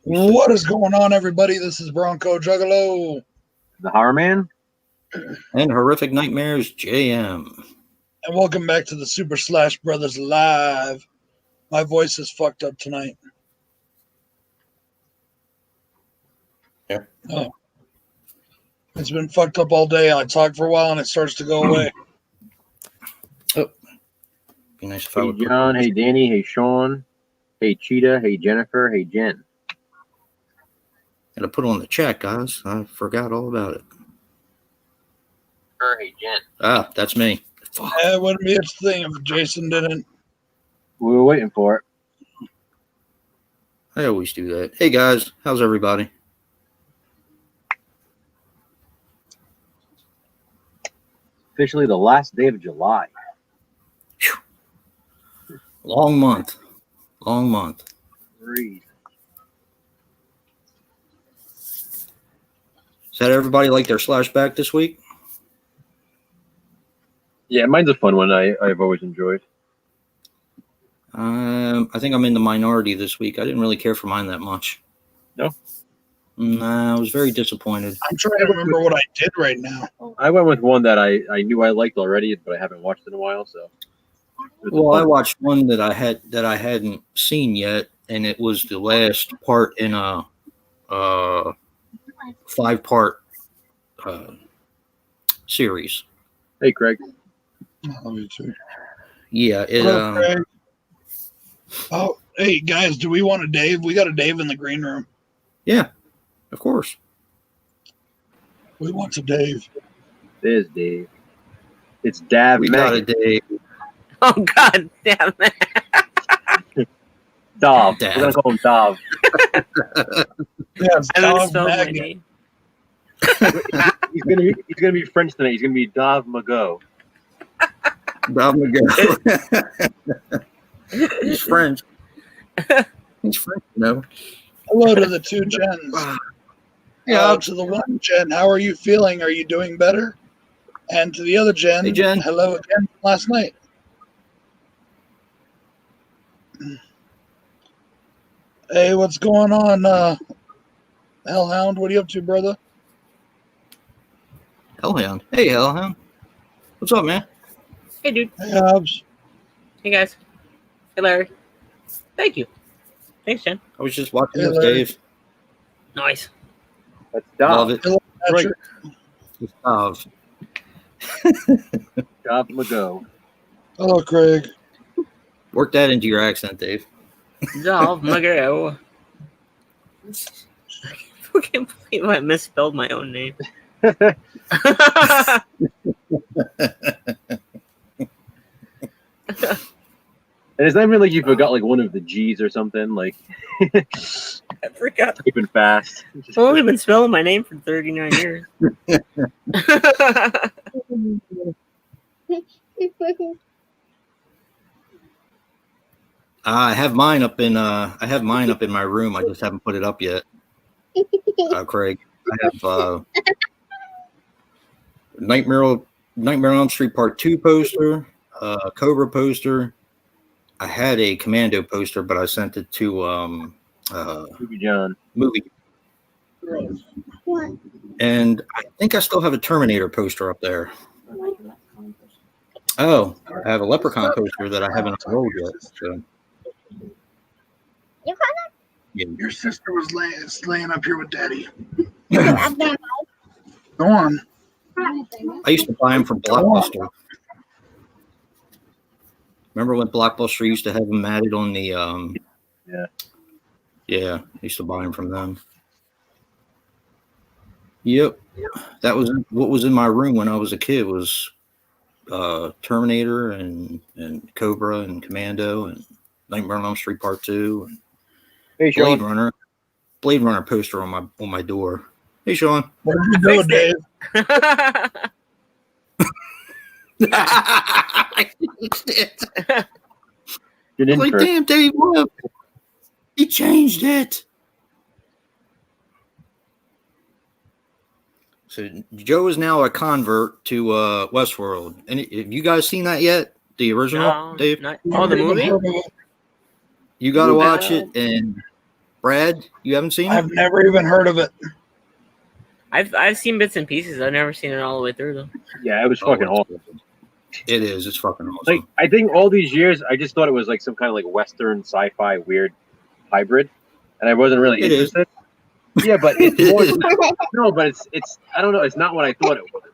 What is going on, everybody? This is Bronco Juggalo. TheHORROman. And Horrific Nightmares JM. And welcome back to the Super Slash Brothers Live. My voice is fucked up tonight. Yeah. Oh. It's been fucked up all day. I talk for a while and it starts to go away. Oh. Be nice if I Hey would John, hey Danny, hey Sean, hey Cheetah, hey Jennifer, hey Jen. Gotta put on the chat, guys. I forgot all about it. Hey Jen. Ah, that's me. Fuck. It wouldn't be a thing if Jason didn't. We were waiting for it. I always do that. Hey, guys. How's everybody? Officially the last day of July. Whew. Long month. Long month. Breathe. Is that everybody like their slash back this week? Yeah, mine's a fun one. I've always enjoyed. I think I'm in the minority this week. I didn't really care for mine that much. No? Nah, I was very disappointed. I'm trying to remember what I did right now. I went with one that I knew I liked already, but I haven't watched in a while. So. Well, I watched one that I hadn't seen yet, and it was the last part in a 5-part series. Hey Craig. Oh, me too. Yeah. Hello, Craig. Oh, hey guys, do we want a Dave? We got a Dave in the green room. Yeah, of course. We want a Dave. There's Dave. It's Dav. We got a Dave. Oh God damn it! Dav. Dav. We're gonna call him Dav. Yes, I haven't Dom spelled my Magnet. name. He's gonna be French tonight. He's gonna be Dav Mago. Bob McGill. He's French. He's French, you know. Hello to the two Jens. Yeah. To the one Jen, how are you feeling? Are you doing better? And to the other Jen, Hey, Jen. hello again from last night. Hey, what's going on, Hellhound? What are you up to, brother? Hellhound. Hey, Hellhound. What's up, man? Hey dude. Hey, Hobbs. Hey guys. Hey Larry. Thank you. Thanks, Jen. I was just watching Hey, with Larry. Dave. Nice. That's Dav. Love it. Hello, Patrick. It's Dov. Dav Mago. Hello, Craig. Work that into your accent, Dave. Dolph Magaro. I can't believe I misspelled my own name. And it's not even like you forgot like one of the G's or something. Like I forgot. typing fast. I've only been spelling my name for 39 years. I have mine up in my room. I just haven't put it up yet. Craig. I have Nightmare on Elm Street Part 2 poster, Cobra poster. I had a Commando poster, but I sent it to Movie John. movie. And I think I still have a Terminator poster up there. Oh, I have a Leprechaun poster that I haven't unrolled yet. So. Yeah. Your sister was laying up here with Daddy. Go on. I used to buy them from Blockbuster. Remember when Blockbuster used to have them matted on the Yeah, I used to buy them from them. Yep. That was what was in my room when I was a kid was Terminator and Cobra and Commando and Nightmare on Elm Street Part 2 and Hey Sean. Blade Runner poster on my door. Hey Sean. What did you do, Dave? I changed it. Get in Like, first. damn, Dave, what? He changed it. So Joe is now a convert to Westworld. And have you guys seen that yet? The original, Dave? The movie? You got to watch it, and Brad, you haven't seen it? I've never even heard of it. I've seen bits and pieces. I've never seen it all the way through though. Yeah, it was fucking awesome. It is. It's fucking awesome. Like, I think all these years, I just thought it was like some kind of like Western sci-fi weird hybrid, and I wasn't really interested. Yeah, but it's more. No, but it's. I don't know. It's not what I thought it was.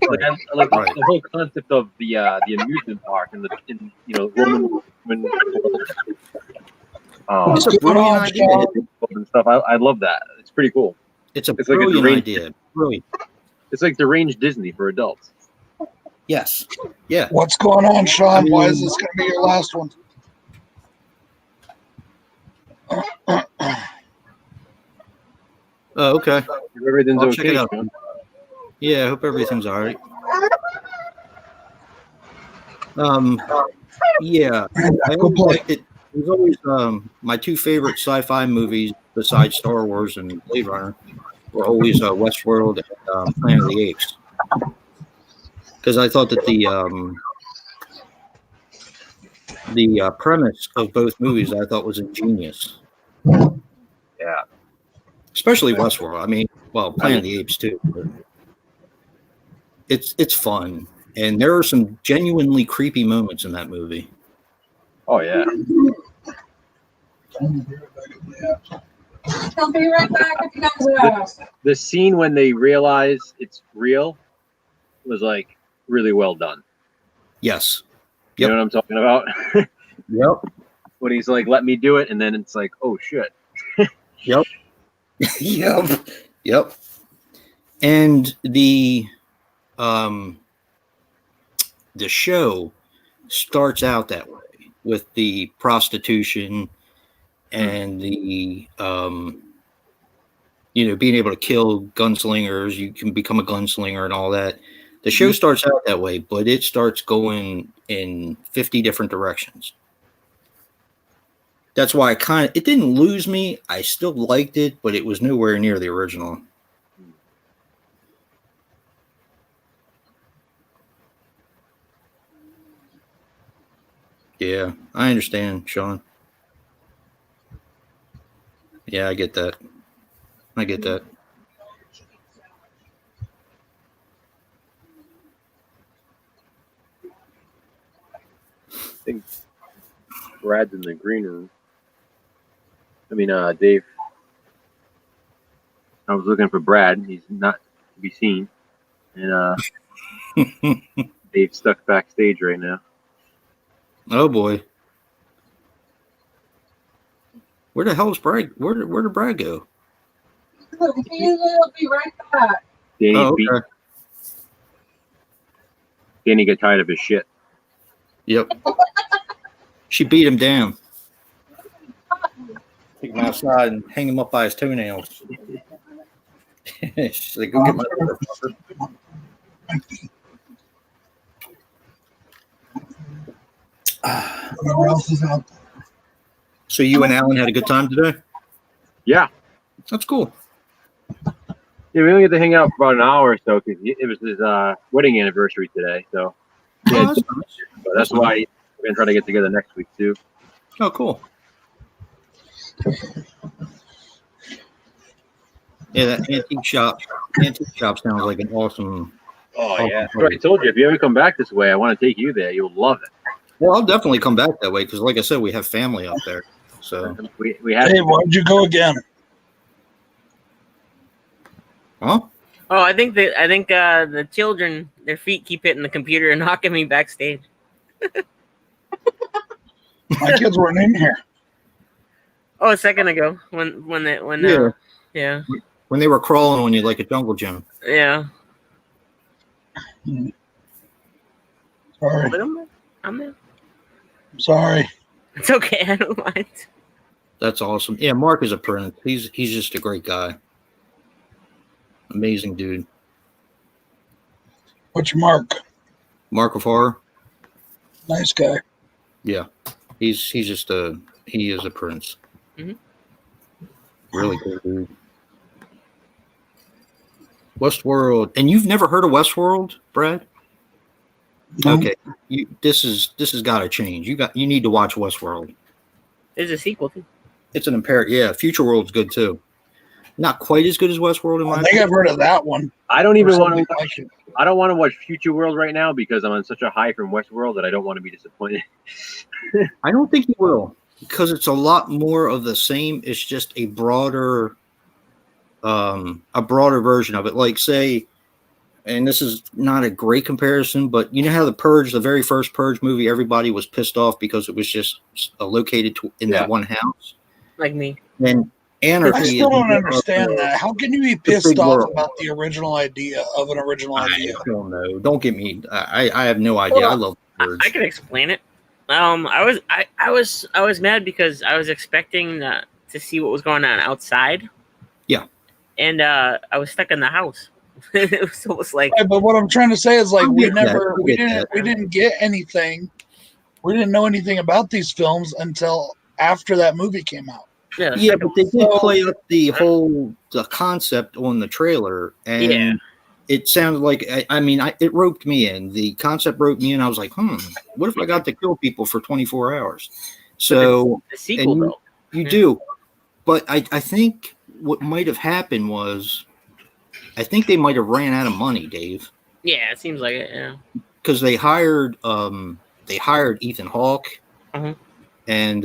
Like I like the whole concept of the amusement park and Roman it's a brilliant idea. and stuff. I love that. It's pretty cool. It's a like brilliant a idea. Brilliant. It's like deranged Disney for adults. Yes. Yeah. What's going on, Sean? Why is this going to be your last one? Oh, okay. Everything's I'll check okay. it out. Yeah, I hope everything's all right. Yeah, I always liked it. It was always my two favorite sci-fi movies besides Star Wars and Blade Runner were always Westworld and Planet of the Apes. Because I thought that the premise of both movies I thought was ingenious. Yeah. Especially Westworld. I mean, well, Planet of the Apes too. But it's fun, and there are some genuinely creepy moments in that movie. Oh yeah. I'll be right back if you guys are. The scene when they realize it's real was like really well done. Yes. You know what I'm talking about? Yep. When he's like, "Let me do it," and then it's like, "Oh shit." Yep. Yep. And the show starts out that way with the prostitution and the being able to kill gunslingers. You can become a gunslinger and all that. The show starts out that way, but it starts going in 50 different directions. That's why it didn't lose me. I still liked it, but it was nowhere near the original. Yeah, I understand, Sean. Yeah, I get that. I get that. I think Brad's in the green room. I mean, Dave. I was looking for Brad. He's not to be seen. And Dave's stuck backstage right now. Oh boy. Where the hell is Brad? Where did Brad go? He'll be right back. Danny got tired of his shit. Yep. She beat him down. Take him outside and hang him up by his toenails. She's like, go get my motherfucker. Whoever else is out there. So you and Alan had a good time today? Yeah. That's cool. Yeah, we only get to hang out for about an hour or so because it was his wedding anniversary today. So yeah, That's nice. so that's why we're gonna try to get together next week too. Oh, cool. Yeah, that antique shop sounds like an awesome. Oh yeah, that's what I told you. If you ever come back this way, I want to take you there. You'll love it. Well, I'll definitely come back that way because, like I said, we have family up there. So we had. Hey, why'd you go again? Huh? Oh, I think the children, their feet keep hitting the computer and knocking me backstage. My kids weren't in here. Oh, a second ago when Yeah. When they were crawling on you like a jungle gym. Yeah. Sorry. But I'm there. I'm sorry. It's okay. I don't mind. That's awesome. Yeah, Mark is a prince. He's just a great guy. Amazing dude. What's your mark? Mark of Horror. Nice guy. Yeah. He is a prince. Mm-hmm. Really cool dude. Westworld. And you've never heard of Westworld, Brad? No. Okay. This has got to change. You need to watch Westworld. There's a sequel too. It's an imperative. Yeah, Future World's good too. Not quite as good as Westworld in my I think I've heard of that one. I don't or even want something to. like it. I don't want to watch Future World right now because I'm on such a high from Westworld that I don't want to be disappointed. I don't think you will, because it's a lot more of the same. It's just a broader version of it. Like, say, and this is not a great comparison, but you know how the Purge, the very first Purge movie, everybody was pissed off because it was just located in that one house. Like me. And Anarchy. I still is don't more understand of that. How can you be big pissed off world. about the original idea of an original idea? I don't know. Don't get me. I have no idea. I love Purge. I can explain it. I was mad because I was expecting to see what was going on outside. Yeah. And I was stuck in the house. It was almost like. Right, but what I'm trying to say is, like, we get didn't get anything. We didn't know anything about these films until after that movie came out. Yeah, but they did play up the concept on the trailer, and it sounded like it roped me in. The concept roped me in. I was like, what if I got to kill people for 24 hours? So the sequel, though, you do, but I think what might have happened was, I think they might have ran out of money, Dave. Yeah, it seems like it. Yeah, because they hired Ethan Hawke, and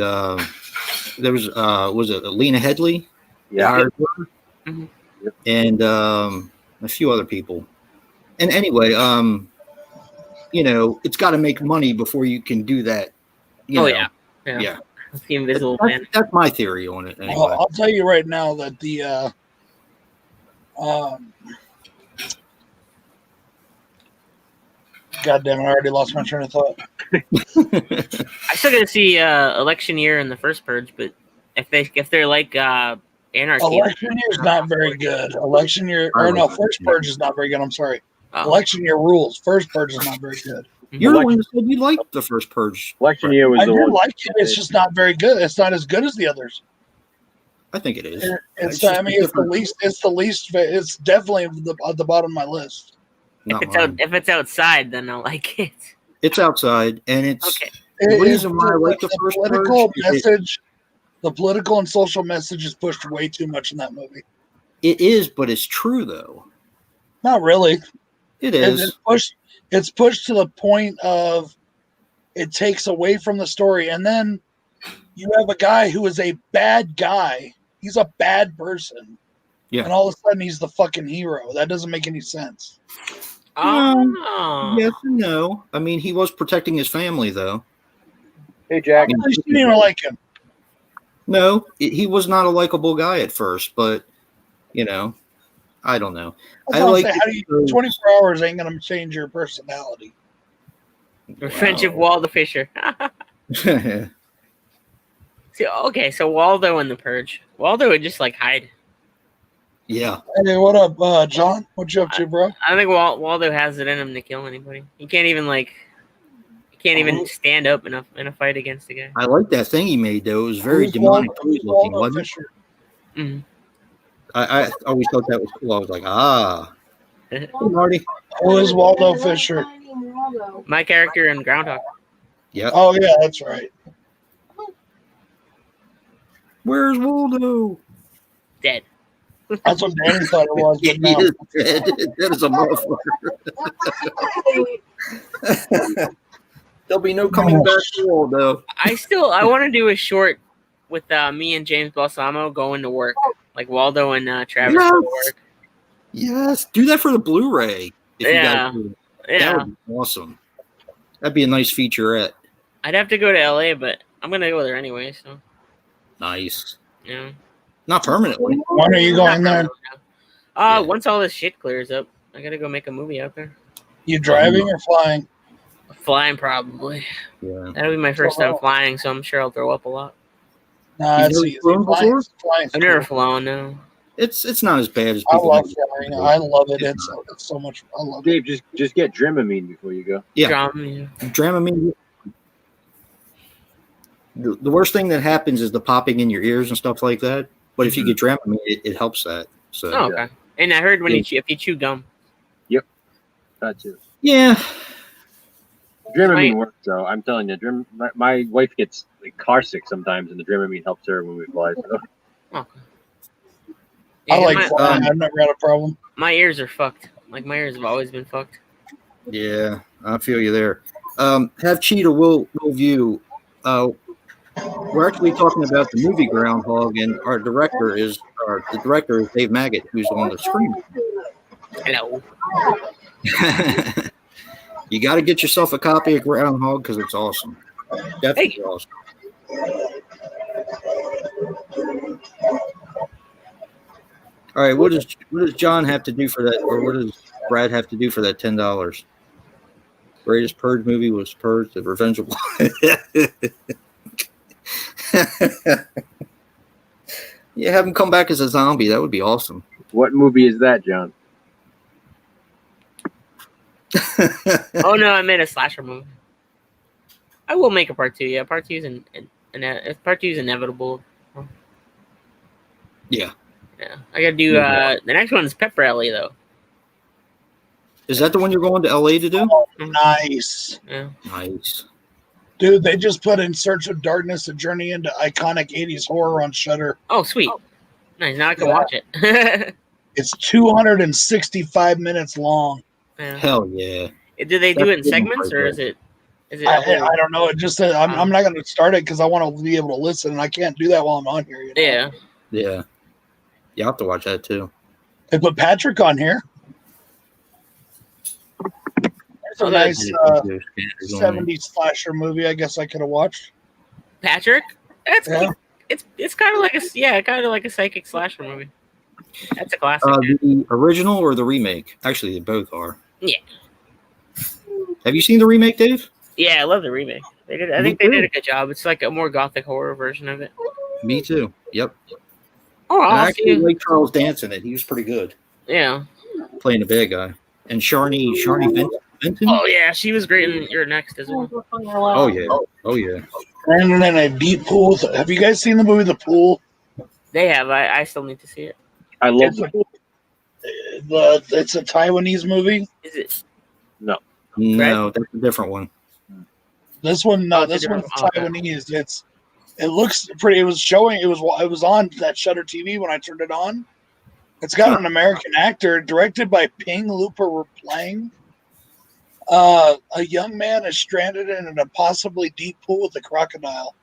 there was it Lena Headey? Yeah. And a few other people. And anyway, it's got to make money before you can do that. Yeah. The Invisible Man. That's my theory on it. Anyway. I'll tell you right now that the God damn it, I already lost my train of thought. I still got to see Election Year in the first Purge, but if they're like Anarchy, Election Year is not very good. Election Year, First Purge is not very good. I'm sorry. Election Year rules. First Purge is not very good. You're the one that said you liked the first Purge. Election Year was I do like it. It's just not very good. It's not as good as the others. I think it is. It's the least. It's definitely at the bottom of my list. If it's outside, then I'll like it. It's outside, and it's okay. The reason why I like the first political message. The political and social message is pushed way too much in that movie. It is, but it's true though. Not really. It is. It's pushed to the point of it takes away from the story, and then you have a guy who is a bad guy. He's a bad person. Yeah. And all of a sudden he's the fucking hero. That doesn't make any sense. Yes and no. I mean, he was protecting his family, though. Hey, Jack. I didn't even like him. No, he was not a likable guy at first, but I don't know. I like 24 hours ain't gonna change your personality. Revenge of Waldo Fisher. See, okay, so Waldo in the Purge. Waldo would just hide. Yeah. Hey, what up, John? What you up to, bro? I think Waldo has it in him to kill anybody. He can't even even stand up in a fight against the guy. I like that thing he made though. It was very demonic looking, wasn't it? Mm-hmm. I always thought that was cool. I was like, Hey, Marty. Who is Waldo Fisher? My character in Groundhog. Yeah. Oh yeah, that's right. Where's Waldo? Dead. That's what Danny thought it was. He is dead. That is a motherfucker. There'll be no coming back to Waldo. I want to do a short with me and James Balsamo going to work, like Waldo and Travis go to work. Yes, do that for the Blu-ray. Yeah. That would be awesome. That'd be a nice featurette. I'd have to go to LA, but I'm gonna go there anyway. So nice. Yeah. Not permanently. When are you going there? Once all this shit clears up, I gotta go make a movie out there. You driving or flying? Flying, probably. Yeah. That'll be my first time flying, so I'm sure I'll throw up a lot. Nah, before? I've never flown. No. It's not as bad as people. I love flying. I love it. It's so much. I love Dave, it. Just get Dramamine before you go. Yeah. Dramamine. The worst thing that happens is the popping in your ears and stuff like that. But if you get Dramamine, it helps that. So. Oh, okay. And I heard if you chew gum. Yep. That too. Yeah. Dramamine works though. I'm telling you, my wife gets like car sick sometimes, and the Dramamine helps her when we fly. So. Oh. I like my, flying. I've never had a problem. my ears are fucked. Like my ears have always been fucked. Yeah, I feel you there. Have Cheetah will view. We're actually talking about the movie Groundhog, and the director is Dave Maggot, who's on the screen. Hello. You got to get yourself a copy of Groundhog because it's awesome. Definitely awesome. All right, what does John have to do for that, or what does Brad have to do for that $10? Greatest Purge movie was Purge: The Revenge of Yeah, have him come back as a zombie. That would be awesome. What movie is that, John? Oh no, I made a slasher movie. I will make a part 2. Yeah, part 2 is part 2 is inevitable. Yeah. Yeah, I gotta do. The next one is Pep Rally though. Is that the one you're going to LA to do? Oh, nice. Yeah. Nice. Dude, they just put In Search of Darkness, a journey into iconic 80s horror on Shudder. Oh, sweet. Nice. Now I can watch it. It's 265 minutes long. Yeah. Hell yeah. Do they do it in segments or is it? I don't know. It just I'm not going to start it because I want to be able to listen, and I can't do that while I'm on here. You know? Yeah. Yeah. You have to watch that too. They put Patrick on here. It's a nice 70s slasher movie. I guess I could have watched. Patrick? That's it's kind of like a psychic slasher movie. That's a classic. The original or the remake? Actually, they both are. Yeah. Have you seen the remake, Dave? Yeah, I love the remake. They did. I think they did a good job. It's like a more gothic horror version of it. Me too. Yep. Oh, I actually like Charles Dance in it. He was pretty good. Yeah. Playing the bad guy. And Sharni Vinton? Oh yeah, she was great in Your Next as well. Oh yeah. Oh yeah. And then a deep pool. Have you guys seen the movie The Pool? They have. I still need to see it. I love The Pool. It's a Taiwanese movie. Is it? No. No, that's a different one. This one, this one's Taiwanese. It looks pretty. It was on that Shutter TV when I turned it on. It's got an American actor, directed by Ping Looper Plang. A young man is stranded in a possibly deep pool with a crocodile.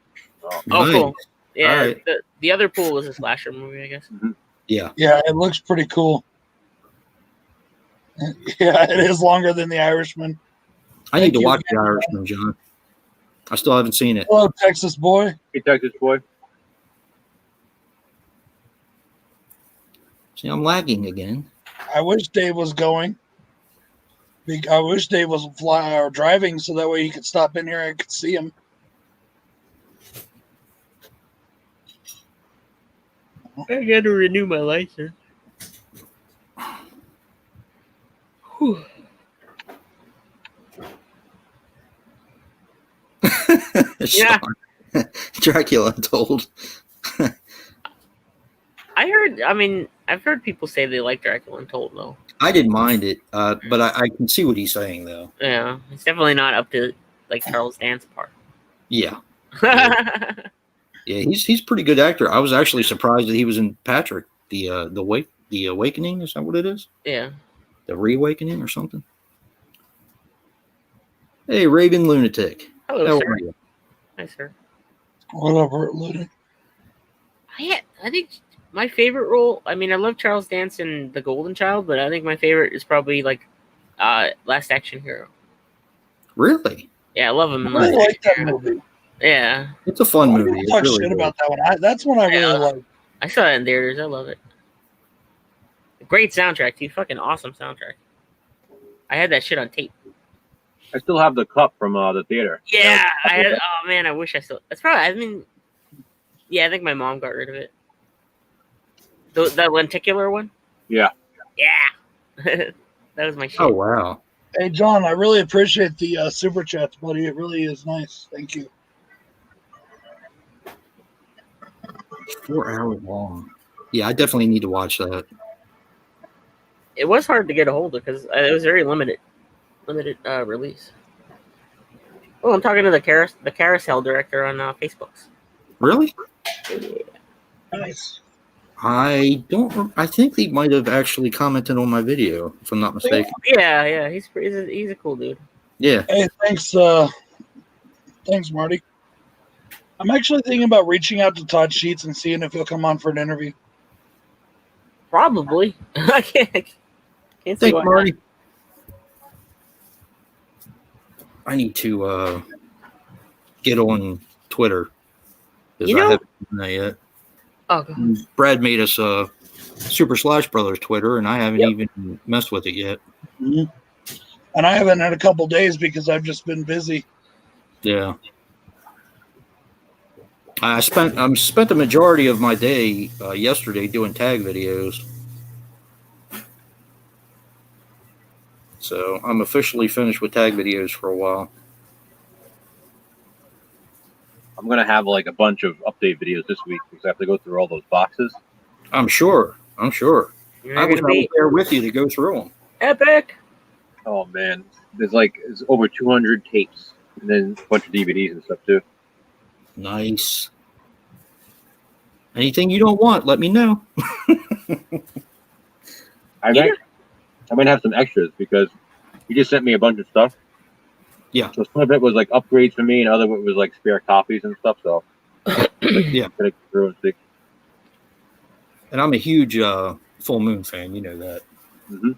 Oh, Nice. cool. Yeah, Right. the other pool was a slasher movie, I guess. Mm-hmm. Yeah. Yeah, it looks pretty cool. Yeah, it is longer than The Irishman. I need to watch The Irishman, John. I still haven't seen it. Hello, Texas boy. Hey, Texas boy. See, I'm lagging again. I wish Dave was going. I wish Dave was driving so that way he could stop in here and I could see him. I got to renew my license. Whew. Yeah. Dracula Untold. I've heard people say they like Dracula Untold though. I didn't mind it, but I can see what he's saying though. Yeah, it's definitely not up to like Charles Dance part. Yeah. Yeah, he's a pretty good actor. I was actually surprised that he was in Patrick, the Awakening. Is that what it is? Yeah. The Reawakening or something. Hey, Raven Lunatic. Hello, How sir. are you? Hi, sir. Whatever, Lunatic. I think my favorite role. I mean, I love Charles Dance in The Golden Child, but I think my favorite is probably like Last Action Hero. Really? Yeah, I love him. I In really Last like Action that Hero. movie. Yeah. It's a fun movie. People talk It's really shit good. about that one. That's one I really like. I saw it in theaters. I love it. Great soundtrack, too. Fucking awesome soundtrack. I had that shit on tape. I still have the cup from the theater. Yeah, I had. Oh man, I wish I still. That's probably. I mean, yeah, I think my mom got rid of it. The lenticular one. Yeah. Yeah, that was my shit. Oh wow. Hey, John, I really appreciate the super chats, buddy. It really is nice. Thank you. 4 hours long. Yeah, I definitely need to watch that. It was hard to get a hold of because it was very limited release. Oh, I'm talking to the carousel director on Facebook. Really? Nice. I don't. I think he might have actually commented on my video, if I'm not mistaken. Yeah, he's a cool dude. Yeah. Hey, thanks, thanks, Marty. I'm actually thinking about reaching out to Todd Sheets and seeing if he'll come on for an interview. Probably. I can't see Thanks, why Marty. I need to get on Twitter because I haven't done that yet. Okay. Brad made us Super Slash Brothers Twitter, and I haven't even messed with it yet. Mm-hmm. And I haven't had a couple days because I've just been busy. Yeah. I spent the majority of my day yesterday doing tag videos. So I'm officially finished with tag videos for a while. I'm gonna have like a bunch of update videos this week because I have to go through all those boxes. I'm sure. I was there with you to go through them. Epic. Oh man, there's over 200 tapes and then a bunch of DVDs and stuff too. Nice. Anything you don't want, let me know. I might have some extras because he just sent me a bunch of stuff. Yeah. So some of it was like upgrades for me, and other of it was like spare copies and stuff. So yeah, gonna go through and see. And I'm a huge Full Moon fan. You know that. Mm-hmm.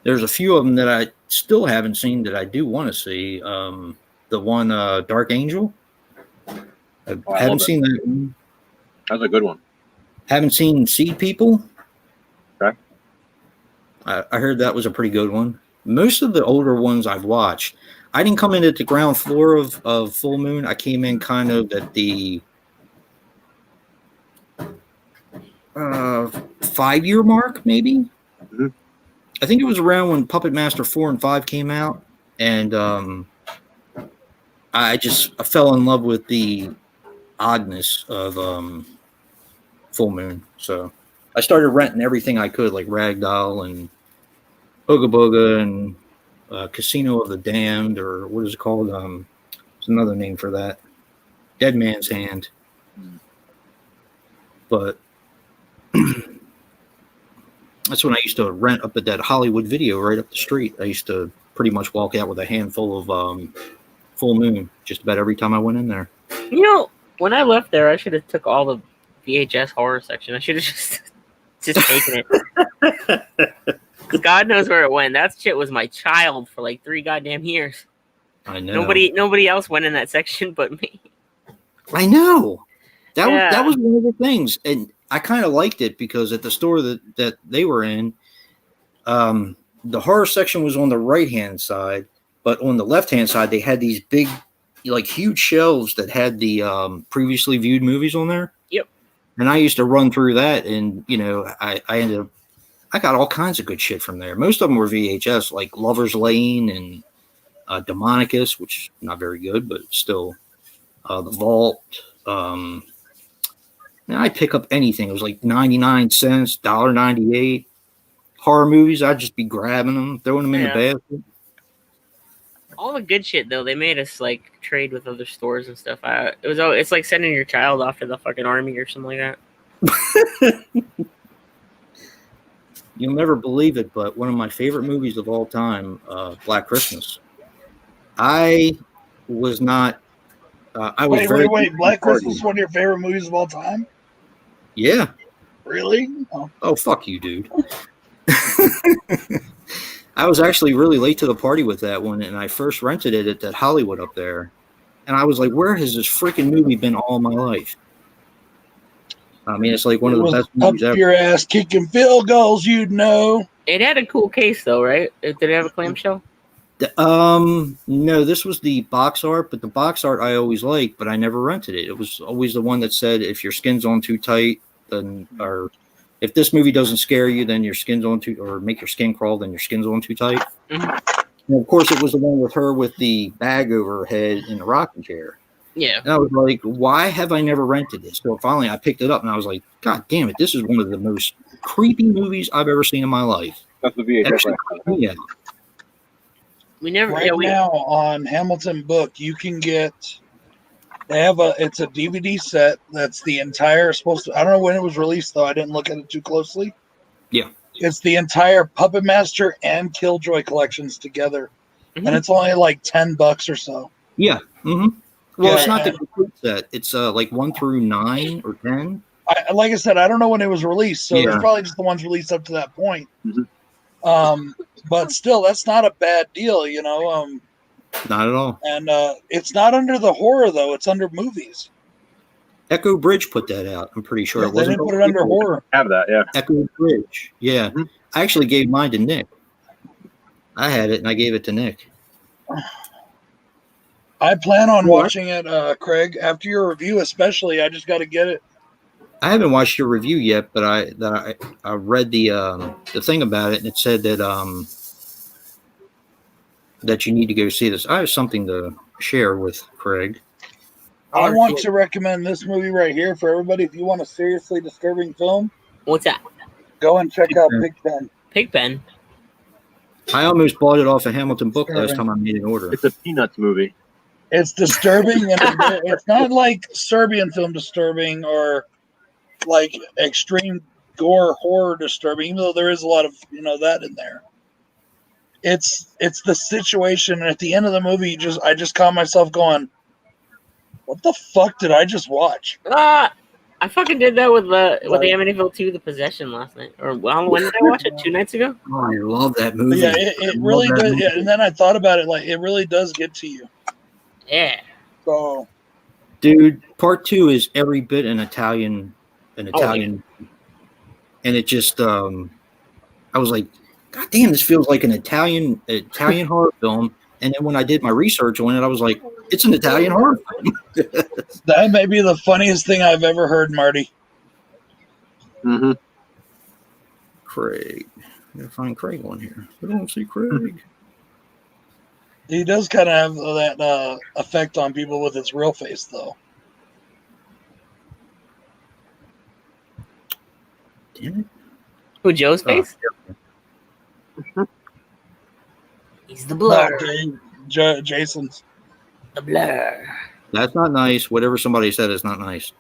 There's a few of them that I still haven't seen that I do want to see. The one Dark Angel. I haven't seen that one. That's a good one. Haven't seen Seed People. Okay. I heard that was a pretty good one. Most of the older ones I've watched, I didn't come in at the ground floor of Full Moon. I came in kind of at the 5-year mark, maybe. Mm-hmm. I think it was around when Puppet Master 4 and 5 came out, and I fell in love with the oddness of Full Moon. So I started renting everything I could, like Ragdoll and Ooga Booga and Casino of the Damned, or what is it called? There's another name for that. Dead Man's Hand. But that's when I used to rent up at that Hollywood Video right up the street. I used to pretty much walk out with a handful of Full Moon just about every time I went in there. You know, when I left there, I should have took all the VHS horror section. I should have just taken it. God knows where it went. That shit was my child for like 3 goddamn years. I know. Nobody else went in that section but me. I know. That was one of the things, and I kind of liked it because at the store that they were in, the horror section was on the right-hand side, but on the left-hand side they had these big, like huge shelves that had the previously viewed movies on there. Yep. And I used to run through that, and I got all kinds of good shit from there. Most of them were VHS, like Lover's Lane and Demonicus, which is not very good, but still. The Vault. I'd pick up anything. It was like 99 cents, $1.98. Horror movies, I'd just be grabbing them, throwing them in the basket. All the good shit, though, they made us like trade with other stores and stuff. It's like sending your child off to the fucking army or something like that. You'll never believe it, but one of my favorite movies of all time, Black Christmas. I was not. I was Wait! Black Christmas is one of your favorite movies of all time? Yeah. Really? Oh, fuck you, dude. I was actually really late to the party with that one, and I first rented it at that Hollywood up there. And I was like, where has this freaking movie been all my life? I mean, it's like one of the best movies ever. Up your ass kicking field goals, you'd know. It had a cool case, though, right? Did it have a clamshell? No, this was the box art, but the box art I always liked, but I never rented it. It was always the one that said, if your skin's on too tight, then, or if this movie doesn't scare you, then your skin's on too, or make your skin crawl, then your skin's on too tight. Mm-hmm. And of course, it was the one with her with the bag over her head in the rocking chair. Yeah. And I was like, why have I never rented this? So finally I picked it up and I was like, God damn it, this is one of the most creepy movies I've ever seen in my life. That's the VHS. Yeah. We never. Right Yeah, we. now on Hamilton Book, you can get. It's a DVD set that's the entire supposed to. I don't know when it was released though. I didn't look at it too closely. Yeah. It's the entire Puppet Master and Killjoy collections together, and it's only like $10 or so. Yeah. Mm-hmm. Well, Yeah, it's not the complete set. It's like 1 through 9 or 10. Like I said, I don't know when it was released, so Yeah. it's probably just the ones released up to that point. Mhm. But still, that's not a bad deal, you know. Not at all. And it's not under the horror though; it's under movies. Echo Bridge put that out. I'm pretty sure Yeah, it they wasn't. didn't put it under horror. Have that, yeah. Echo Bridge. Yeah. Mhm. I actually gave mine to Nick. I had it and I gave it to Nick. I plan on What? watching it, Craig. After your review, especially, I just got to get it. I haven't watched your review yet, but I read the thing about it, and it said that that you need to go see this. I have something to share with Craig. I want to recommend this movie right here for everybody. If you want a seriously disturbing film, What's that? go and check out Pigpen. Pigpen. I almost bought it off of Hamilton Book last Disturbing. time I made an order. It's a Peanuts movie. It's disturbing, and it's not like Serbian film disturbing or like extreme gore horror disturbing, even though there is a lot of that in there. It's the situation, and at the end of the movie, I just caught myself going, "What the fuck did I just watch?" I fucking did that with the Amityville 2: The Possession last night. Or when did I watch it? 2 nights ago. Oh, I love that movie. Yeah, it really does. Yeah, and then I thought about it, like it really does get to you. Yeah. So, Dude, part 2 is every bit an Italian, and it just I was like, God damn, this feels like an Italian horror film. And then when I did my research on it, I was like, it's an Italian horror film. that may be the funniest thing I've ever heard, Marty. Mm-hmm. Craig. I gotta find Craig on here. I don't see Craig. He does kind of have that effect on people with his real face, though. Damn it. Who, Joe's face? He's the blur. Jason's. The blur. That's not nice. Whatever somebody said is not nice.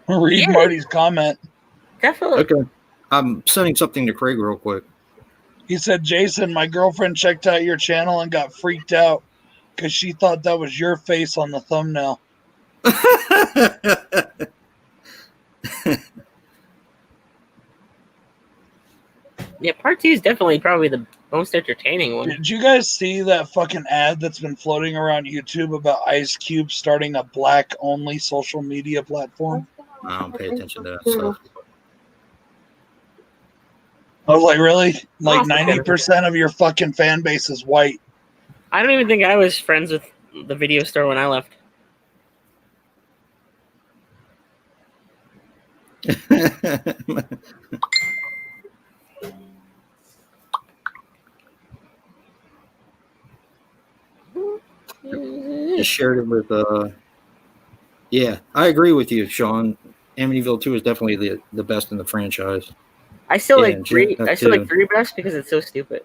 Read Marty's comment. Definitely. Okay. I'm sending something to Craig real quick. He said, Jason, my girlfriend checked out your channel and got freaked out because she thought that was your face on the thumbnail. Yeah, part 2 is definitely probably the most entertaining one. Did you guys see that fucking ad that's been floating around YouTube about Ice Cube starting a black-only social media platform? I don't pay attention to that stuff. I was like, really? Like 90% of your fucking fan base is white. I don't even think I was friends with the video store when I left. Just shared it with yeah, I agree with you, Sean. Amityville 2 is definitely the best in the franchise. I still Yeah, like 3. that I still like too. 3 best because it's so stupid.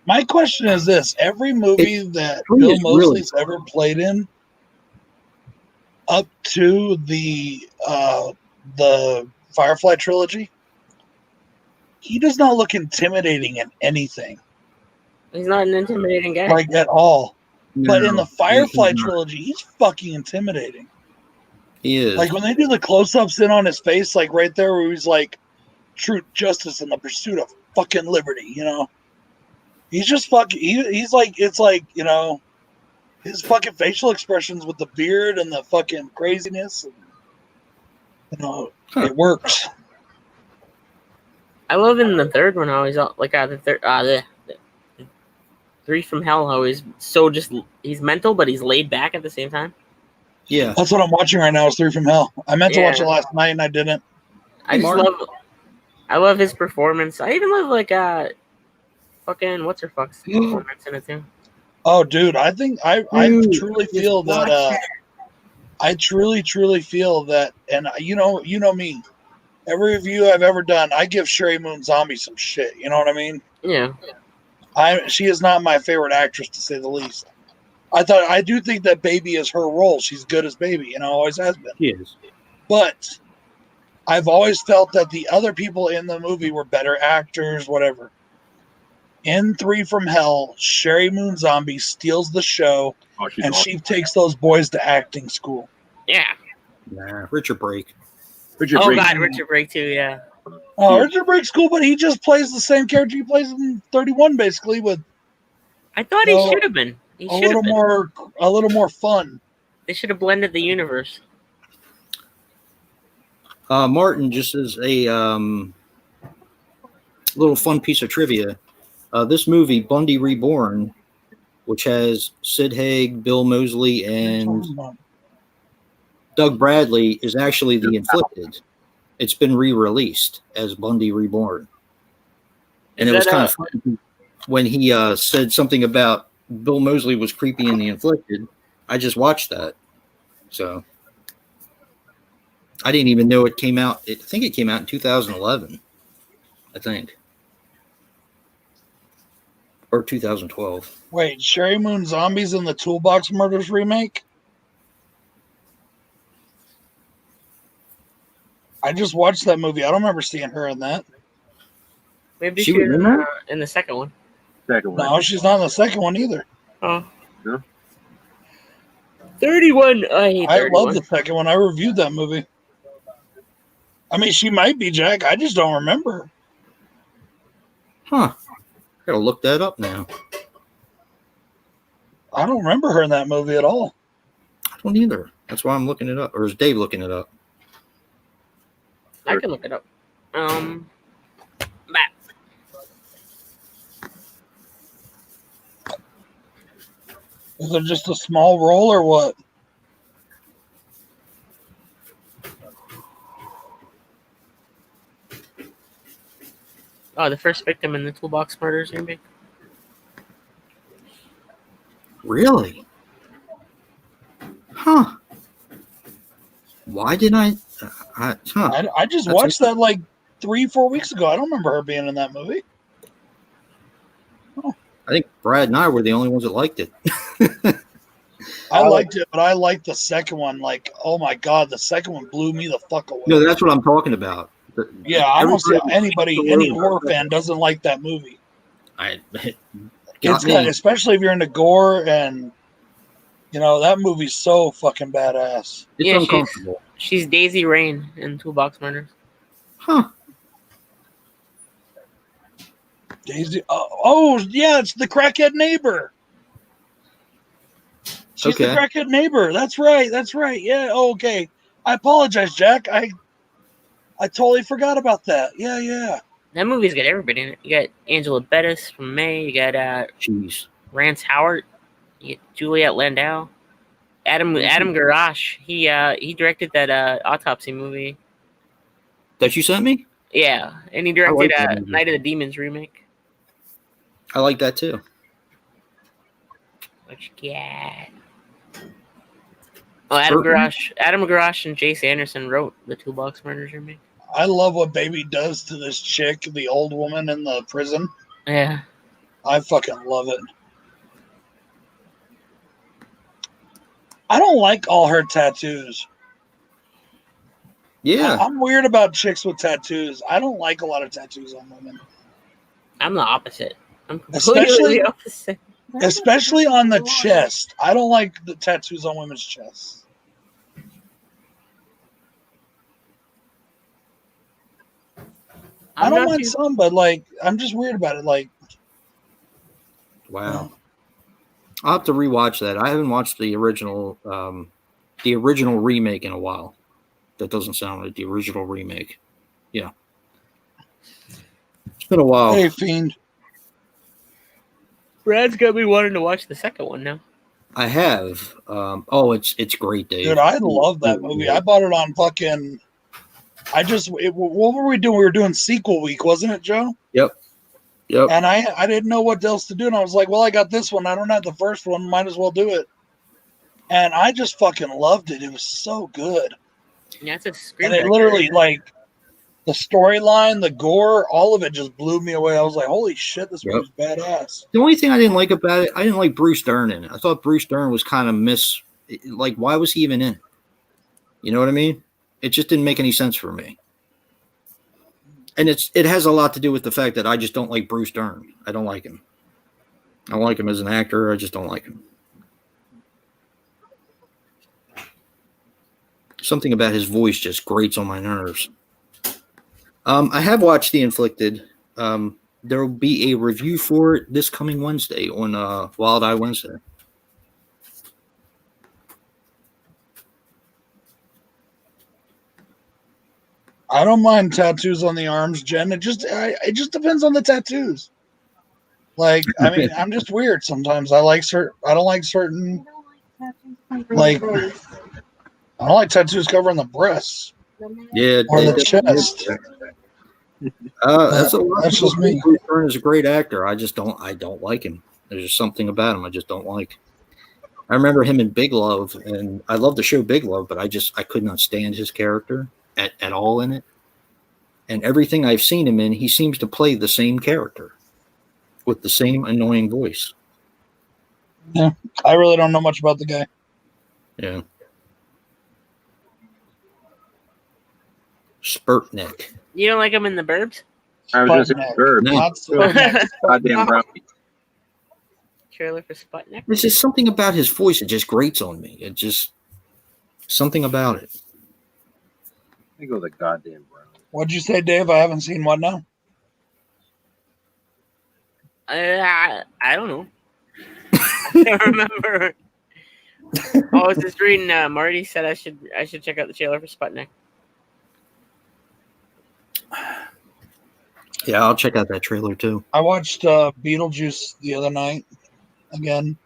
My question is this. Every movie that three Bill is really Mosley's ever played in up to the Firefly trilogy, he does not look intimidating in anything. He's not an intimidating guy. Like at all. But in the No, Firefly he's not. trilogy, he's fucking intimidating. He is. Like when they do the close-ups in on his face, like right there where he's like, truth, justice, and the pursuit of fucking liberty, you know? He's just fucking, he's like, it's like, you know, his fucking facial expressions with the beard and the fucking craziness, and, you know, it works. I love in the third one how he's like the 3 from Hell how he's so just he's mental but he's laid back at the same time. Yeah. That's what I'm watching right now is 3 from Hell. I meant to watch it last night and I didn't. I love his performance. I even love like fucking what's her fuck's performance in it too. Oh, dude, I think I truly feel that. I truly feel that, and you know me. Every review I've ever done, I give Sherry Moon Zombie some shit. You know what I mean? Yeah. She is not my favorite actress, to say the least. I do think that Baby is her role. She's good as Baby, always has been. She is. But I've always felt that the other people in the movie were better actors, whatever. In 3 from Hell, Sherry Moon Zombie steals the show, and awesome. She takes those boys to acting school. Yeah. Nah, Richard Brake. Richard Brake too, yeah. Oh, Richard Brake's cool, but he just plays the same character he plays in 31, basically. With I thought he should have been. A little more fun. They should have blended the universe. Martin, just as a little fun piece of trivia, this movie, Bundy Reborn, which has Sid Haig, Bill Moseley, and Doug Bradley, is actually The Inflicted. It's been re-released as Bundy Reborn. And it was kind of funny when he said something about Bill Moseley was creepy in The Inflicted. I just watched that. So I didn't even know it came out. I think it came out in 2011. I think. Or 2012. Wait, Sherry Moon Zombies in the Toolbox Murders remake? I just watched that movie. I don't remember seeing her in that. Maybe she was in the second one. No, she's not in the second one either. Oh. No. 31. I love the second one. I reviewed that movie. I mean, she might be, Jack. I just don't remember her. Huh. Gotta look that up now. I don't remember her in that movie at all. I don't either. That's why I'm looking it up. Or is Dave looking it up? I can look it up. Matt. Is it just a small role or what? Oh, the first victim in the Toolbox Murders remake. Really? Huh. Why did I just watched that like 3-4 weeks ago. I don't remember her being in that movie. Oh. I think Brad and I were the only ones that liked it. I liked it, but I liked the second one. Like, oh my God, the second one blew me the fuck away. No, that's what I'm talking about. Yeah, I don't see any horror fan doesn't like that movie. Especially if you're into gore and that movie's so fucking badass. It's uncomfortable. She's Daisy Rain in Toolbox Murders. Huh. Daisy. Oh, yeah, it's the crackhead neighbor. She's the crackhead neighbor. That's right. Yeah. Oh, okay. I apologize, Jack. I totally forgot about that. Yeah. That movie's got everybody in it. You got Angela Bettis from May. You got Rance Howard. You get Juliette Landau. Adam Garage. He directed that autopsy movie that you sent me. Yeah, and he directed Night of the Demons remake. I like that too. What you got? Oh, Adam Garage and Jace Anderson wrote the Toolbox Murders remake. I love what Baby does to this chick, the old woman in the prison. Yeah. I fucking love it. I don't like all her tattoos. Yeah. I'm weird about chicks with tattoos. I don't like a lot of tattoos on women. I'm the opposite. I'm completely the opposite. Especially on the chest. I don't like the tattoos on women's chests. I don't mind some, but I'm just weird about it. Wow. I'll have to rewatch that. I haven't watched the original remake in a while. That doesn't sound like the original remake. Yeah. It's been a while. Hey, Fiend. Brad's got me wanting to watch the second one now. I have. It's great, Dave. Dude, I love that movie. I bought it on fucking... what were we doing? We were doing sequel week, wasn't it, Joe? Yep. And I didn't know what else to do, and I was like, well, I got this one. I don't have the first one. Might as well do it. And I just fucking loved it. It was so good. Yeah, it's a screen. And it literally, The storyline, the gore, all of it just blew me away. I was like, holy shit, this Yep. movie's badass. The only thing I didn't like about it, I didn't like Bruce Dern in it. I thought Bruce Dern was kind of like, why was he even in it? You know what I mean? It just didn't make any sense for me. And it has a lot to do with the fact that I just don't like Bruce Dern. I don't like him. I don't like him as an actor. I just don't like him. Something about his voice just grates on my nerves. I have watched The Inflicted. There will be a review for it this coming Wednesday on Wild Eye Wednesday. I don't mind tattoos on the arms, Jen. It just depends on the tattoos. Like, I mean, I'm just weird sometimes. I don't like certain. Like, I don't like tattoos covering the breasts. Yeah, or the chest. That's just me. Bruce Dern is a great actor. I don't like him. There's just something about him I just don't like. I remember him in Big Love, and I love the show Big Love, but I could not stand his character at all in it. And everything I've seen him in, he seems to play the same character with the same annoying voice. Yeah, I really don't know much about the guy. Yeah. Spurtnik. You don't like him in the Burbs? I was going to say Bird. No. Not Sputnik. Goddamn brownie. Trailer for Sputnik? There's just something about his voice that just grates on me. It just something about it. I go the goddamn brownie. What'd you say, Dave? I haven't seen what now. I don't know. I can't remember. I was just reading. Marty said I should check out the trailer for Sputnik. Yeah, I'll check out that trailer too. I watched Beetlejuice the other night again.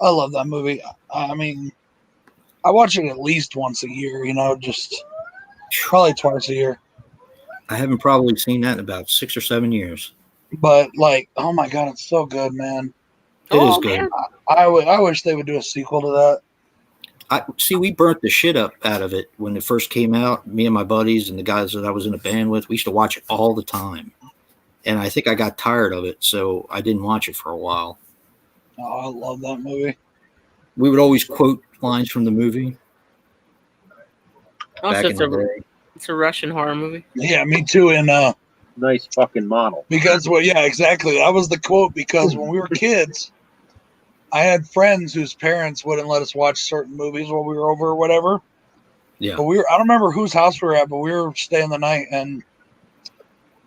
I love that movie. I mean, I watch it at least once a year, just probably twice a year. I haven't probably seen that in about 6 or 7 years. But like, oh my god, it's so good, man. It is good. Man. I wish they would do a sequel to that. We burnt the shit up out of it when it first came out. Me and my buddies and the guys that I was in a band with, we used to watch it all the time. And I think I got tired of it, so I didn't watch it for a while. Oh, I love that movie. We would always quote lines from the movie. Also, back in the day. it's a Russian horror movie. Yeah, me too. And Nice fucking model. because yeah, exactly. That was the quote. Because when we were kids, I had friends whose parents wouldn't let us watch certain movies while we were over or whatever. Yeah. But I don't remember whose house we were at, but we were staying the night, and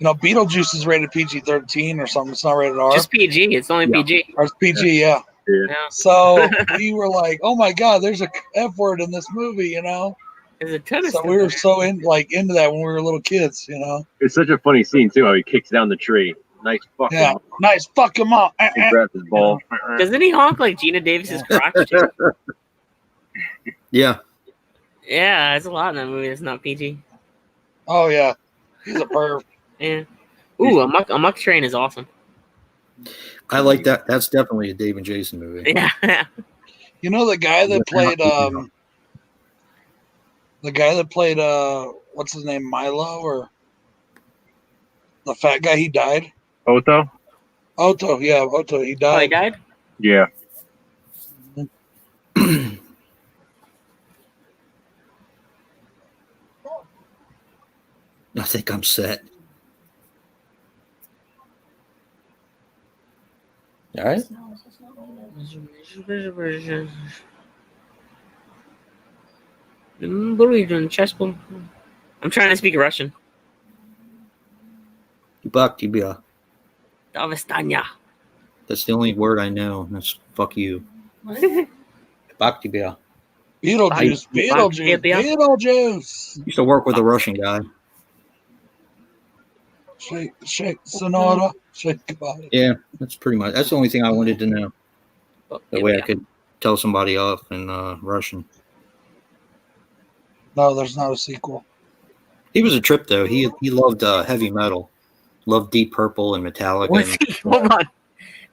Beetlejuice is rated PG-13 or something. It's not rated R. Just PG. It's only PG. Or it's PG, yeah. Yeah. So we were like, "Oh my god, there's a F word in this movie," There's a ton of So stuff we were there. so into that when we were little kids, It's such a funny scene too. How he kicks down the tree. Nice fucking. Yeah, nice. Fuck him up. He grabs his ball. Doesn't he honk like Gina Davis's crotch too? Yeah. Yeah, there's a lot in that movie that's not PG. Oh yeah, he's a perv. Yeah. Ooh, a muck train is awesome. I like that. That's definitely a Dave and Jason movie. Yeah. The guy that played what's his name, Milo, or the fat guy, he died. Otho? Otto, yeah, Otto, he Oh, he died. died? Yeah. I think I'm set. All right. I'm trying to speak Russian. Bak тебя. Davistanya. That's the only word I know. That's fuck you. Bak тебя. Beetlejuice. Used to work with a Russian guy. Shake, Sonora, shake about it. Yeah, that's the only thing I wanted to know. That way I could tell somebody off in Russision. No, there's not a sequel. He was a trip though. He loved heavy metal, loved Deep Purple and Metallica. Hold on.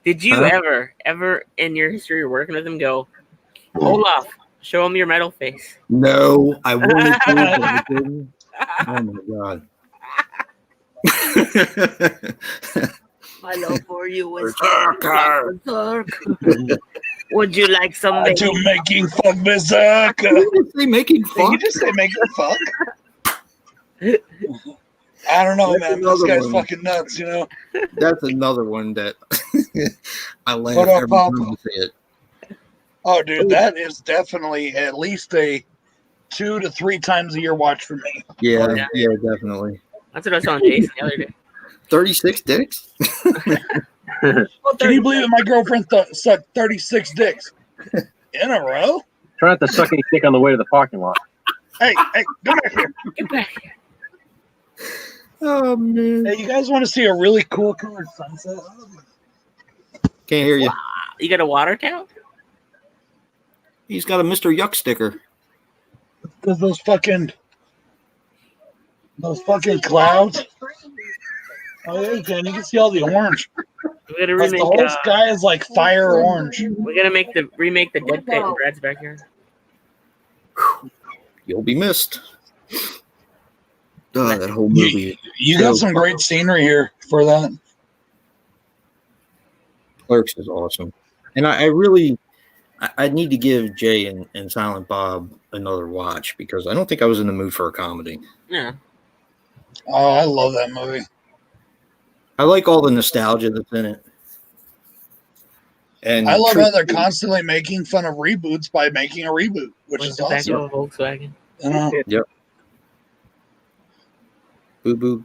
Did you Huh? ever in your history of working with him go, Olaf, show him your metal face? No, I wanted to, but I didn't. Oh my god. My love for you is Berserker. berserk. Would you like some? I do making fuck berserker. Did you say making Did you fuck? just say making fuck? I don't know, That's man. This another guy's one. fucking nuts, you know. That's another one that I laugh What up, every time Papa? I see it. Oh, dude, that is definitely at least a 2 to 3 times a year watch for me. Yeah, Yeah. yeah, definitely. That's what I was telling Jason the other day. 36 dicks? Well, Can you believe it? My girlfriend sucked 36 dicks in a row. Try not to suck any dick on the way to the parking lot. Hey, come back here. Get back here. Oh, man. Hey, you guys want to see a really cool colored sunset? Can't hear you. Wow. You got a water tower? He's got a Mr. Yuck sticker. Because those fucking clouds. Oh yeah, you can. You can see all the orange. We gotta Like the remake. whole sky is like fire orange. We gotta remake the dead pit in Brad's backyard. You'll be missed. That whole movie. You got some great scenery here for that. Clerks is awesome. And I really need to give Jay and Silent Bob another watch because I don't think I was in the mood for a comedy. Yeah. Oh, I love that movie. I like all the nostalgia that's in it. And I love how they're constantly making fun of reboots by making a reboot, which is the back awesome. of a Volkswagen. You know? Yep. Boo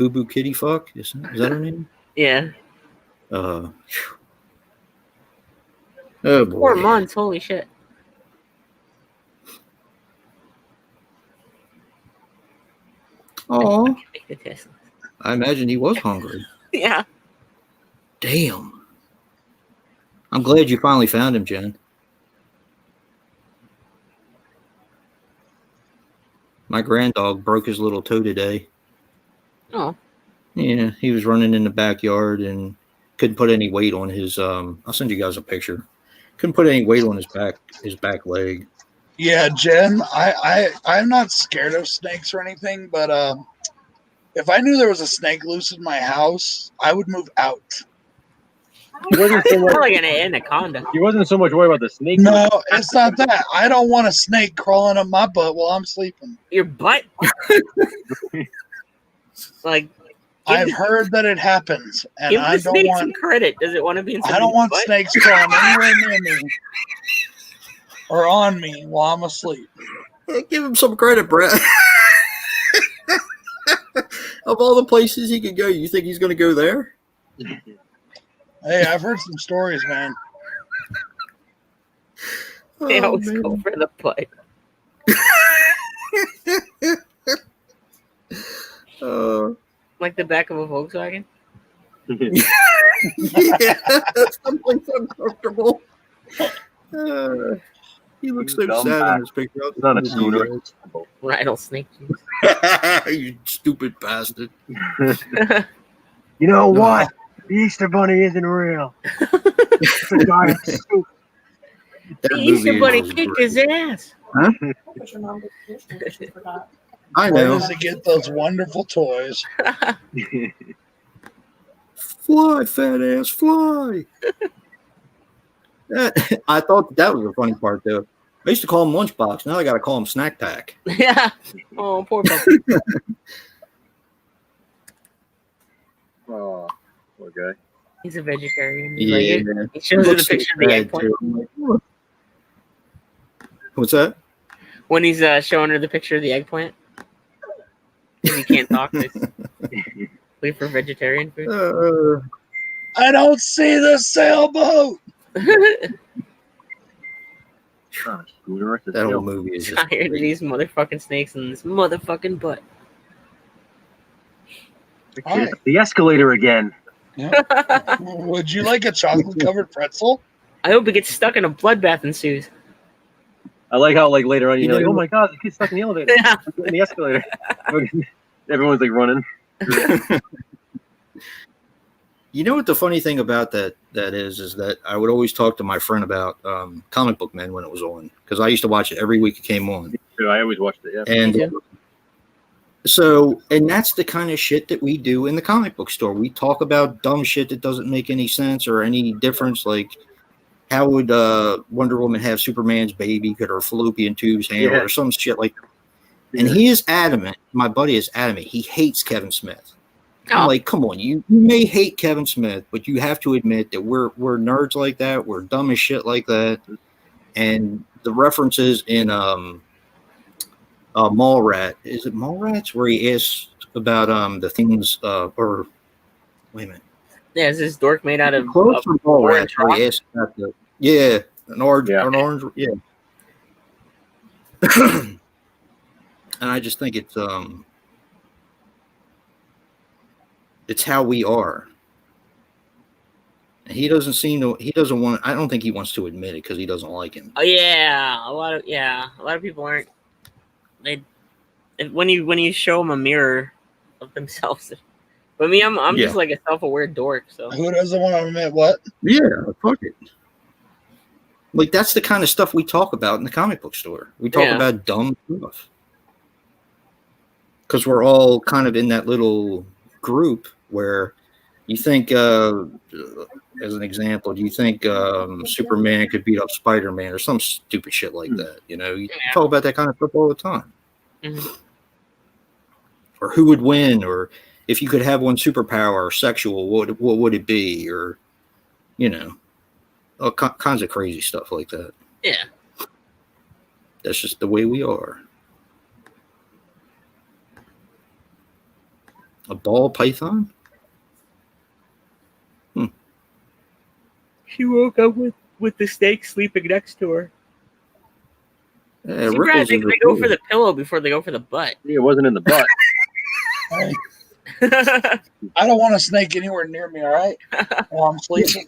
Boo Kitty Fuck? Is that her name? Yeah. Oh boy. 4 months. Holy shit. Oh, Make the test. I imagine he was hungry. Yeah. Damn. I'm glad you finally found him, Jen. My granddog broke his little toe today. Oh. Yeah, he was running in the backyard and couldn't put any weight on his I'll send you guys a picture. Couldn't put any weight on his back leg. Yeah, Jen, I'm not scared of snakes or anything, but if I knew there was a snake loose in my house, I would move out. He wasn't so much, Like an anaconda. he wasn't so much worried about the snake. No, it's not that. I don't want a snake crawling up my butt while I'm sleeping. Your butt? Like, I've heard that it happens, and give I the don't snake want. some credit. Does it want to be in I don't want butt? snakes crawling anywhere near me or on me while I'm asleep. Give him some credit, Brett. Of all the places he could go, you think he's going to go there? Hey, I've heard some stories, man. They Oh, always man. go for the butt. Like the back of a Volkswagen? Yeah, that's someplace uncomfortable. He looks so Dumb sad back. in this picture. It's not a scooter. Rattlesnake. You stupid bastard. You know what? The Easter Bunny isn't real. It's a giant soup. That The Easter movie Bunny is kicked great. his ass. I Where know. does he get those wonderful toys? Fly, fat ass, fly. I thought that was the funny part, though. I used to call him Lunchbox. Now I got to call him Snack Pack. Yeah. Oh, poor puppy. Oh, poor guy. He's a vegetarian. Yeah. Like, he shows her the picture of the eggplant. What's that? When he's showing her the picture of the eggplant. He can't talk. Wait for vegetarian food. I don't see the sailboat. Not a scooter. It's a That whole sail. movie is just Tired of great. these motherfucking snakes in this motherfucking butt. Hi. The escalator again. Would you like a chocolate covered pretzel? I hope it gets stuck in a bloodbath ensues. I like how like later on you're You like, know- oh my god, the kid's stuck in the elevator. Yeah. In the escalator. Everyone's like running. You know what the funny thing about that is that I would always talk to my friend about Comic Book Men when it was on because I used to watch it every week it came on. I always watched it. Yeah. And Me too. So, and that's the kind of shit that we do in the comic book store. We talk about dumb shit that doesn't make any sense or any difference. Like, how would Wonder Woman have Superman's baby? Could her fallopian tubes handle it or some shit like that? And he is adamant. My buddy is adamant. He hates Kevin Smith. I'm like, come on, you may hate Kevin Smith, but you have to admit that we're nerds like that. We're dumb as shit like that. And the references in Mallrat, is it Mallrats, where he asks about the things or wait a minute. Yeah, is this dork made out of Close from Mallrats, where he rock? asks about an orange, yeah. And I just think it's how we are. And he doesn't want. I don't think he wants to admit it because he doesn't like him. Oh yeah, a lot of people aren't. When you show them a mirror of themselves. But me, I'm just like a self-aware dork. So who doesn't want to admit what? Yeah, fuck it. Like, that's the kind of stuff we talk about in the comic book store. We talk about dumb stuff because we're all kind of in that little group where you think, as an example, do you think Superman could beat up Spider-Man or some stupid shit like that? You know, you talk about that kind of stuff all the time. Mm-hmm. Or who would win, or if you could have one superpower or sexual, what would it be? Or, you know, all kinds of crazy stuff like that. Yeah. That's just the way we are. A ball python? She woke up with the snake sleeping next to her. Yeah, they go for the pillow before they go for the butt. Yeah, it wasn't in the butt. I don't want a snake anywhere near me, all right? While I'm sleeping.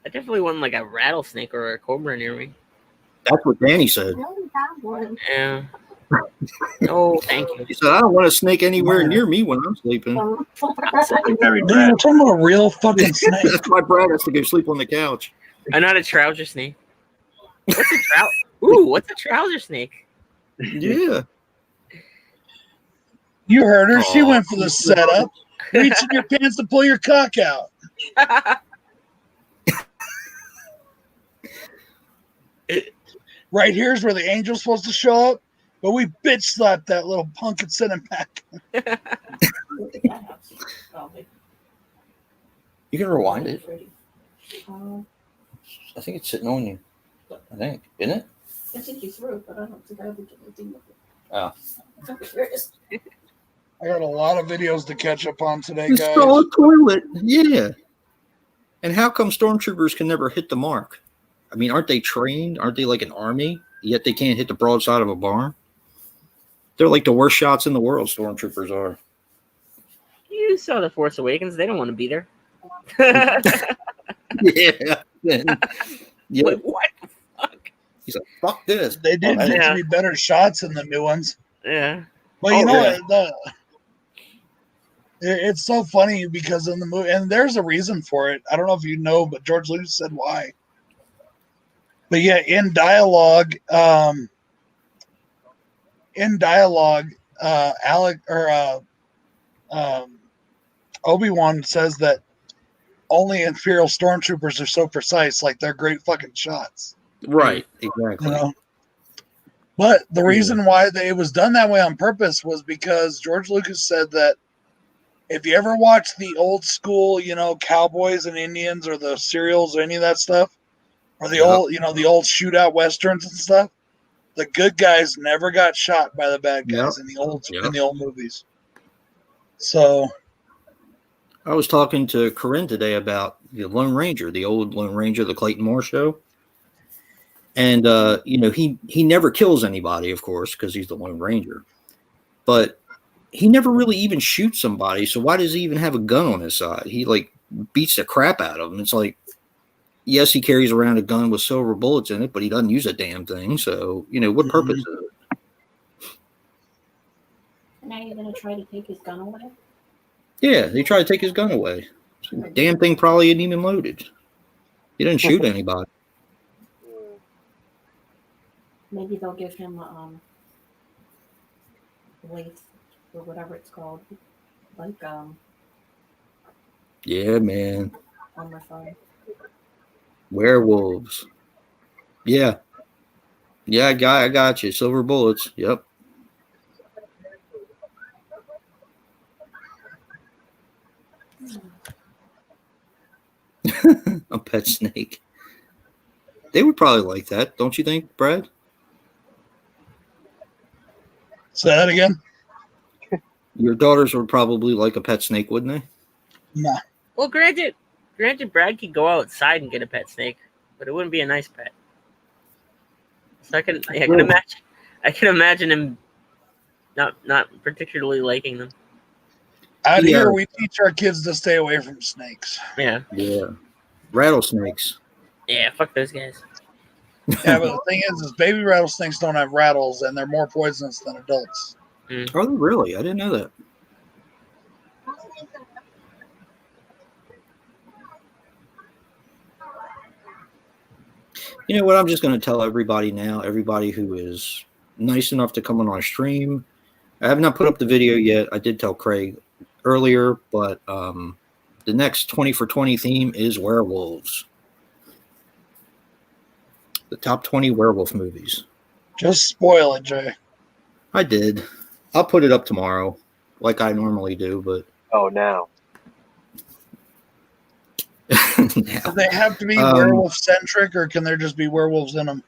I definitely want like a rattlesnake or a cobra near me. That's what Danny said. Yeah. Oh, thank you. He said, I don't want a snake anywhere near me when I'm sleeping. Dude, we're talking about a real fucking snake. That's why Brad has to go sleep on the couch. I'm not a trouser snake. What's a trout? Ooh, what's a trouser snake? Yeah. You heard her. She went for the setup. Reach in your pants to pull your cock out. Right here's where the angel's supposed to show up, but we bitch slapped that little punk and sent him back. You can rewind it. I think it's sitting on you. I think, isn't it? I think you threw it, but I don't think I ever did anything with it. Oh. I got a lot of videos to catch up on today, It's guys. all a toilet. Yeah. And how come stormtroopers can never hit the mark? I mean, aren't they trained? Aren't they like an army? Yet they can't hit the broadside of a barn? They're like the worst shots in the world, stormtroopers are. You saw The Force Awakens. They don't want to be there. Yeah. Yeah. Like, what the fuck? He's like, fuck this. They did get to be better shots in the new ones. Yeah. But you know what? It's so funny because in the movie, and there's a reason for it. I don't know if you know, but George Lucas said why. But yeah, in dialogue, Obi-Wan says that only Imperial stormtroopers are so precise, like they're great fucking shots. Right, exactly. You know? But the reason why it was done that way on purpose was because George Lucas said that if you ever watch the old school, you know, cowboys and Indians or the serials or any of that stuff, or the old, you know, the old shootout westerns and stuff, the good guys never got shot by the bad guys in the old movies. So I was talking to Corinne today about the Lone Ranger, the old Lone Ranger, the Clayton Moore show. And, you know, he never kills anybody, of course, because he's the Lone Ranger. But he never really even shoots somebody. So why does he even have a gun on his side? He, like, beats the crap out of him. It's like, yes, he carries around a gun with silver bullets in it, but he doesn't use a damn thing. So, you know, what purpose is it? Now you're going to try to take his gun away? Yeah, they tried to take his gun away. Damn thing probably isn't even loaded. He didn't shoot anybody. Maybe they'll give him Lace or whatever it's called. Like Yeah, man. on my phone. Werewolves. Yeah. Yeah, I got you. Silver bullets. Yep. A pet snake. They would probably like that, don't you think, Brad? Say that again? Your daughters would probably like a pet snake, wouldn't they? Nah. Well, granted, Brad could go outside and get a pet snake, but it wouldn't be a nice pet. So I can imagine him not particularly liking them. Out here, we teach our kids to stay away from snakes. Yeah. Yeah. Rattlesnakes. Yeah, fuck those guys. Yeah, but the thing is baby rattlesnakes don't have rattles, and they're more poisonous than adults. Oh, really? I didn't know that. You know what? I'm just going to tell everybody now, everybody who is nice enough to come on our stream. I have not put up the video yet. I did tell Craig earlier, but the next 20 for 20 theme is werewolves. The top 20 werewolf movies. Just spoil it, Jay. I did. I'll put it up tomorrow, like I normally do, but... Oh, now. Do they have to be werewolf-centric, or can there just be werewolves in them?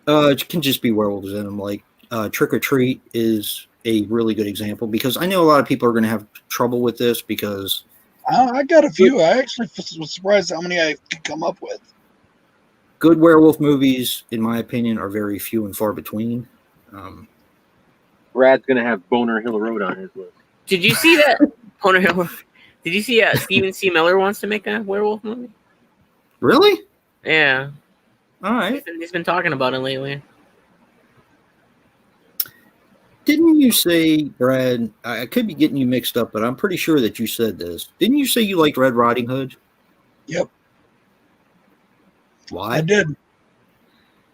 It can just be werewolves in them. Like, Trick or Treat is a really good example, because I know a lot of people are going to have trouble with this, because... I got a few. I actually was surprised how many I could come up with. Good werewolf movies, in my opinion, are very few and far between. Brad's going to have Boner Hill Road on his list. Did you see that? Boner Hill. Did you see Stephen C. Miller wants to make a werewolf movie? Really? Yeah. All right. He's been talking about it lately. Didn't you say, Brad, I could be getting you mixed up, but I'm pretty sure that you said this. Didn't you say you liked Red Riding Hood? Yep. Why? I did.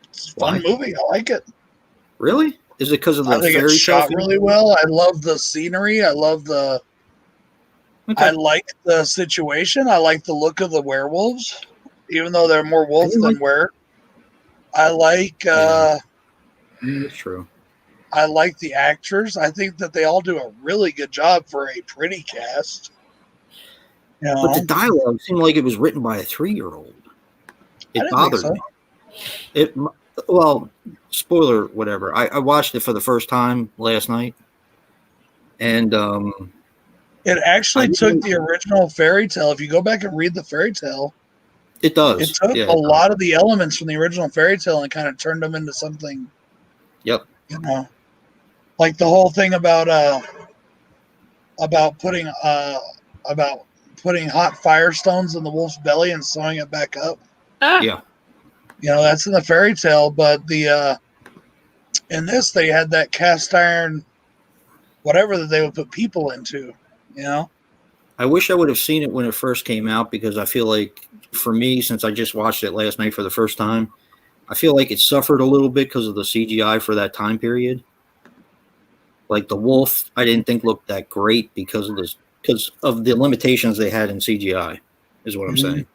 It's a fun movie. I like it. Really? Is it because of the I think fairy it's shot tale really well. I love the scenery. I love the... Okay. I like the situation. I like the look of the werewolves, even though they're more wolf than were. I like... That's true. I like the actors. I think that they all do a really good job for a pretty cast. You know? But the dialogue seemed like it was written by a 3-year-old. It bothered me. Well, spoiler, whatever. I watched it for the first time last night, and it actually took the original fairy tale. If you go back and read the fairy tale, it does. It took a lot of the elements from the original fairy tale and kind of turned them into something. Yep. You know, like the whole thing about putting hot firestones in the wolf's belly and sewing it back up. Yeah. You know, that's in the fairy tale, but the in this they had that cast iron whatever that they would put people into, you know. I wish I would have seen it when it first came out, because I feel like, for me, since I just watched it last night for the first time, I feel like it suffered a little bit because of the CGI for that time period. Like the wolf, I didn't think looked that great because of the limitations they had in CGI, is what I'm saying.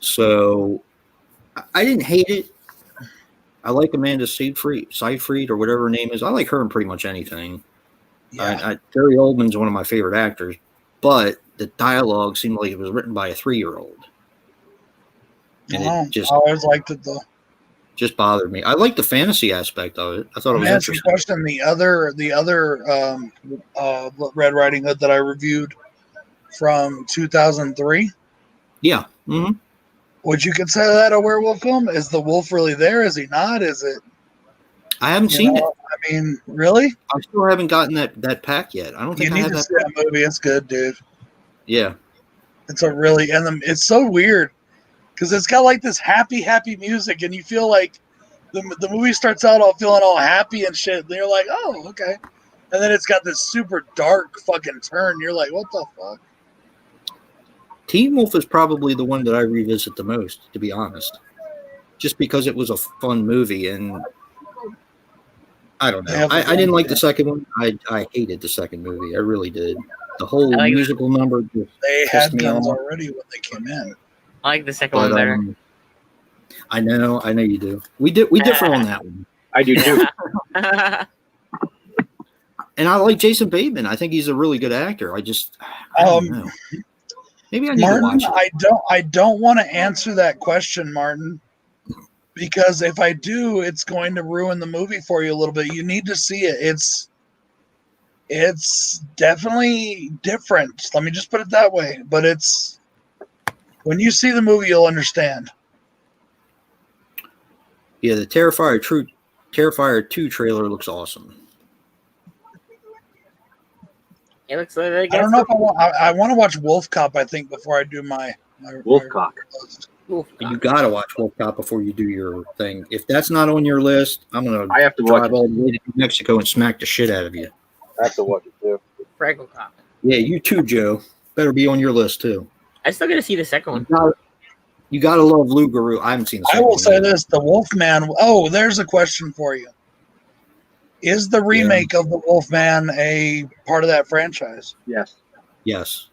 So I didn't hate it. I like Amanda Seyfried, or whatever her name is. I like her in pretty much anything. Yeah. Gary Oldman's one of my favorite actors, but the dialogue seemed like it was written by a 3-year-old. And it just, I always liked it though. Just bothered me. I like the fantasy aspect of it. I thought it was interesting. Question: the other Red Riding Hood that I reviewed from 2003. Yeah. Mm-hmm. Would you consider that a werewolf film? Is the wolf really there? Is he not? Is it? I haven't seen it. I mean, really? I still haven't gotten that pack yet. I don't think I have that. See that movie. It's good, dude. Yeah. It's it's so weird because it's got like this happy music, and you feel like the movie starts out all feeling all happy and shit. And you're like, oh, okay. And then it's got this super dark fucking turn. You're like, what the fuck? Teen Wolf is probably the one that I revisit the most, to be honest. Just because it was a fun movie, and I don't They know. have the I didn't like the one- second one. I hated the second movie. I really did. The whole I like it. musical number just They pissed had me guns off. already when they came in. I like the second But one better. I know you do. We differ on that one. I do too. And I like Jason Bateman. I think he's a really good actor. I don't know. Maybe I need to Martin, watch it. I don't want to answer that question, Martin, because if I do, it's going to ruin the movie for you a little bit. You need to see it. It's definitely different. Let me just put it that way. But it's when you see the movie, you'll understand. Yeah, the Terrifier 2 trailer looks awesome. It looks like I don't know if I want to watch Wolf Cop, I think, before I do my Wolfcock. You gotta watch Wolf Cop before you do your thing. If that's not on your list, I'm gonna I have to watch drive all the way to Mexico and smack the shit out of you. I have to watch it too. Franco Cop. Yeah, you too, Joe. Better be on your list too. I still gotta see the second one. You gotta love Lou Garou. I haven't seen the I second will one say either. this: the Wolfman. Oh, there's a question for you. Is the remake of the Wolfman a part of that franchise? Yes. Yes.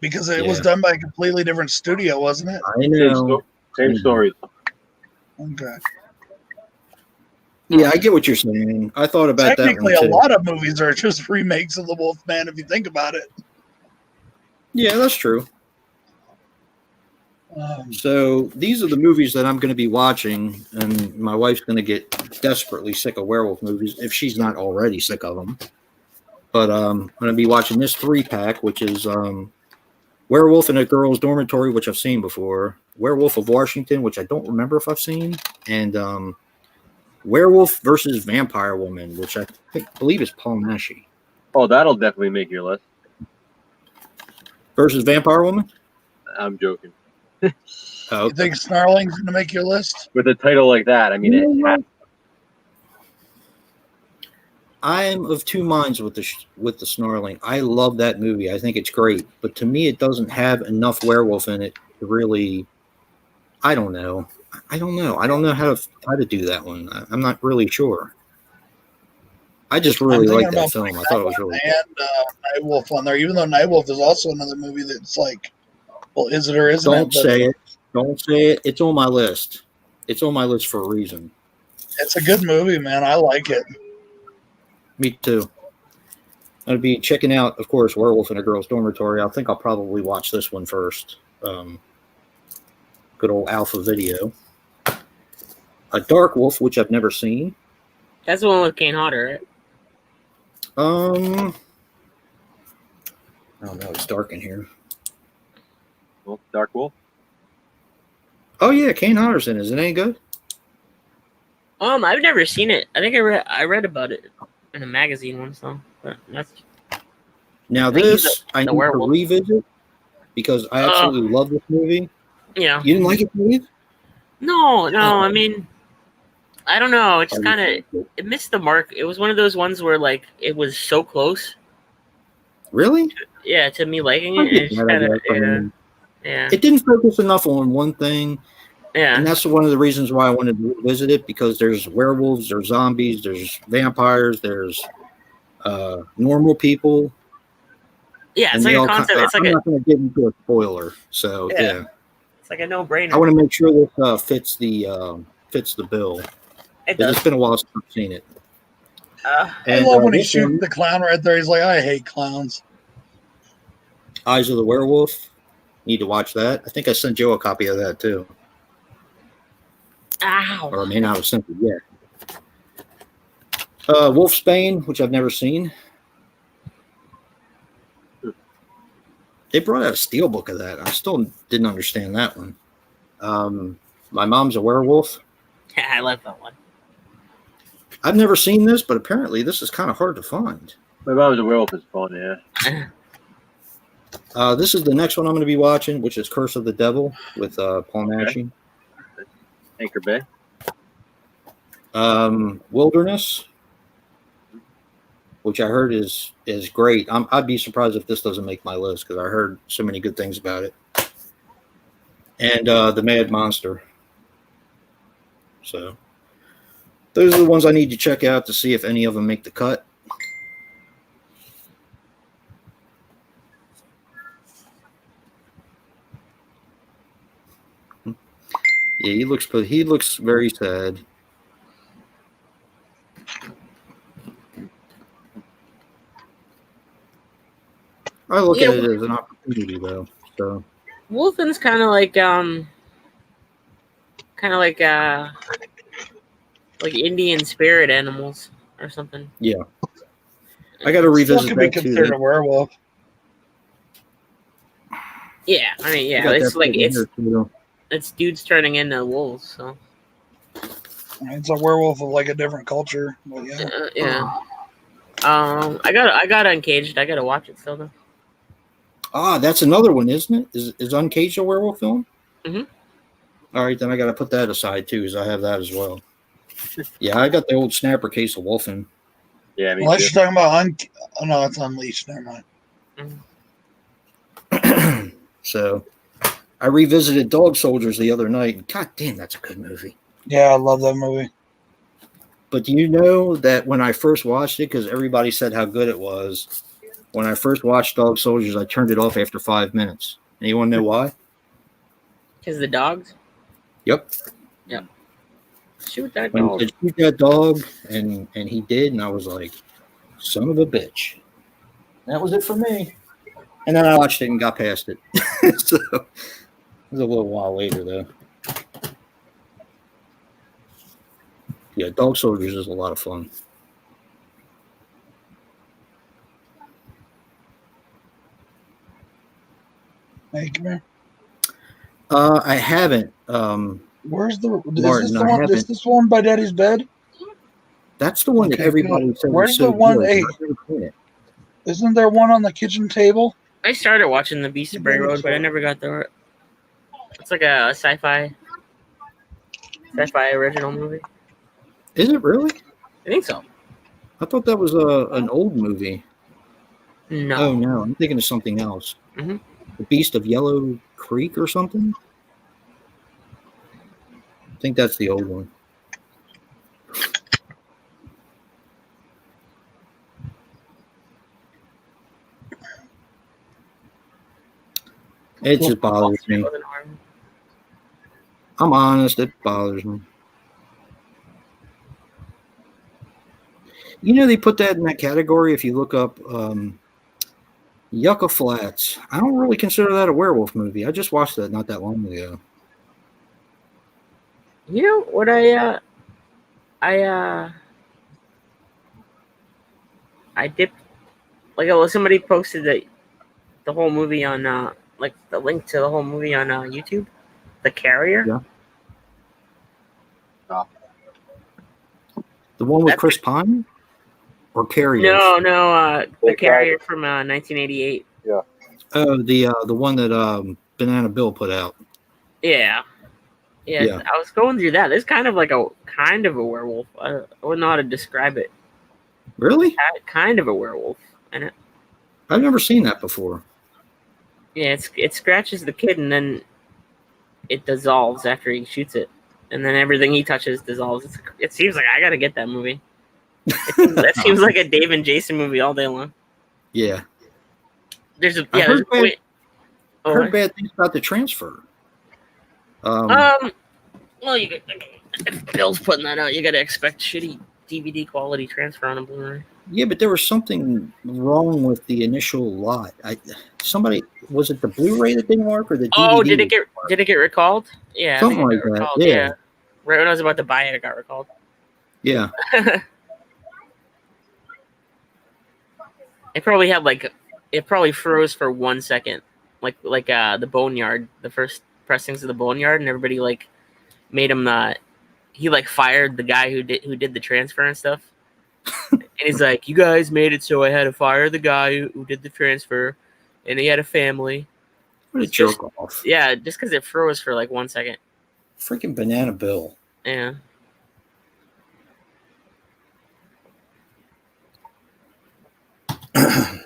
Because it was done by a completely different studio, wasn't it? I know. Same story. Okay. Yeah, I get what you're saying. I thought about Technically, that a one too. lot of movies are just remakes of the Wolfman, if you think about it. Yeah, that's true. So these are the movies that I'm going to be watching, and my wife's going to get desperately sick of werewolf movies if she's not already sick of them. But I'm going to be watching this 3-pack, which is Werewolf in a Girl's Dormitory, which I've seen before, Werewolf of Washington, which I don't remember if I've seen, and Werewolf versus Vampire Woman, which I believe is Paul Naschy. Oh, that'll definitely make your list. Versus Vampire Woman? I'm joking. You think Snarling's going to make your list? With a title like that, I mean, I'm of two minds with the Snarling. I love that movie. I think it's great, but to me, it doesn't have enough werewolf in it to really. I don't know. I don't know how to do that one. I'm not really sure. I just really like that film. I thought it was really good. And Nightwolf on there, even though Nightwolf is also another movie that's like, well, is it or isn't Don't it? say it. Don't say it. It's on my list. It's on my list for a reason. It's a good movie, man. I like it. Me too. I'll be checking out, of course, Werewolf in a Girl's Dormitory. I think I'll probably watch this one first. Good old Alpha Video. A Dark Wolf, which I've never seen. That's the one with Kane Hodder, right? I don't know. It's dark in here. Well, Dark Wolf. Oh yeah, Kane Hodder's in it. Is it any good? I've never seen it. I think I read about it in a magazine once, though. But that's Now I think this I need werewolf. to revisit because I absolutely love this movie. Yeah. You didn't like it, Dave? No. I mean, I don't know. It's kind of it missed the mark. It was one of those ones where like it was so close. Really? Yeah, to me liking it. It's kinda, yeah. It didn't focus enough on one thing. Yeah. And that's one of the reasons why I wanted to revisit it, because there's werewolves, there's zombies, there's vampires, there's normal people. Yeah, it's like a concept. It's like I'm not going to get into a spoiler, so yeah. It's like a no-brainer. I want to make sure this fits the bill. It's been a while since I've seen it. I love when he shoots the clown right there. He's like, I hate clowns. Eyes of the Werewolf. Need to watch that. I think I sent Joe a copy of that too. Ow. Or I may not have sent it yet. Wolfsbane, which I've never seen. They brought out a steelbook of that. I still didn't understand that one. My Mom's a Werewolf. Yeah, I love that one. I've never seen this, but apparently this is kind of hard to find. My Mom's a Werewolf is fun, yeah. This is the next one I'm going to be watching, which is Curse of the Devil with Paul Naschy. Anchor Bay. Wilderness, which I heard is great. I'd be surprised if this doesn't make my list because I heard so many good things about it. And The Mad Monster. So those are the ones I need to check out to see if any of them make the cut. Yeah, he looks very sad. I look at it as an opportunity, though. So Wolfen's kind of like Indian spirit animals or something. yeah, I got to Still revisit could be that considered too. a werewolf. Yeah, I mean, yeah, got it's that like put in here, too. it's dudes turning into wolves. So It's a werewolf of like a different culture. But yeah. yeah. I got Uncaged. I gotta watch it still though. Ah, that's another one, isn't it? Is Uncaged a werewolf film? Mhm. All right, then I got to put that aside too, because I have that as well. Yeah, I got the old snapper case of Wolfen. Yeah, me Unless too. you're talking about oh no, it's Unleashed. Never mind. So I revisited Dog Soldiers the other night, and god damn, that's a good movie. Yeah, I love that movie. But do you know that when I first watched it, because everybody said how good it was, when I first watched Dog Soldiers, I turned it off after 5 minutes. And you want to know why? Because the dogs. Yep. Yep. Shoot that When dog. he said, shoot that dog, and he did, and I was like, son of a bitch. That was it for me. And then I watched it and got past it. So it was a little while later, though. Yeah, Dog Soldiers is a lot of fun. Hey, come here. I haven't. Where's the? Martin, I Is haven't. this the one by Daddy's bed? That's the one that Okay, everybody said where's was so the one? good. Hey, I've never seen it. isn't there one on the kitchen table? I started watching The Beast of Bray Road, but I never got through it. It's like a sci-fi original movie. Is it really? I think so. I thought that was an old movie. No. Oh no, I'm thinking of something else. Mhm. The Beast of Yellow Creek or something. I think that's the old one. It just bothers me. I'm honest, it bothers me. You know, they put that in that category if you look up Yucca Flats. I don't really consider that a werewolf movie. I just watched that not that long ago. You know what I dipped like somebody posted the whole movie on like the link to the whole movie on YouTube, The Carrier. Yeah. The one with Chris Pine or Carrier? No, The Carrier from 1988. Yeah. Oh, the one that Banana Bill put out. Yeah. I was going through that. It's kind of a werewolf. I wouldn't know how to describe it. Really? Kind of a werewolf, and I've never seen that before. yeah, it scratches the kid and then it dissolves after he shoots it, and then everything he touches dissolves. It seems like I gotta get that movie. That seems like a Dave and Jason movie all day long. Yeah. There's a I heard bad things about the transfer. Well, if Bill's putting that out, you gotta expect shitty DVD quality transfer on a Blu-ray. Yeah, but there was something wrong with the initial lot. Was it the Blu-ray that didn't work or the DVD? Oh, did it get recalled? Yeah, something like that. Recalled. Yeah. Right when I was about to buy it, it got recalled. Yeah. It probably froze for 1 second, like the Boneyard, the first pressings of the Boneyard, and everybody made him he fired the guy who did the transfer and stuff. And he's like, you guys made it so I had to fire the guy who did the transfer, and he had a family. What a jerk off. Yeah, just because it froze for 1 second. Freaking Banana Bill. Yeah. I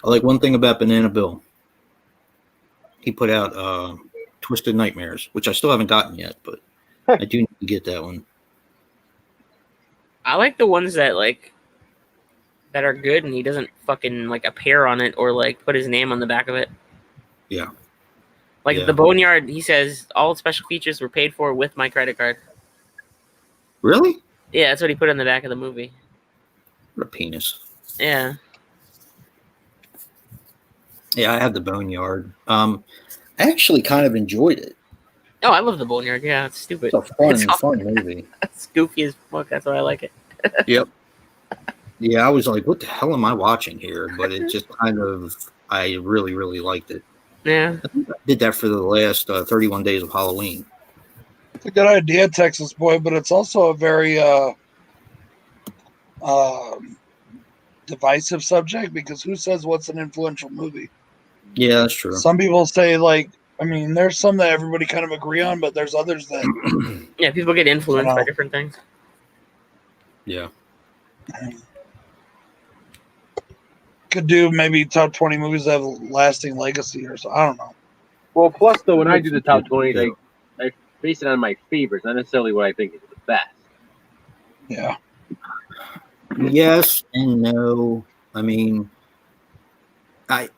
like one thing about Banana Bill. He put out Twisted Nightmares, which I still haven't gotten yet, but I do need to get that one. I like the ones that that are good, and he doesn't fucking appear on it or put his name on the back of it. Yeah. The Boneyard, he says all special features were paid for with my credit card. Really? Yeah, that's what he put on the back of the movie. What a penis. Yeah. Yeah, I have the Boneyard. I actually kind of enjoyed it. Oh, I love the Boneyard. Yeah, it's stupid. It's a fun movie. It's goofy as fuck. That's why I like it. Yep. Yeah, I was like, what the hell am I watching here? But it just kind of, I really, really liked it. Yeah. I think I did that for the last 31 days of Halloween. It's a good idea, Texas Boy, but it's also a very divisive subject because who says what's an influential movie? Yeah, that's true. Some people say there's some that everybody kind of agree on, but there's others that yeah, people get influenced by different things. Yeah. Could do maybe top 20 movies that have a lasting legacy or so. I don't know. Well, plus though, when I do the top 20, I base it on my favorites, not necessarily what I think is the best. Yeah. Yes and no. I mean, I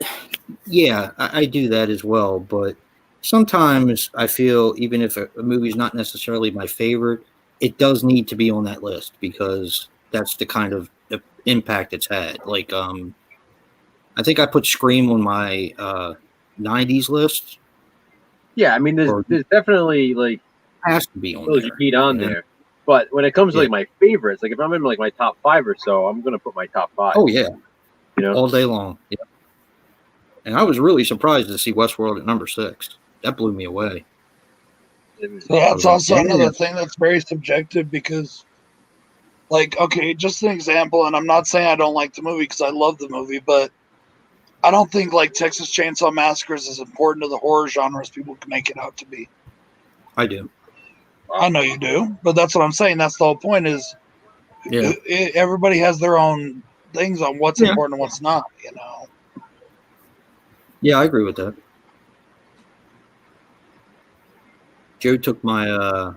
do that as well, but sometimes I feel even if a movie is not necessarily my favorite, it does need to be on that list because that's the kind of impact it's had. I think I put Scream on my 90s list. Yeah, I mean, there's definitely has to be on those there. You need on there. But when it comes to my favorites, if I'm in my top 5 or so, I'm gonna put my top 5. Oh yeah, all day long. Yeah. And I was really surprised to see Westworld at number 6. That blew me away. So that's also another thing that's very subjective because, okay, just an example, and I'm not saying I don't like the movie because I love the movie, but I don't think Texas Chainsaw Massacre is as important to the horror genre as people can make it out to be. I do. I know you do, but that's what I'm saying. That's the whole point is everybody has their own things on what's important and what's not, Yeah, I agree with that. Joe took my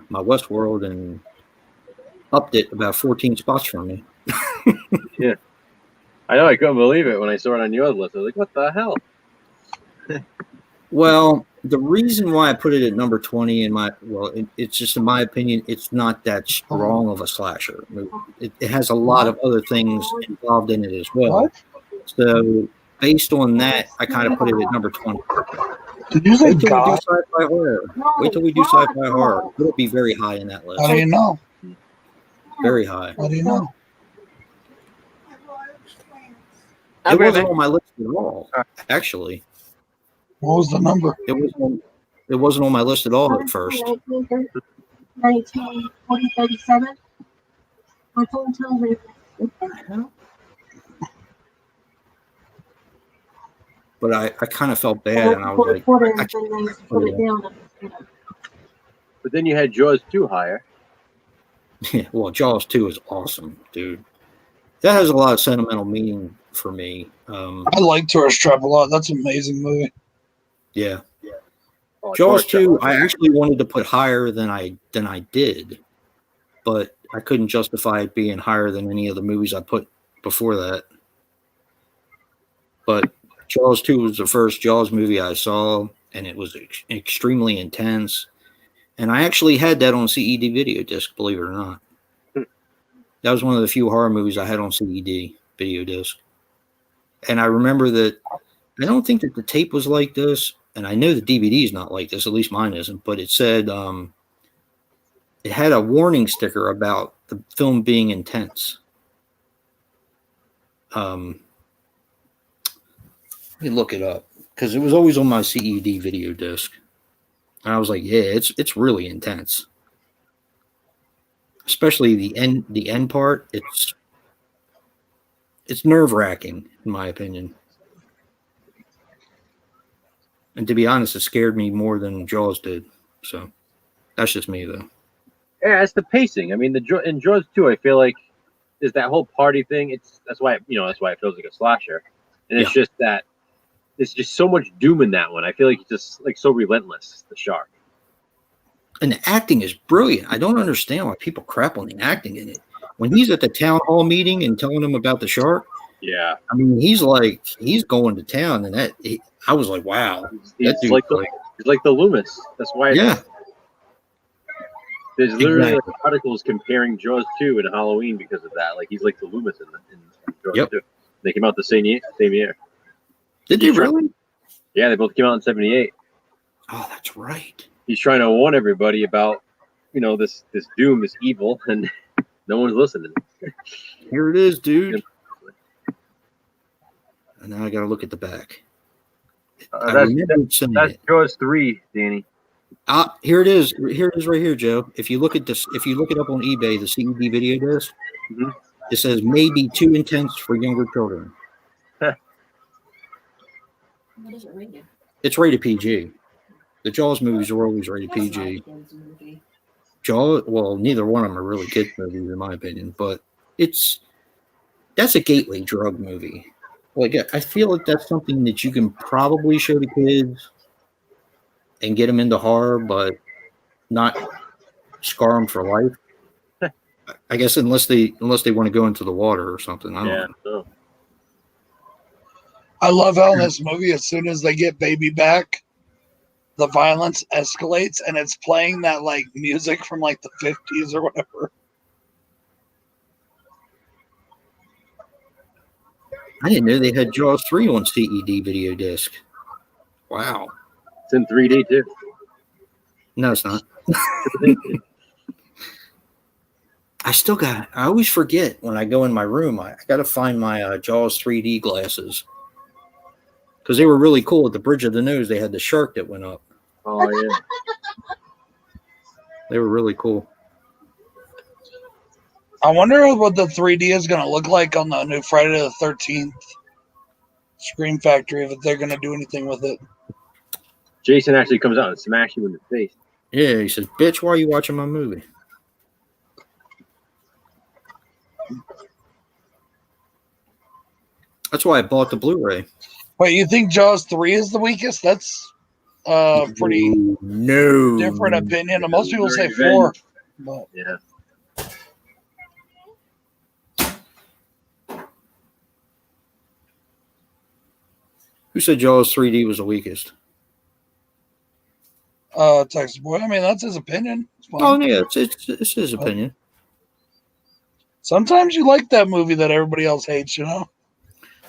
my Westworld and upped it about 14 spots from me. Yeah. I know, I couldn't believe it when I saw it on your list. I was like, what the hell? Well, the reason why I put it at number 20 it's just in my opinion, it's not that strong of a slasher movie. It has a lot of other things involved in it as well. What? So based on that, I kind of put it at number 20. Did you say Wait till we do sci-fi horror. Wait till we do sci-fi horror. It'll be very high in that list. How do you know? Very high. How do you know? It wasn't on my list at all, actually. What was the number? It wasn't on my list at all at first. 1937. My phone tells me. What the hell? But I kind of felt bad, and I was like, I can't put it down. But then you had Jaws 2 higher. Yeah, well, Jaws 2 is awesome, dude. That has a lot of sentimental meaning for me. I like Tourist Trap a lot. That's an amazing movie. Yeah. Jaws 2, I actually wanted to put higher than I did, but I couldn't justify it being higher than any of the movies I put before that. But Jaws 2 was the first Jaws movie I saw, and it was extremely intense. And I actually had that on CED video disc, believe it or not. That was one of the few horror movies I had on CED video disc. And I remember that I don't think that the tape was like this, and I know the DVD is not like this, at least mine isn't, but it said it had a warning sticker about the film being intense. Let me look it up because it was always on my CED video disc. And I was like, yeah, it's really intense. Especially the end part, it's nerve-wracking, in my opinion. And to be honest, it scared me more than Jaws did. So that's just me, though. Yeah, it's the pacing. I mean, in Jaws 2, I feel like there's that whole party thing. That's why it feels like a slasher. And it's just that there's just so much doom in that one. I feel like it's just so relentless, the shark. And the acting is brilliant. I don't understand why people crap on the acting in it. when he's at the town hall meeting and telling them about the shark, Yeah, I mean, he's going to town, and I was like, wow, he's that dude's like the Loomis. That's why. yeah, There's literally exactly. articles comparing Jaws 2 and Halloween because of that. Like he's like the Loomis in Jaws Yep. 2. They came out the same year. Did they really? Yeah, they both came out in '78. Oh, that's right. He's trying to warn everybody about, this doom, this evil, and no one's listening. Here it is, dude. And now I got to look at the back. I remember saying that's it. Jaws 3, Danny. Here it is. Here it is right here, Joe. If you look at this, if you look it up on eBay, the CED video disc, it says maybe too intense for younger children. What is it rated? It's rated PG. The Jaws movies are always rated That's not a PG. kids movie. Jaws, well, neither one of them are really kids movies in my opinion, but that's a gateway drug movie. Like I feel like that's something that you can probably show to kids and get them into horror, but not scar them for life. I guess unless they want to go into the water or something. I don't know. I love how in this movie, as soon as they get baby back, the violence escalates, and it's playing that like music from like the 50s or whatever. I didn't know they had Jaws 3 on CED video disc. Wow. It's in 3D too. No, it's not. I always forget when I go in my room. I got to find my Jaws 3D glasses because they were really cool. At the bridge of the nose, they had the shark that went up. Oh, yeah. They were really cool. I wonder what the 3D is going to look like on the new Friday the 13th Scream Factory, if they're going to do anything with it. Jason actually comes out and smacks you in the face. Yeah, he says, "Bitch, why are you watching my movie?" That's why I bought the Blu-ray. Wait, you think Jaws 3 is the weakest? That's pretty different opinion. Most people say 4. But yeah. Who said Jaws 3D was the weakest? Texas Boy. I mean, that's his opinion. Oh yeah, it's his opinion. Sometimes you like that movie that everybody else hates, you know?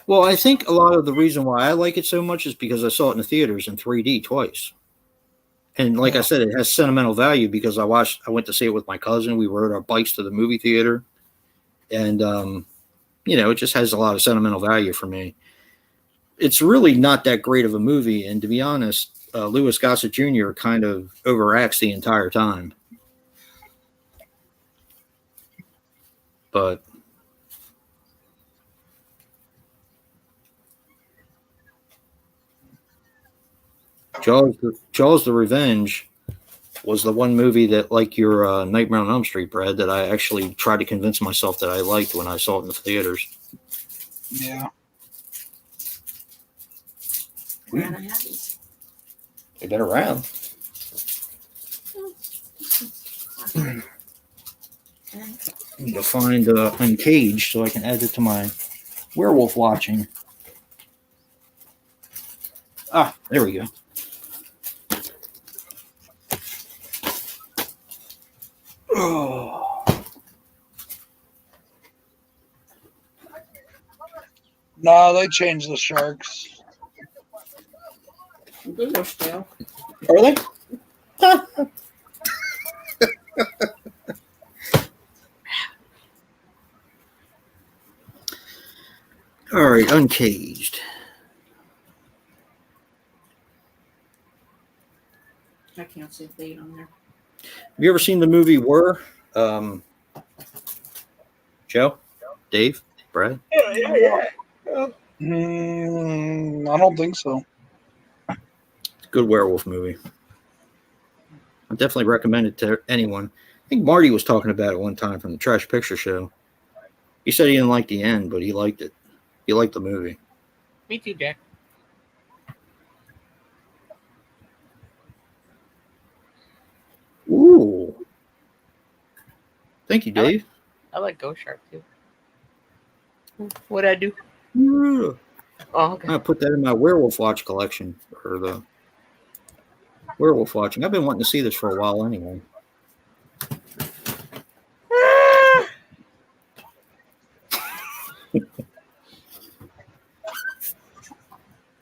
Well, I think a lot of the reason why I like it so much is because I saw it in the theaters in 3D twice. And like I said, it has sentimental value because I went to see it with my cousin. We rode our bikes to the movie theater. And, it just has a lot of sentimental value for me. It's really not that great of a movie. And to be honest, Louis Gossett Jr. kind of overacts the entire time. But Jaws the Revenge was the one movie that, like your Nightmare on Elm Street, Brad, that I actually tried to convince myself that I liked when I saw it in the theaters. Yeah. They been around. I need to find Uncaged so I can add it to my werewolf watching. Ah, there we go. Oh. No, they changed the sharks. Those are stale. Are they? All right, Uncaged. I can't see the date on there. Have you ever seen the movie Were? Joe? Dave? Brad? Yeah. I don't think so. Good werewolf movie. I definitely recommend it to anyone. I think Marty was talking about it one time from the Trash Picture Show. He said he didn't like the end, but he liked it. He liked the movie. Me too, Jack. Ooh. Thank you, Dave. I like Ghost Shark too. What'd I do? Yeah. Oh, okay. I put that in my werewolf watch collection, or the werewolf watching. I've been wanting to see this for a while anyway.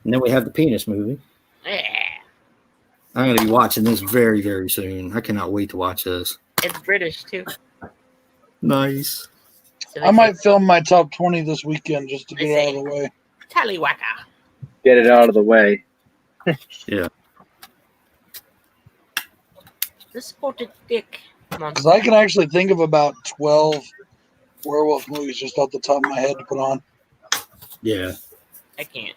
And then we have the penis movie. Yeah. I'm going to be watching this very, very soon. I cannot wait to watch this. It's British too. Nice. So I might film my top 20 this weekend just to get it out of the way. Tallywhacker. Get it out of the way. Yeah. The spotted dick. Because I can actually think of about 12 werewolf movies just off the top of my head to put on. Yeah. I can't.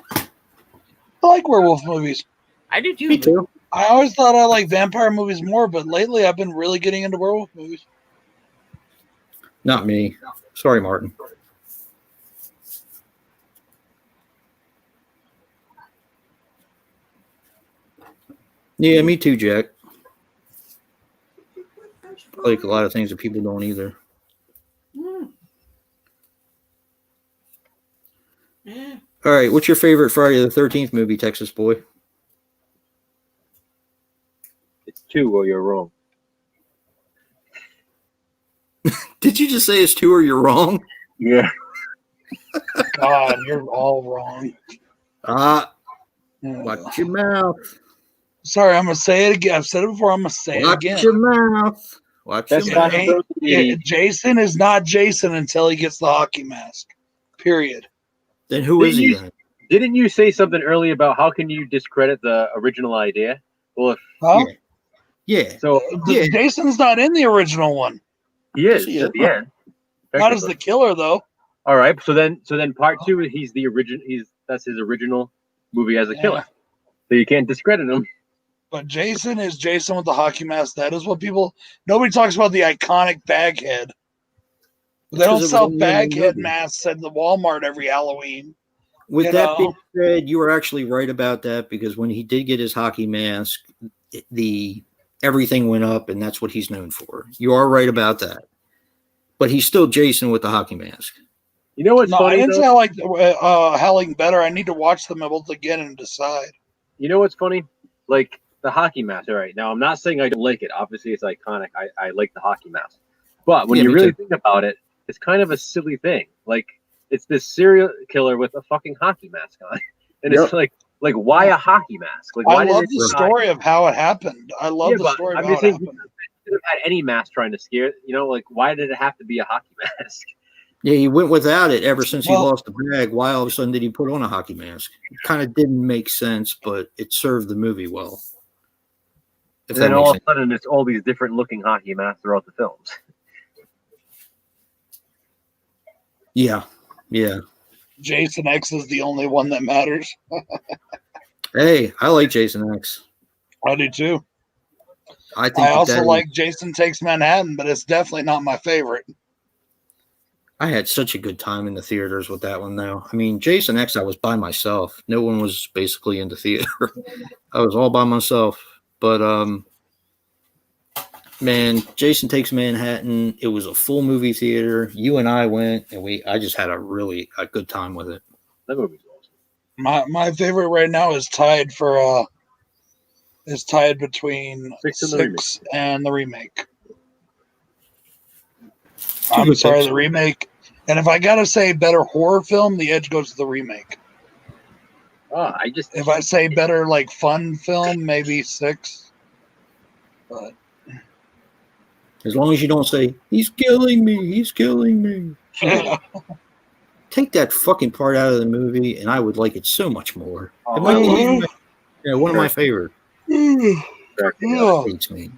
I like werewolf movies. I do too. Me too. I always thought I liked vampire movies more, but lately I've been really getting into werewolf movies. Not me. Sorry, Martin. Yeah, me too, Jack. I like a lot of things that people don't either. Yeah. All right, what's your favorite Friday the 13th movie, Texas boy? It's 2 or you're wrong. Did you just say it's 2 or you're wrong? Yeah. God, you're all wrong. Watch your mouth. Sorry, I'm going to say it again. I've said it before. I'm going to say it Watch again. your mouth. Watch That's your not mouth. Jason is not Jason until he gets the hockey mask. Period. Then who is he then? Didn't you say something earlier about how can you discredit the original idea? Well, if Huh? Yeah. so, Yeah. Jason's not in the original one. he is Yes, he at the end. Not as the killer, though. All right. So then part 2, he's the original. That's his original movie as a killer. So you can't discredit him. But Jason is Jason with the hockey mask. That is what nobody talks about the iconic bag head. They don't sell bag head masks at the Walmart every Halloween. With that being said, you were actually right about that, because when he did get his hockey mask, everything went up, and that's what he's known for. You are right about that. But he's still Jason with the hockey mask. You know what's funny? I didn't say I like Howling better. I need to watch them both again and decide. You know what's funny? Like the hockey mask. All right. Now I'm not saying I don't like it. Obviously, it's iconic. I like the hockey mask. But when you really think about it, it's kind of a silly thing. Like it's this serial killer with a fucking hockey mask on, and it's like why a hockey mask? Like why I love the story of how it happened. I love the story of how it happened. Could have had any mask trying to scare it. Like why did it have to be a hockey mask? Yeah, he went without it ever since he lost the bag. Why all of a sudden did he put on a hockey mask? It kind of didn't make sense, but it served the movie well. And then all of a sudden, it's all these different looking hockey masks throughout the films. Yeah. Jason X is the only one that matters. Hey, I like Jason X. I do too. I also like Jason Takes Manhattan, but it's definitely not my favorite. I had such a good time in the theaters with that one, though. I mean, Jason X, I was by myself. No one was basically in the theater. I was all by myself. But, man, Jason Takes Manhattan, it was a full movie theater. You and I went, and I just had a good time with it. That movie's awesome. My favorite right now is tied between 6 and the remake. I'm sorry, the remake. And if I gotta say better horror film, The Edge goes to the remake. If I say better like fun film, maybe 6. But as long as you don't say he's killing me. Take that fucking part out of the movie, and I would like it so much more. It might be one of my favorite. Hates me.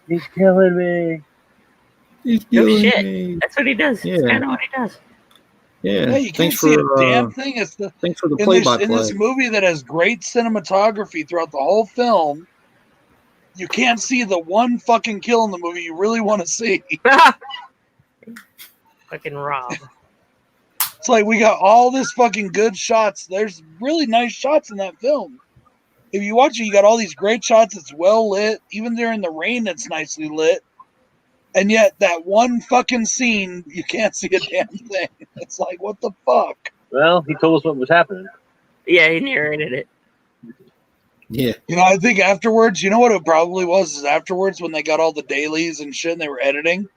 He's killing me. No shit. That's what he does. Yeah. That's kind of what he does. Yeah. You can't see a damn thing. Thanks for the play-by-play. In this movie that has great cinematography throughout the whole film, you can't see the one fucking kill in the movie you really want to see. Fucking Rob. It's like we got all this fucking good shots. There's really nice shots in that film. If you watch it, you got all these great shots. It's well lit. Even during the rain, it's nicely lit. And yet that one fucking scene, you can't see a damn thing. It's like, what the fuck? Well, he told us what was happening. Yeah, he narrated it. Yeah. You know, I think afterwards, you know what it probably was? Is afterwards when they got all the dailies and shit and they were editing.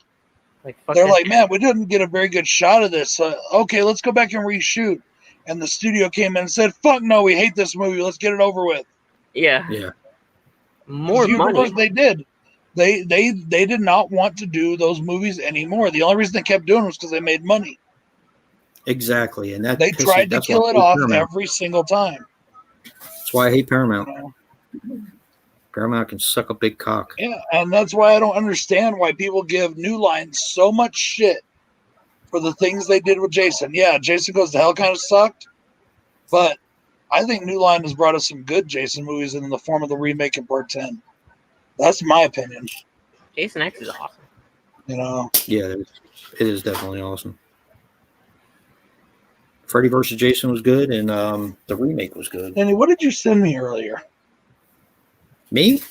Like, They're like, man, we didn't get a very good shot of this. Okay, let's go back and reshoot. And the studio came in and said, fuck no, we hate this movie. Let's get it over with. yeah, Yeah. more You know money. what they did? They did not want to do those movies anymore. The only reason they kept doing it was because they made money. Exactly. And that They tried to that's kill why I it hate off Paramount. every single time. That's why I hate Paramount. You know? Paramount can suck a big cock. Yeah, and that's why I don't understand why people give New Line so much shit for the things they did with Jason. Yeah, Jason Goes to Hell kind of sucked, but I think New Line has brought us some good Jason movies in the form of the remake in Part 10. That's my opinion. Jason X is awesome. You know, Yeah, it is definitely awesome. Freddy vs. Jason was good, and the remake was good. Danny, what did you send me earlier? Me?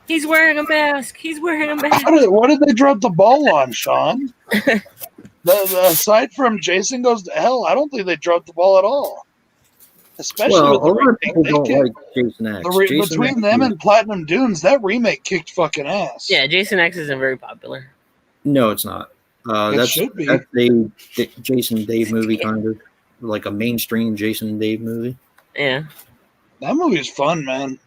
He's wearing a mask. He's wearing a mask. What did they drop the ball on, Sean? Aside from Jason Goes to Hell, I don't think they dropped the ball at all. Especially Well, with a the lot of remake. people They don't kicked- like Jason X. Jason between X them is- and Platinum Dunes, that remake kicked fucking ass. Yeah, Jason X isn't very popular. No, it's not. It should be. That's a Jason and Dave movie, kind of like a mainstream Jason and Dave movie. Yeah, That movie is fun, man.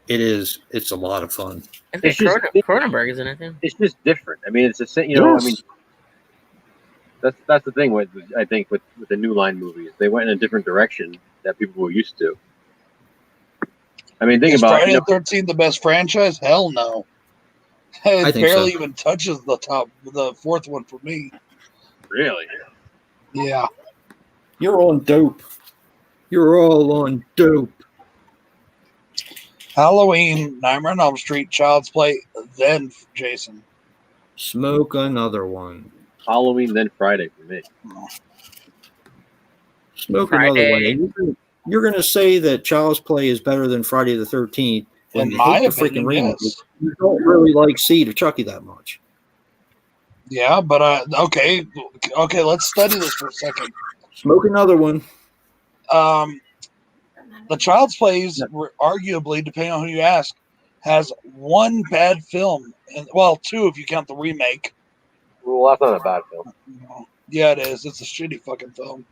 It is. It's a lot of fun. I It's think just- Cronenberg is in it too. It's just different. I mean, it's a you know. Yes. I mean, that's the thing with I think with the New Line movies. They went in a different direction that people were used to. I mean, think Is about Friday you the 13th the best franchise? Hell no. I It think barely so. even touches the fourth one for me. really. Yeah. You're on dope. You're all on dope. Halloween, Nightmare on Elm Street, Child's Play, then Jason. Smoke another one. Halloween, then Friday for me. Smoke Friday. another one. You're going to say that Child's Play is better than Friday the 13th when In you my hate the freaking opinion, remake. yes. You don't really like Seed of Chucky that much. Yeah, but okay, let's study this for a second. Smoke another one. The Child's Plays, arguably, depending on who you ask, has one bad film, and well, two if you count the remake. Well, that's not a bad film. Yeah, it is. It's a shitty fucking film.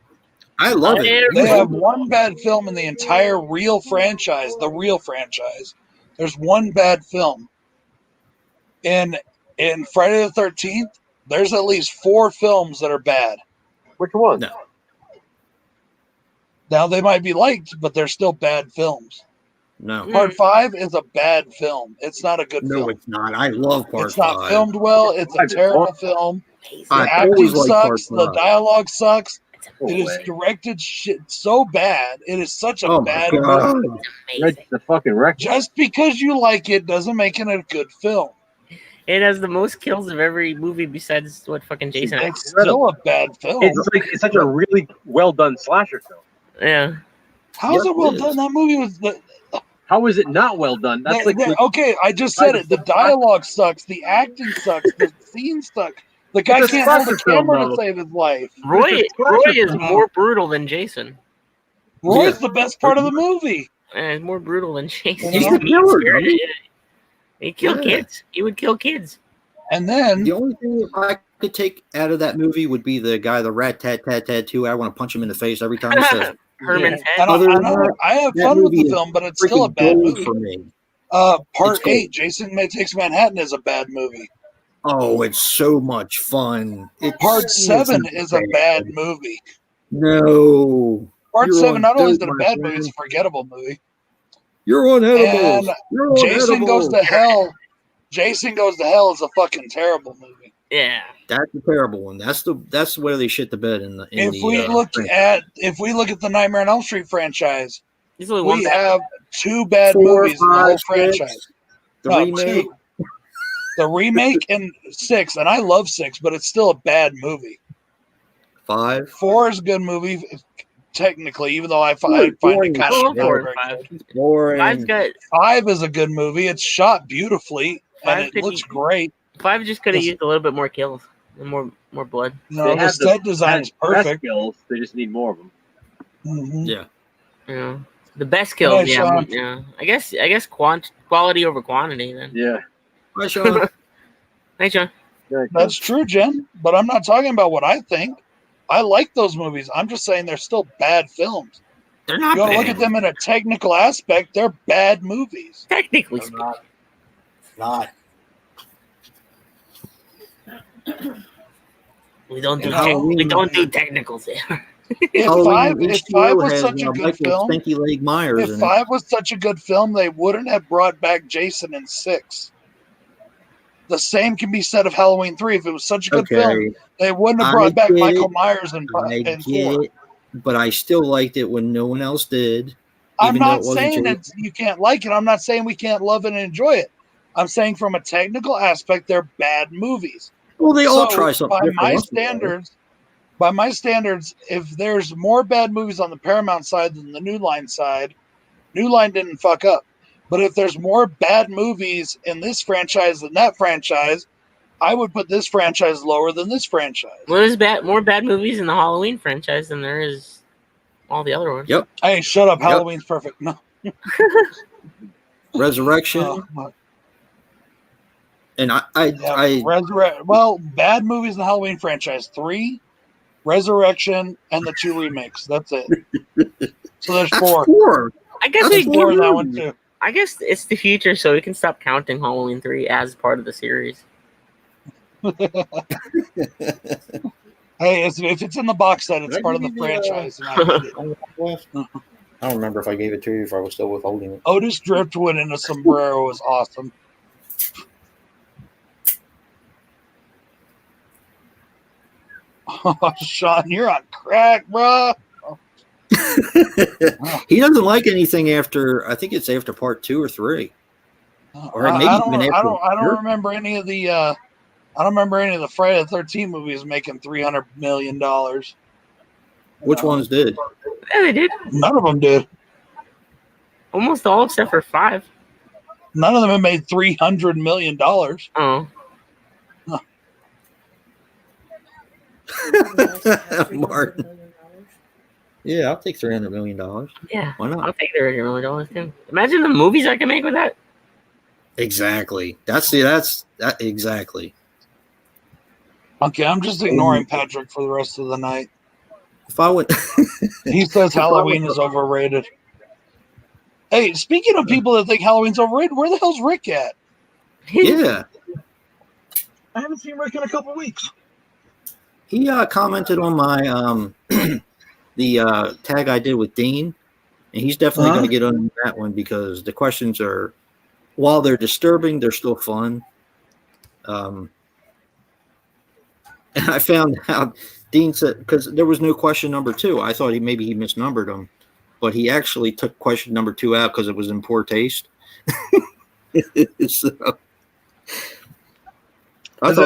I love it. They have one bad film in the entire real franchise. The real franchise. There's one bad film. In Friday the 13th, there's at least 4 films that are bad. Which one? No. Now they might be liked, but they're still bad films. No. Part 5 is a bad film. It's not a good No, film. it's not. I love Part It's not 5. filmed well. It's a I've terrible watched- film. The I've acting always liked Part sucks. The 5. dialogue sucks. No It is way. directed shit so bad. It is such a Oh my bad God. movie. Amazing. That's the fucking record. Just because you like it doesn't make it a good film. It has the most kills of every movie besides what fucking Jason X. It's still a bad film. It's such a really well done slasher film. Yeah. How is Yes, it well it is. done? That movie was How is it not well done? That's like okay. I just said it. The dialogue sucks. The acting sucks. The scene sucks. The guy It's a can't hold a slasher film, camera to though. save his life. Roy is film. more brutal than Jason. Roy's Yeah. the best part of the movie. He's more brutal than Jason. He's the killer, Mean-spirited, dude. yeah. He killed Yeah. kids. He would kill kids. And then The only thing I could take out of that movie would be the guy, the rat tat tat tattoo. I want to punch him in the face every time he says it. Herman's and head. Other than I have that fun with movie the is film, but it's still a freaking bad gold movie. for me. Part It's gold. 8, Jason Takes Manhattan is a bad movie. Oh, it's so much fun. Part 7 is a bad movie. No. Part You're 7 on not only is dope, it a my bad movie, friend. it's a forgettable movie. You're on edibles. And You're on Jason edibles. Goes to Hell. Jason Goes to Hell is a fucking terrible movie. Yeah. That's a terrible one. That's where they shit the bed in the. If we look at the Nightmare on Elm Street franchise, There's only one we bad have 2 bad 4, movies in the 5, whole 6, franchise. the No, remake. 2. The remake and 6, and I love 6, but it's still a bad movie. 5. 4 is a good movie, technically, even though I find it boring kind as of shit. 4 and hypocritical. 5. Boring. 5's got 5 is a good movie. It's shot beautifully and 5 it could looks be- great. 5 just could have Yes. used a little bit more kills and more blood. You know, the set design is best perfect. skills. They just need more of them. Mhm. Yeah. Yeah. The best kills, Nice, yeah, Sean. yeah. I guess quality over quantity then. Yeah. Hi, Sean. Hey, John. That's true, Jen. But I'm not talking about what I think. I like those movies. I'm just saying they're still bad films. They're not You want to look bad. at them in a technical aspect, they're bad movies. Technically They're speaking. not. We don't do And Halloween- we don't do technicals there. If Halloween five was has such a good Michael film, Stinky Leg Myers if in it. 5 was such a good film, they wouldn't have brought back Jason in 6. The same can be said of Halloween 3. If it was such a good film, they wouldn't have brought back Michael Myers in 4. it, but I still liked it when no one else did. I'm even though not it wasn't saying that you can't like it. I'm not saying we can't love it and enjoy it. I'm saying from a technical aspect, they're bad movies. Well, they all So, try something by different. my once in a while. standards, by my standards, if there's more bad movies on the Paramount side than the New Line side, New Line didn't fuck up. But if there's more bad movies in this franchise than that franchise, I would put this franchise lower than this franchise. Well, there's more bad movies in the Halloween franchise than there is all the other ones. Yep. Hey, shut up. Halloween's perfect. No. Resurrection. And well, bad movies in the Halloween franchise: 3, Resurrection, and the 2 remakes. That's it. So there's that's 4. 4. I guess There's 4 in that one too. I guess it's the future, so we can stop counting Halloween 3 as part of the series. Hey, if it's in the box set, it's part of the franchise. And I get it. I don't remember if I gave it to you, if I was still withholding it. Otis Driftwood in a sombrero was awesome. Oh, Sean, you're on crack, bro. He doesn't like anything after. I think it's after part 2 or 3, or maybe I even after. don't remember any of the. I don't remember any of the Friday the 13th movies making $300 million. Which ones did? Yeah, they did. None of them did. Almost all except for 5. None of them have made $300 million. Oh. Martin. Yeah, I'll take $300 million. Yeah. Why not? I'll take $300 million too. Imagine the movies I can make with that. Exactly. That's exactly. Okay, I'm just ignoring Patrick for the rest of the night. If I would, He says Halloween is overrated. Hey, speaking of people that think Halloween's overrated, where the hell's Rick at? yeah, I haven't seen Rick in a couple weeks. he commented on my the tag I did with Dean, and he's definitely going to get on that one because the questions are, while they're disturbing, they're still fun. And I found out Dean said, because there was no question number 2. I thought maybe he misnumbered them, but he actually took question number 2 out because it was in poor taste. So, Has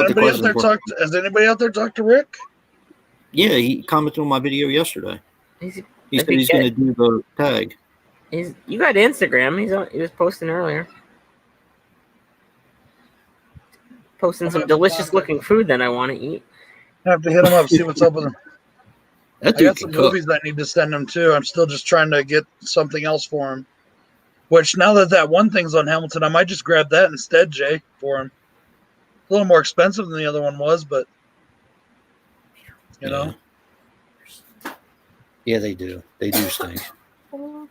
anybody out there talked to Rick? Yeah, he commented on my video yesterday. He said he's going to do the tag. You got Instagram. He was posting earlier. Posting some delicious looking food that I want to eat. I have to hit him up, see what's up with him. That I dude got can some cook. movies that I need to send him to. I'm still just trying to get something else for him. Which now that one thing's on Hamilton, I might just grab that instead, Jay, for him. A little more expensive than the other one was, but you know. Yeah, they do. They do stink. I'm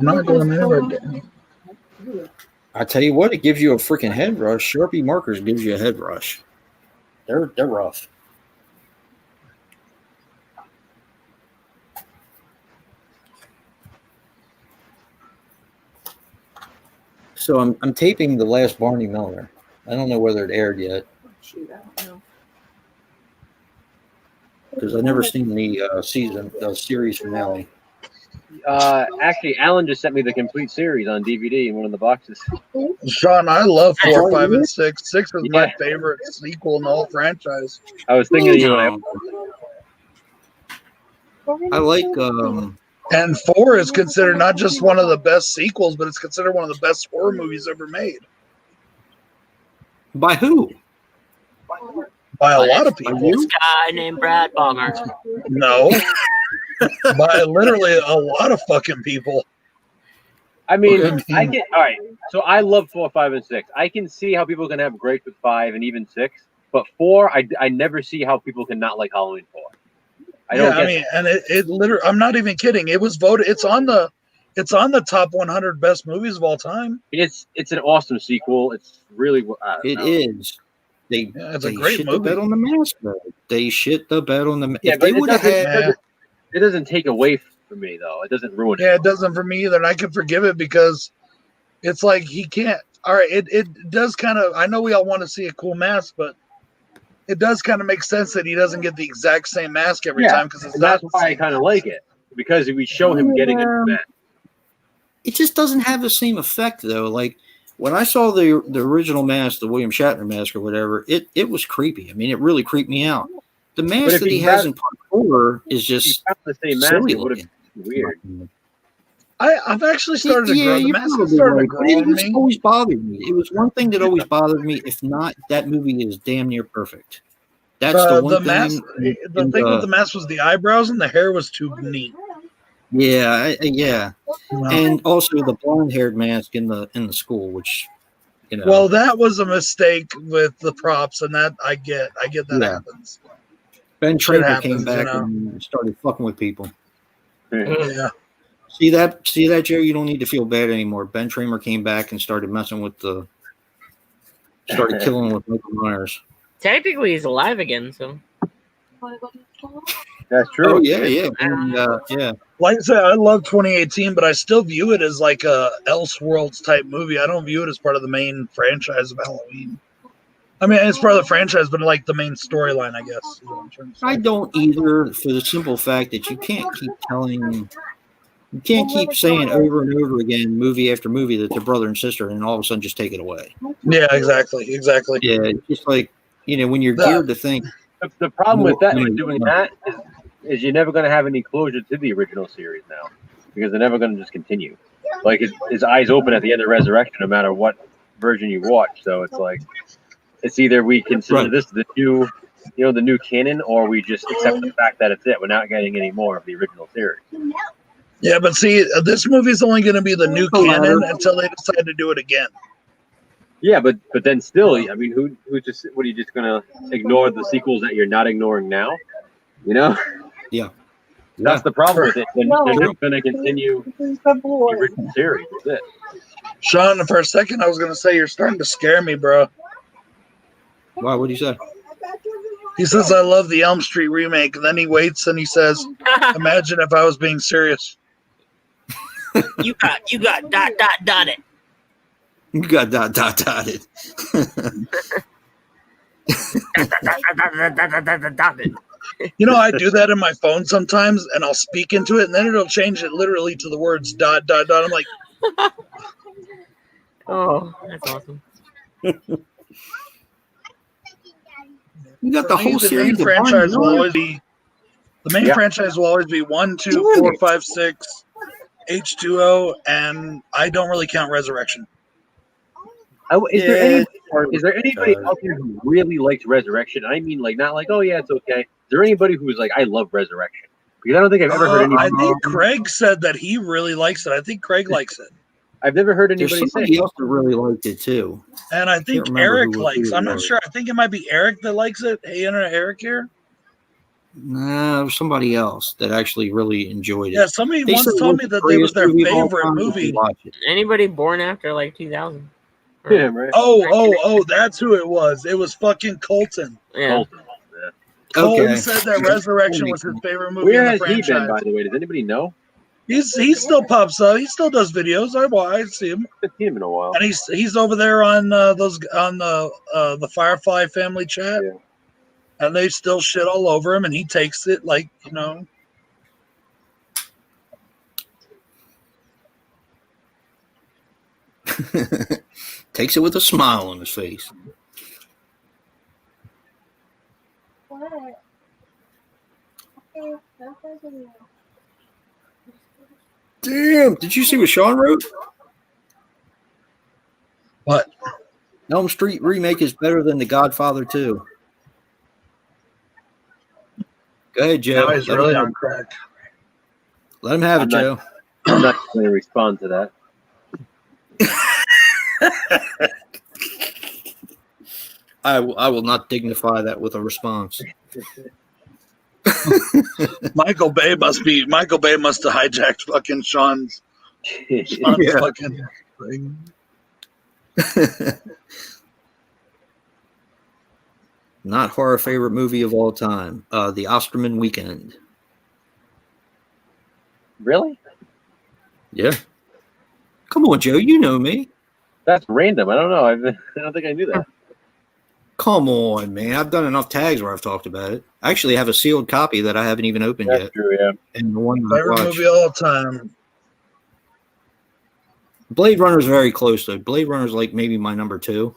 not going there. I tell you what, it gives you a freaking head rush. Sharpie markers gives you a head rush. They're rough. So I'm taping the last Barney Miller. I don't know whether it aired yet Shoot, I don't know. because I've never seen the series finale. Actually, Alan just sent me the complete series on DVD in one of the boxes. Sean, I love 4, 5, and 6. 6 is my Yeah. favorite sequel in the whole franchise. I was thinking of you when I I like And 4 is considered not just one of the best sequels, but it's considered one of the best horror movies ever made by who? by a lot of By people. This you? guy named Brad Bogart. No, by literally a lot of fucking people. I mean, I mean- I get all right. So I love 4, 5, and 6. I can see how people can have gripes with 5 and even 6, but 4, I never see how people can not like Halloween 4. I don't Yeah, get I mean, and it literally, I'm not even kidding. It was voted. It's on the top 100 best movies of all time. it's an awesome sequel. It's really It is. They Yeah, it's a they great shit movie. the bed on the mask. Though. They shit the bed on the. Yeah, If they but would have had, it doesn't take away from me though. It doesn't ruin Yeah, it. it doesn't for me either, and I can forgive it because it's like he can't. All right, it does kind of. I know we all want to see a cool mask, but it does kind of make sense that he doesn't get the exact same mask every time because it's And not that's the why I same. kind of like it because we show him getting a new mask. it just doesn't have the same effect though. Like when I saw the original mask, the William Shatner mask or whatever, it was creepy. I mean, it really creeped me out. The But mask if that he he has had- in part 4 is If he just found the same mask, silly it would have looking. been weird. I've actually started to Yeah, grow. The you're mask has probably started to right. grow But it on was me. always bothered me. It was one thing that always bothered me. If not, that movie is damn near perfect. That's the one The thing. mask. The thing with the mask was the eyebrows and the hair was too neat. yeah. You know? And also the blonde-haired mask in the school, which Well, that was a mistake with the props, and that I get that Yeah. happens. Ben shit Tramer came happens, back you know. and started fucking with people. Yeah, See that, Joe? You don't need to feel bad anymore. Ben Tramer came back and started messing with started killing with Michael Myers. Technically, he's alive again, so. That's true. Oh yeah. And, yeah. like I said, I love 2018, but I still view it as like a Elseworlds type movie. I don't view it as part of the main franchise of Halloween. I mean, it's part of the franchise, but like the main storyline, I guess. Is what I'm trying to say. I don't either, for the simple fact that you can't keep saying over and over again, movie after movie, that they're brother and sister, and all of a sudden just take it away. Yeah, exactly. Yeah, it's just like when you're The- geared to think. The problem with that No, doing no. that is you're never going to have any closure to the original series now because they're never going to just continue. Like his eyes open at the end of Resurrection, no matter what version you watch. So it's like it's either we consider Right. this the new, the new canon, or we just accept the fact that it's it. We're not getting any more of the original series. Yeah, but see, this movie's only going to be the new The latter. canon until they decide to do it again. Yeah, but then still, I mean, what are you just going to ignore the sequels that you're not ignoring now? Yeah. That's the problem with it. They're True. just going to continue the original series. That's it. Sean, for a second, I was going to say you're starting to scare me, bro. Why? What do you say? He says, I love the Elm Street remake. And then he waits and he says, imagine if I was being serious. you got dot it. You got it. Dot it. You know, I do that in my phone sometimes, and I'll speak into it, and then it'll change it literally to the words ... I'm like, Oh, that's awesome. You got the for me, whole the series. main of franchise Bond will Noir. always be franchise will always be 1, 2, 4, 5, 6, H2O, and I don't really count Resurrection. Is there anybody Uh, out there who really likes Resurrection? I mean, like not like, oh yeah, it's okay. Is there anybody who's like, I love Resurrection? Because I don't think I've ever heard anybody. I think Craig said that he really likes it. I think Craig likes it. I've never heard There's anybody somebody say. else that really liked it too. And I think remember Eric who likes. it I'm not was. sure. I think it might be Eric that likes it. Hey, enter Eric here. Nah, it was somebody else that actually really enjoyed it. Yeah, somebody They once said it told was me the that it was their greatest movie of all favorite time if you movie. watch it. Anybody born after like 2000? Yeah, right. Oh, that's who it was. It was fucking Colton. Yeah. Colton. Colton Okay. said that Resurrection was his favorite movie Where in the has he franchise. been, by the way? Does anybody know? He still pops up. He still does videos. I see him, I haven't seen him in a while. and he's over there on the Firefly family chat, Yeah. and they still shit all over him, and he takes it like Takes it with a smile on his face. Damn! Did you see what Sean wrote? What? Elm Street remake is better than The Godfather 2. Go ahead, Joe. Now he's really on crack. Let him have it, Joe. I'm not going to respond to that. I will not dignify that with a response. Michael Bay must have hijacked fucking Sean's Yeah. fucking thing. Not horror favorite movie of all time. The Osterman Weekend. Really? Yeah. Come on, Joe. You know me. That's random. I don't know. I don't think I knew that. Come on, man. I've done enough tags where I've talked about it. I actually have a sealed copy that I haven't even opened That's yet. true, yeah. And the one I Favorite watched. movie of all time. Blade Runner's very close, though. Blade Runner's like maybe my number 2.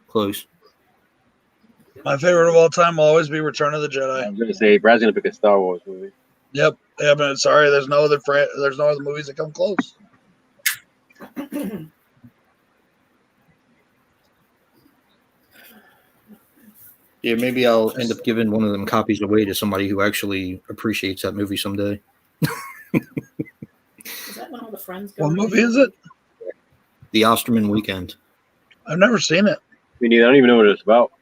Close. My favorite of all time will always be Return of the Jedi. I was going to say, Brad's going to pick a Star Wars movie. Yep. Yeah, but sorry, there's no other movies that come close. Yeah, maybe I'll end up giving one of them copies away to somebody who actually appreciates that movie someday. Is that when all the friends go? What movie is it? The Osterman Weekend. I've never seen it. Me neither. I don't even know what it's about.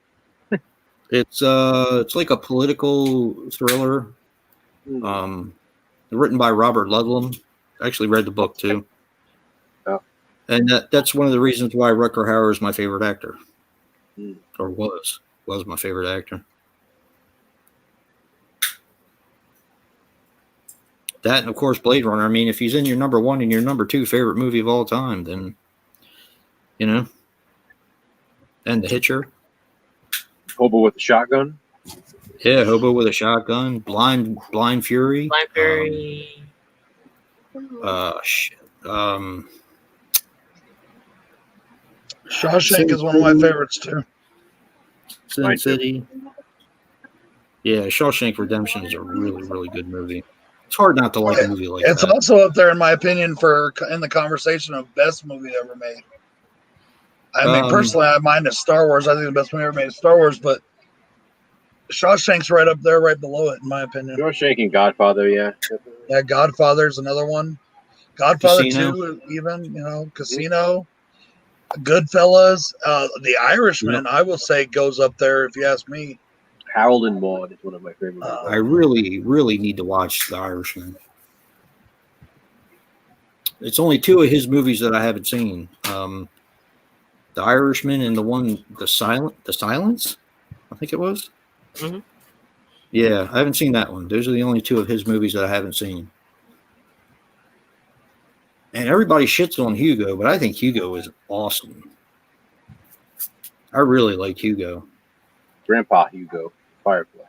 It's like a political thriller. Written by Robert Ludlum. I actually read the book too. Oh. And that's one of the reasons why Rutger Hauer is my favorite actor. Mm. Or was my favorite actor. That and of course Blade Runner. I mean, if he's in your number 1 and your number 2 favorite movie of all time, then you know. And The Hitcher. Hobo with a Shotgun. Yeah, Hobo with a Shotgun. Blind Fury. Blind Fury. Shit. Shawshank is one of my favorites too. Sin City. Yeah, Shawshank Redemption is a really, really good movie. It's hard not to like a movie like It's that. also up there in my opinion in the conversation of best movie ever made. I mean, personally, I mind is Star Wars. I think the best movie ever made is Star Wars, but Shawshank's right up there, right below it, in my opinion. Shawshank and Godfather, yeah. Yeah, Godfather's another one. Godfather Casino. 2, even, Casino. Goodfellas. The Irishman, I will say, goes up there if you ask me. Harold and Maude is one of my favorite movies. I really, really need to watch The Irishman. It's only 2 of his movies that I haven't seen. The Irishman and The Silence, I think it was. Mm-hmm. Yeah, I haven't seen that one. Those are the only 2 of his movies that I haven't seen. And everybody shits on Hugo, but I think Hugo is awesome. I really like Hugo. Grandpa Hugo, Firefly.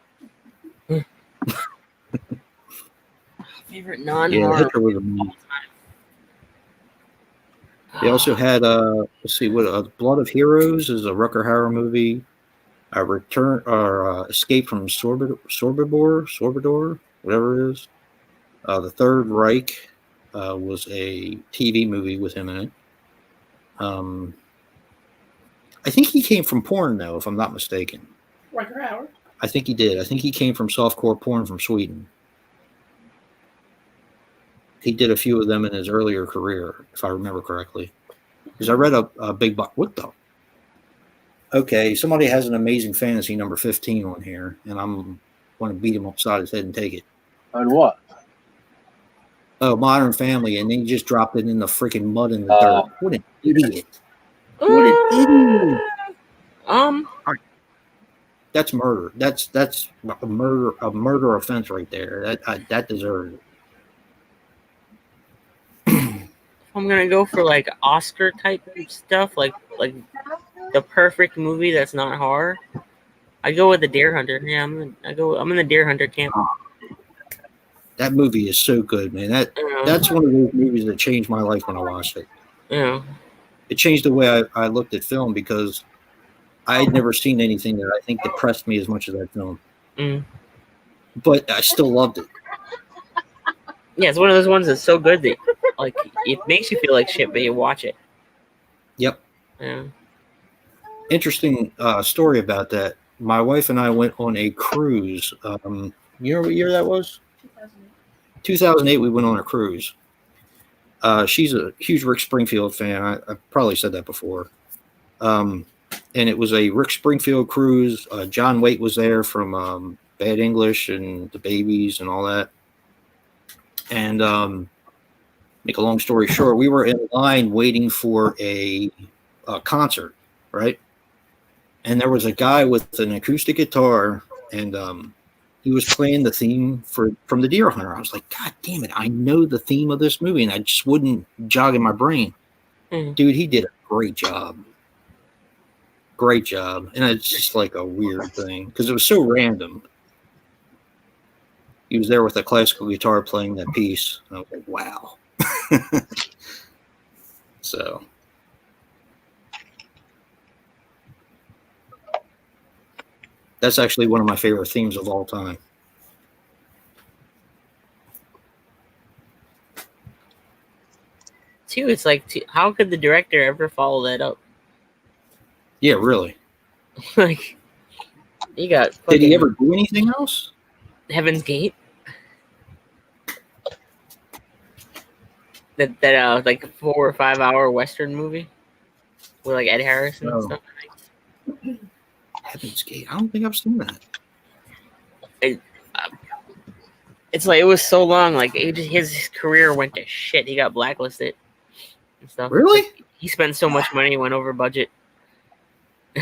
Favorite Yeah, non-horror. Hitler was amazing. They also had let's see, Blood of Heroes is a Rutger Hauer movie. Escape from Sorbidor, whatever it is. The Third Reich was a TV movie with him in it. I think he came from porn, though, if I'm not mistaken. Rutger Hauer. I think he did. I think he came from softcore porn from Sweden. He did a few of them in his earlier career, if I remember correctly. Because I read a big box. What the? Okay, somebody has an Amazing Fantasy number 15 on here, and I'm going to beat him upside his head and take it. On what? Oh, Modern Family, and then he just dropped it in the freaking mud in the dirt. What an idiot! What an idiot! That's murder. That's a murder offense right there. That deserves it. I'm gonna go for like Oscar type stuff, like the perfect movie that's not horror. I go with The Deer Hunter. Yeah, I'm in the Deer Hunter camp. That movie is so good, man. That's one of those movies that changed my life when I watched it. Yeah. It changed the way I looked at film because I had never seen anything that I think depressed me as much as that film. Mm. but I still loved it. Yeah, it's one of those ones that's so good that like it makes you feel like shit, but you watch it. Yep. Yeah. Interesting story about that. My wife and I went on a cruise. You know what year that was? 2008. We went on a cruise. She's a huge Rick Springfield fan. I probably said that before. And it was a Rick Springfield cruise. John Waite was there from Bad English and the Babies and all that. And make a long story short, we were in line waiting for a concert, right? And there was a guy with an acoustic guitar, and he was playing the theme from The Deer Hunter. I was like, God damn it, I know the theme of this movie, and I just wouldn't jog in my brain. Dude, he did a great job. Great job. And it's just like a weird thing because it was so random. He was there with a classical guitar playing that piece. And I was like, wow. So that's actually one of my favorite themes of all time. Too, it's like, how could the director ever follow that up? Yeah, really. Like, you got. Did he ever do anything else? Heaven's Gate. That like 4 or 5 hour Western movie with like Ed Harris and stuff. Heaven's Gate. I don't think I've seen that. It's like it was so long. Like his career went to shit. He got blacklisted and stuff. Really? Like, he spent so much money, went over budget.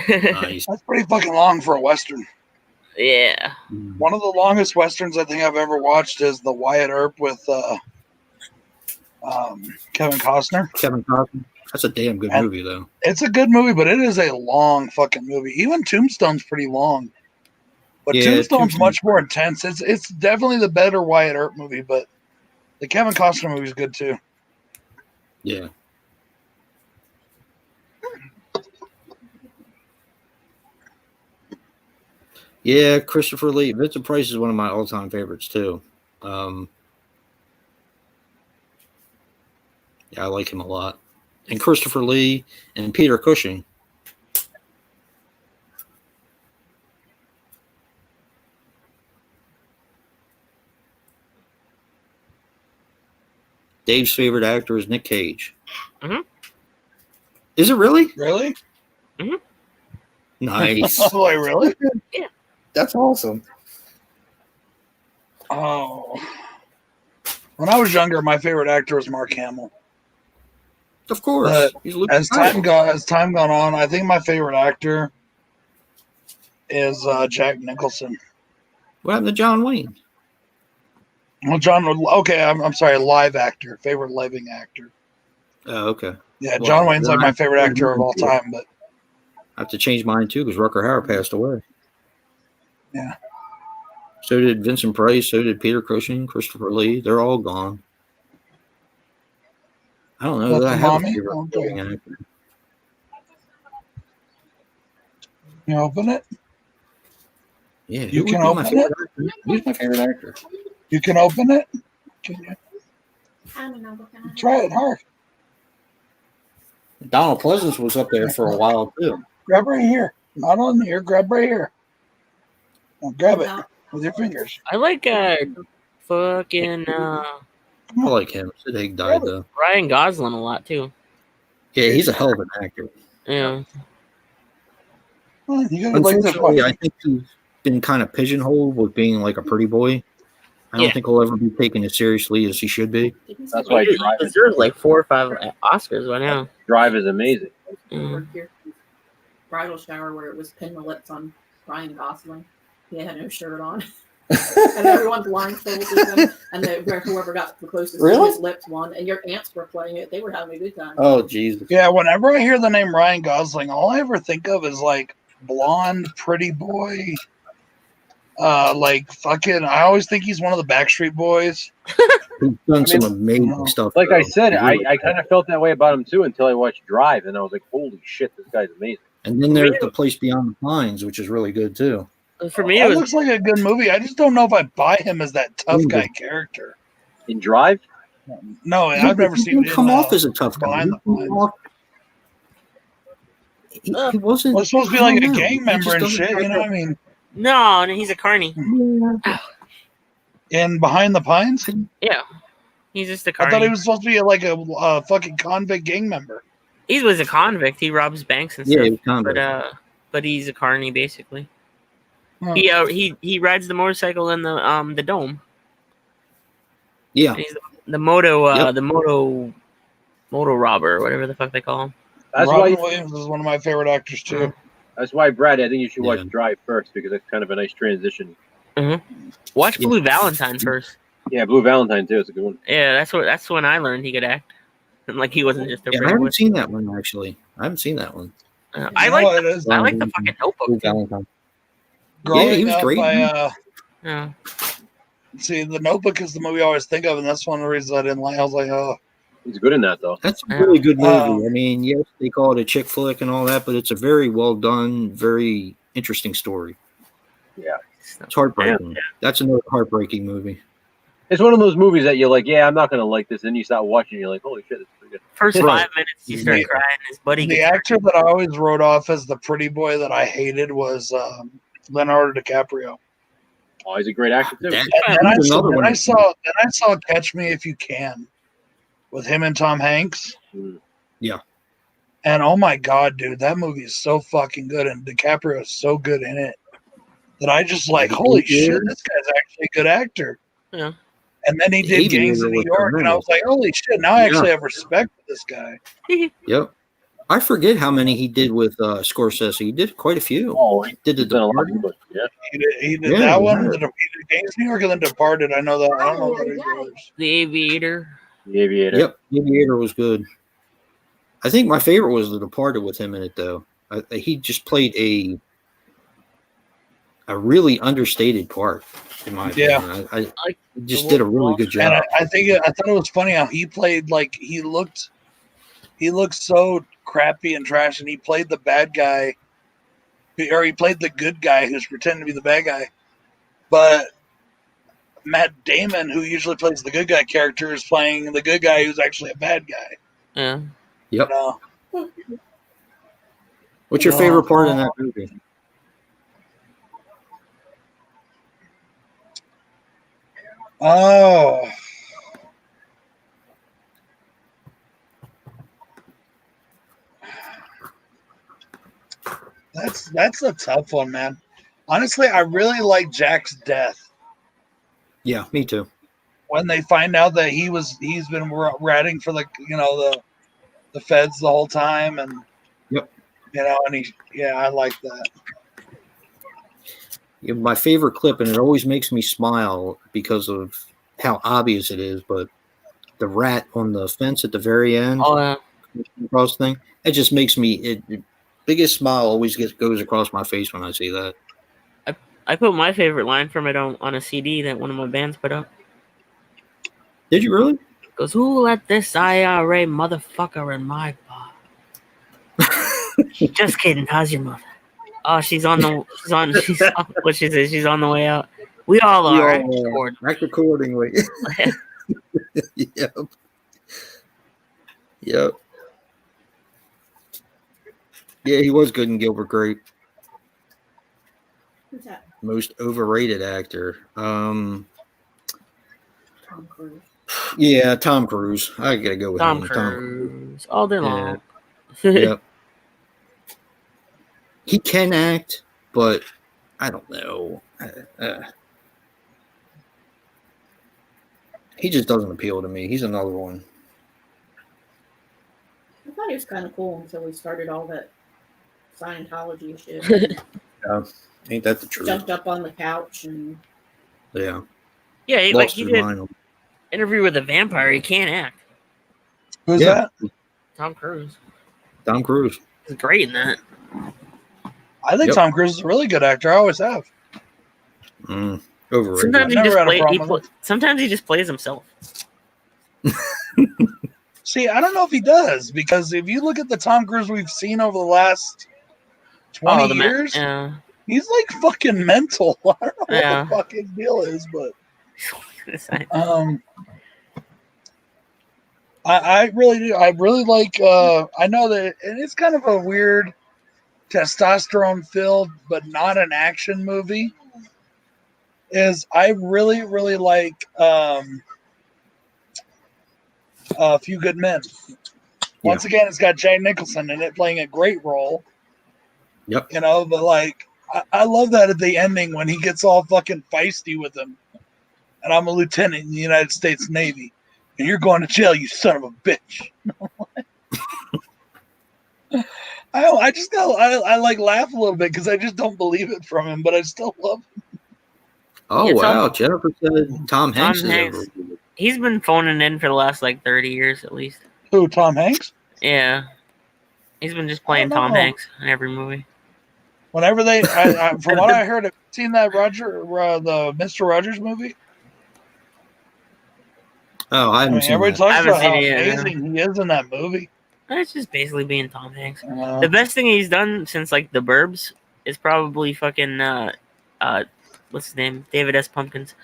Nice. That's pretty fucking long for a Western. Yeah. One of the longest Westerns I think I've ever watched is the Wyatt Earp with Kevin Costner. Kevin Costner. That's a damn good movie, though. It's a good movie, but it is a long fucking movie. Even Tombstone's pretty long. But Yeah, Tombstone's much more intense. It's definitely the better Wyatt Earp movie, but the Kevin Costner movie is good too. Yeah. Yeah, Christopher Lee. Vincent Price is one of my all-time favorites too. Yeah, I like him a lot. And Christopher Lee and Peter Cushing. Dave's favorite actor is Nick Cage. Mm-hmm. Is it really? Really? Mm-hmm. Nice. Oh, like, really? Yeah. That's awesome. Oh. When I was younger, my favorite actor was Mark Hamill. Of course. As time gone on, I think my favorite actor is Jack Nicholson. What happened to John Wayne? Well, I'm sorry, live actor, favorite living actor. Oh, okay. Yeah, John Wayne's like my favorite actor of all time, but I have to change mine too because Rutger Hauer passed away. Yeah. So did Vincent Price. So did Peter Cushing, Christopher Lee. They're all gone. I don't know that I have a favorite living actor. You open it? Yeah, you can open it. Who's my favorite actor? You can open it. Can you? I don't know. Try it hard. Donald Pleasance was up there for a while too. Grab right here. Not on here. Grab right here. Now grab it with your fingers. I like fucking I like him. Sid Haig died though. Ryan Gosling a lot too. Yeah, he's a hell of an actor. Yeah. Well, unfortunately, I think he's been kind of pigeonholed with being like a pretty boy. I don't think he'll ever be taken as seriously as he should be. That's why he deserves like 4 or 5 Oscars by now. Drive is amazing. Bridal shower where it was pin the lips on Ryan Gosling. He had no shirt on. And everyone blindfolded him, and whoever got the closest to his lips won. And your aunts were playing it; they were having a good time. Oh Jesus! Yeah, whenever I hear the name Ryan Gosling, all I ever think of is like blonde, pretty boy. Like fucking, I always think he's one of the Backstreet Boys. He's done some amazing stuff. Like I said, I kind of felt that way about him too until I watched Drive, and I was like, "Holy shit, this guy's amazing!" And then there's The Place Beyond the Pines, which is really good too. For me, That it was looks like a good movie. I just don't know if I buy him as that tough guy character. In Drive? No, Yeah, I've never he seen didn't come off as a tough guy. Behind the Pines. He wasn't. Well, it's supposed to be I like a don't know. gang He member just and doesn't shit. have You know what that- I mean? no, he's a carny. Yeah. In Behind the Pines, Yeah, he's just a I carny. thought he was supposed to be like a fucking convict gang member. He was a convict. He robs banks and Yeah, stuff. he was convict. But he's a carny basically. Huh. He rides the motorcycle in the dome. Yeah. And he's the moto Yep. the moto robber or whatever the fuck they call him. That's Robin why. Williams is one of my favorite actors too. That's why, Brad. I think you should watch Yeah. Drive first because it's kind of a nice transition. Watch Yeah. Blue Valentine first. Yeah, Blue Valentine too. It's a good one. Yeah, that's when I learned he could act. And like he wasn't just a Yeah, I pretty boy. haven't seen that one actually. I haven't seen that one. I You like know what it is? I like the fucking Blue Notebook. Too. Valentine. Growing he was up, great, Yeah. see, The Notebook is the movie I always think of, and that's one of the reasons I didn't like. I was like, oh, He's good in that though. That's a really good movie. Oh. I mean, yes, they call it a chick flick and all that, but it's a very well done, very interesting story. Yeah. It's heartbreaking. That's another heartbreaking movie. It's one of those movies that you're like, yeah, I'm not gonna like this, and you start watching, you're like, holy shit, it's pretty good. First Right. 5 minutes, you start Yeah. crying. His buddy the gets actor that I always wrote off as the pretty boy that I hated was Leonardo DiCaprio. Oh, he's a great actor too. That- And then He's another one. I saw Catch Me If You Can with him and Tom Hanks. Mm. Yeah. And oh my god, dude, that movie is so fucking good, and DiCaprio is so good in it that I just like, holy shit, this guy's actually a good actor. Yeah. And then he The did Gangs Aviator of New was York, and I was like, holy shit, now I actually have respect for this guy. Yep. I forget how many he did with Scorsese. He did quite a few. Oh, he Did did a lot. Departed? But yeah, He did Yeah, that he one, has. he did Gangs of New York, and then Departed. I know that. I don't know about any others. The Aviator. The Aviator. Yep. The Aviator was good. I think my favorite was The Departed with him in it, though. He just played a really understated part, in my opinion. I he just did a really good And job. I thought it was funny how he played like he looked so crappy and trash, and he played the bad guy, or he played the good guy who's pretending to be the bad guy. But Matt Damon, who usually plays the good guy character, is playing the good guy who's actually a bad guy. Yeah. Yep. You know? What's your favorite part in that movie? Oh. That's a tough one, man. Honestly, I really like Jack's death. Yeah, me too. When they find out that he's been ratting for the feds the whole time, and Yep. I like that. Yeah, my favorite clip, and it always makes me smile because of how obvious it is, but the rat on the fence at the very end, Oh yeah. across thing, it just makes me the biggest smile always goes across my face when I see that. I put my favorite line from it on a CD that one of my bands put up. Did you really? It goes, who let this IRA motherfucker in my bar? Just kidding. How's your mother? Oh, she's on what she says. She's on the way out. We all are. Act accordingly. Yep. Yep. Yeah, he was good in Gilbert Grape. Who's that? Most overrated actor. Tom Cruise. Yeah, Tom Cruise. I gotta go with Tom him. Cruise. All day long. Yep. He can act, but I don't know. He just doesn't appeal to me. He's another one. I thought he was kind of cool until we started all that Scientology shit. Ain't that the truth? Jumped up on the couch and Yeah. Yeah, he Lost his did mind. Interview with a Vampire. He can't act. Who's Yeah. that? Tom Cruise. Tom Cruise. He's great in that. I think Yep. Tom Cruise is a really good actor. I always have. Overrated. Sometimes he Never just had a problem with sometimes he just plays himself. See, I don't know if he does, because if you look at the Tom Cruise we've seen over the last 20 the years, yeah. He's like fucking mental. I don't know Yeah. what the fuck his deal is, but I really do. I really like. I know that, and it's kind of a weird testosterone filled, but not an action movie. Is I really really like A Few Good Men. Once again, it's got Jack Nicholson in it playing a great role. Yep. You know, but like I love that at the ending when he gets all fucking feisty with him. And I'm a lieutenant in the United States Navy, and you're going to jail, you son of a bitch. I like laugh a little bit because I just don't believe it from him, but I still love him. Oh, wow. Jennifer said Tom Hanks is Hanks. overrated. He's been phoning in for the last like 30 years at least. Who, Tom Hanks? Yeah. He's been just playing Tom Hanks in every movie. Whenever from what I heard, have you seen that the Mr. Rogers movie? Oh, I haven't seen everybody that. talks about how amazing he is in that movie. It's just basically being Tom Hanks. The best thing he's done since like The Burbs is probably fucking what's his name? David S. Pumpkins.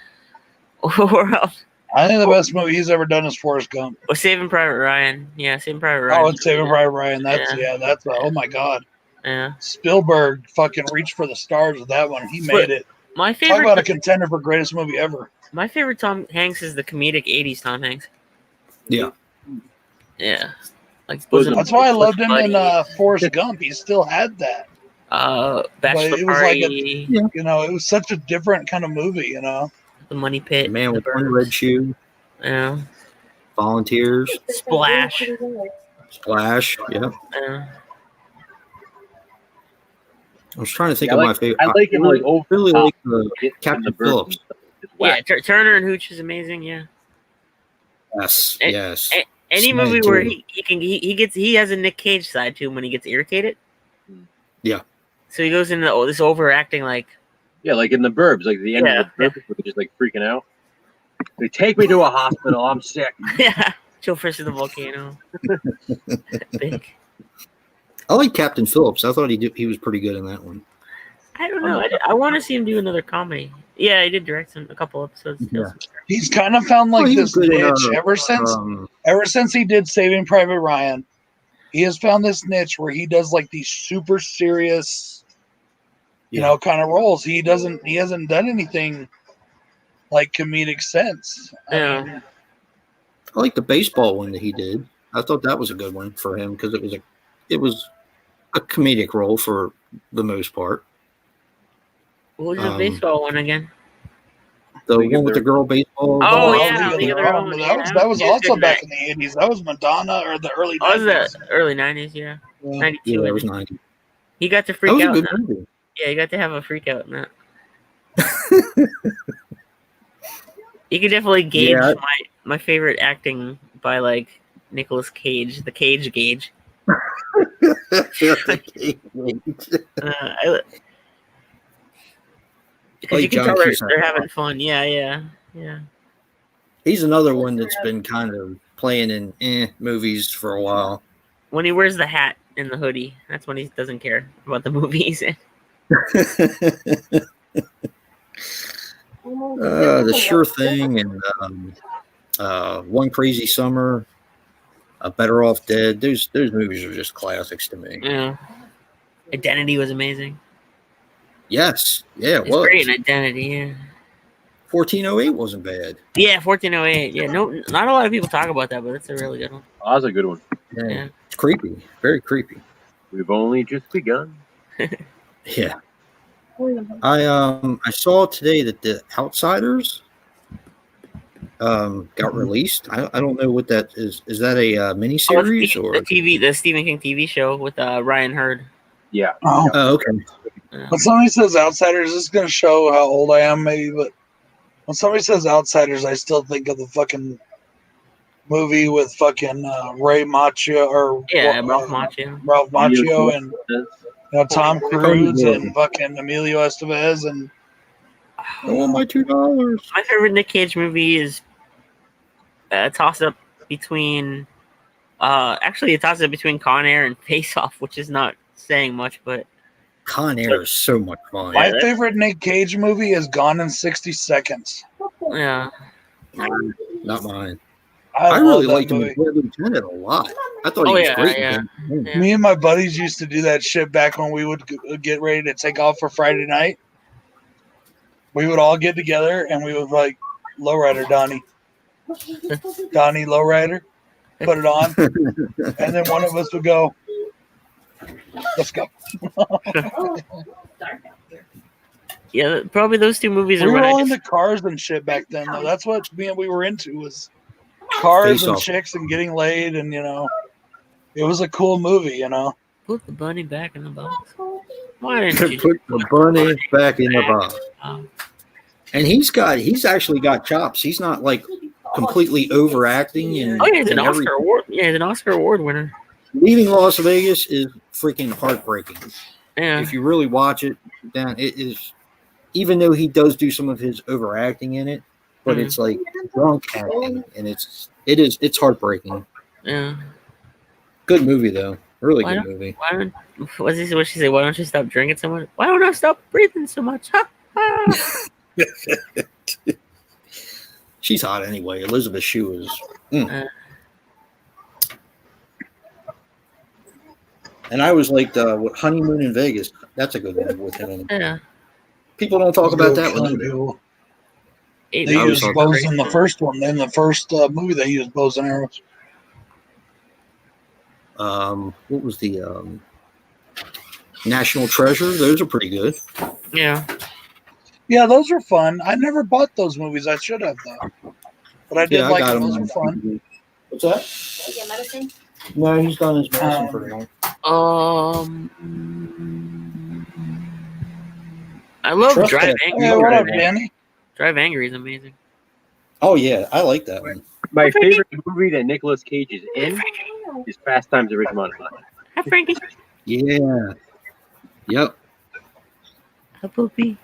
Or else. I think the best movie he's ever done is Forrest Gump. Or Saving Private Ryan. Yeah, Saving Private Ryan. Oh, it's Saving Private Ryan. That's oh my god. Yeah. Spielberg fucking reached for the stars with that one. He made it. My favorite. Talk about a contender for greatest movie ever. My favorite Tom Hanks is the comedic '80s Tom Hanks. Yeah. Yeah. Like that's why I loved him in Forrest Gump. He still had that. Bachelor it was Party. Like it was such a different kind of movie. You know. The Money Pit. The Man with One Red Shoe. Yeah. Volunteers. Splash. Yeah. Yeah. I was trying to think of my favorite. I like him like really like Captain Phillips. Yeah, Turner and Hooch is amazing. Yeah. Yes. Any movie where he has a Nick Cage side to him when he gets irritated. Yeah. So he goes into this overacting like. Yeah, like in The Burbs, like the end of The Burbs, where they're just like freaking out. They take me to a hospital. I'm sick. Yeah. Joe Fish of the Volcano. Big. I like Captain Phillips. I thought he was pretty good in that one. I don't know. I want to see him do another comedy. Yeah, he did direct a couple episodes. Yeah. He's kind of found like this niche ever since he did Saving Private Ryan. He has found this niche where he does like these super serious, kind of roles. He hasn't done anything like comedic sense. Yeah. I like the baseball one that he did. I thought that was a good one for him because it was a comedic role for the most part. What was the baseball one again? The one with the girl baseball. Oh, yeah. That was also back in the 80s. That was Madonna or the early 90s. Oh, was the early 90s, yeah. 92. Yeah, it was 90. He got to freak out. That was a good movie. Yeah, he got to have a freak out in that. You could definitely gauge my favorite acting by like Nicolas Cage, the Cage gauge. Because you can tell they're having fun. Yeah. He's another one that's been kind of playing in movies for a while. When he wears the hat and the hoodie, that's when he doesn't care about the movie he's in. The Sure Thing and One Crazy Summer, Better Off Dead. Those movies are just classics to me. Yeah. Identity was amazing. Yes. Yeah, it was. Great in Identity, yeah. 1408 wasn't bad. Yeah, 1408. Yeah, not a lot of people talk about that, but it's a really good one. Oh, that's a good one. Yeah. It's creepy. Very creepy. We've only just begun. Yeah. I saw today that The Outsiders got released. I don't know what that is. Is that a miniseries or the Stephen King TV show with Ryan Hurd? Yeah. Oh, okay. When somebody says Outsiders, this is going to show how old I am, maybe. But when somebody says Outsiders, I still think of the fucking movie with fucking Ray Macchio Ralph Macchio. Ralph Macchio and Tom Cruise and fucking Emilio Estevez and my $2. My favorite Nick Cage movie is a toss up between Con Air and Face Off, which is not saying much, but Con Air is so much fun. My favorite Nick Cage movie is Gone in 60 Seconds. Yeah. Not mine. I really love liked that him movie. in Red Lieutenant a lot. I thought Oh, he was yeah, great. yeah. In Yeah. Me and my buddies used to do that shit back when we would get ready to take off for Friday night. We would all get together and we would like lowrider Donnie lowrider, put it on, and then one of us would go, "Let's go." Yeah, probably those two movies We are were when I all just. into cars and shit back then, though. That's what we were into was cars Face and Off. chicks and getting laid, and it was a cool movie. Put the bunny back in the box. Why didn't you Put the bunny back in the box. box? And he's actually got chops. He's not like completely overacting and, Oh, yeah, he's an and Oscar everything. award. Yeah, he's an Oscar award winner. Leaving Las Vegas is freaking heartbreaking. Yeah. If you really watch it, then it is. Even though he does do some of his overacting in it, but it's like drunk acting, and it's heartbreaking. Yeah. Good movie though, really Why good don't- movie. Why don't what she say? Why don't you stop drinking so much? Why don't I stop breathing so much? Ha, ha. She's hot anyway. Elizabeth Shue is. And I was like, what, Honeymoon in Vegas. That's a good one with him. In it. Yeah. People don't talk about that Killing one. people. Eight They movies. used bows in the first one. In the first movie, they used bows and arrows. What was the National Treasure? Those are pretty good. Yeah. Yeah, those were fun. I never bought those movies. I should have though, but I did I like got them. him Those on were fun. DVD. What's that? Get medicine? No, he's done his medicine for long. I love Trust Drive that. Angry. Hey, what up, Drive Angry. Danny? Drive Angry is amazing. Oh yeah, I like that one. My favorite movie that Nicolas Cage is in is Fast Times at Ridgemont High. Hi, Frankie. Yeah. Yep. Hi, Poopy.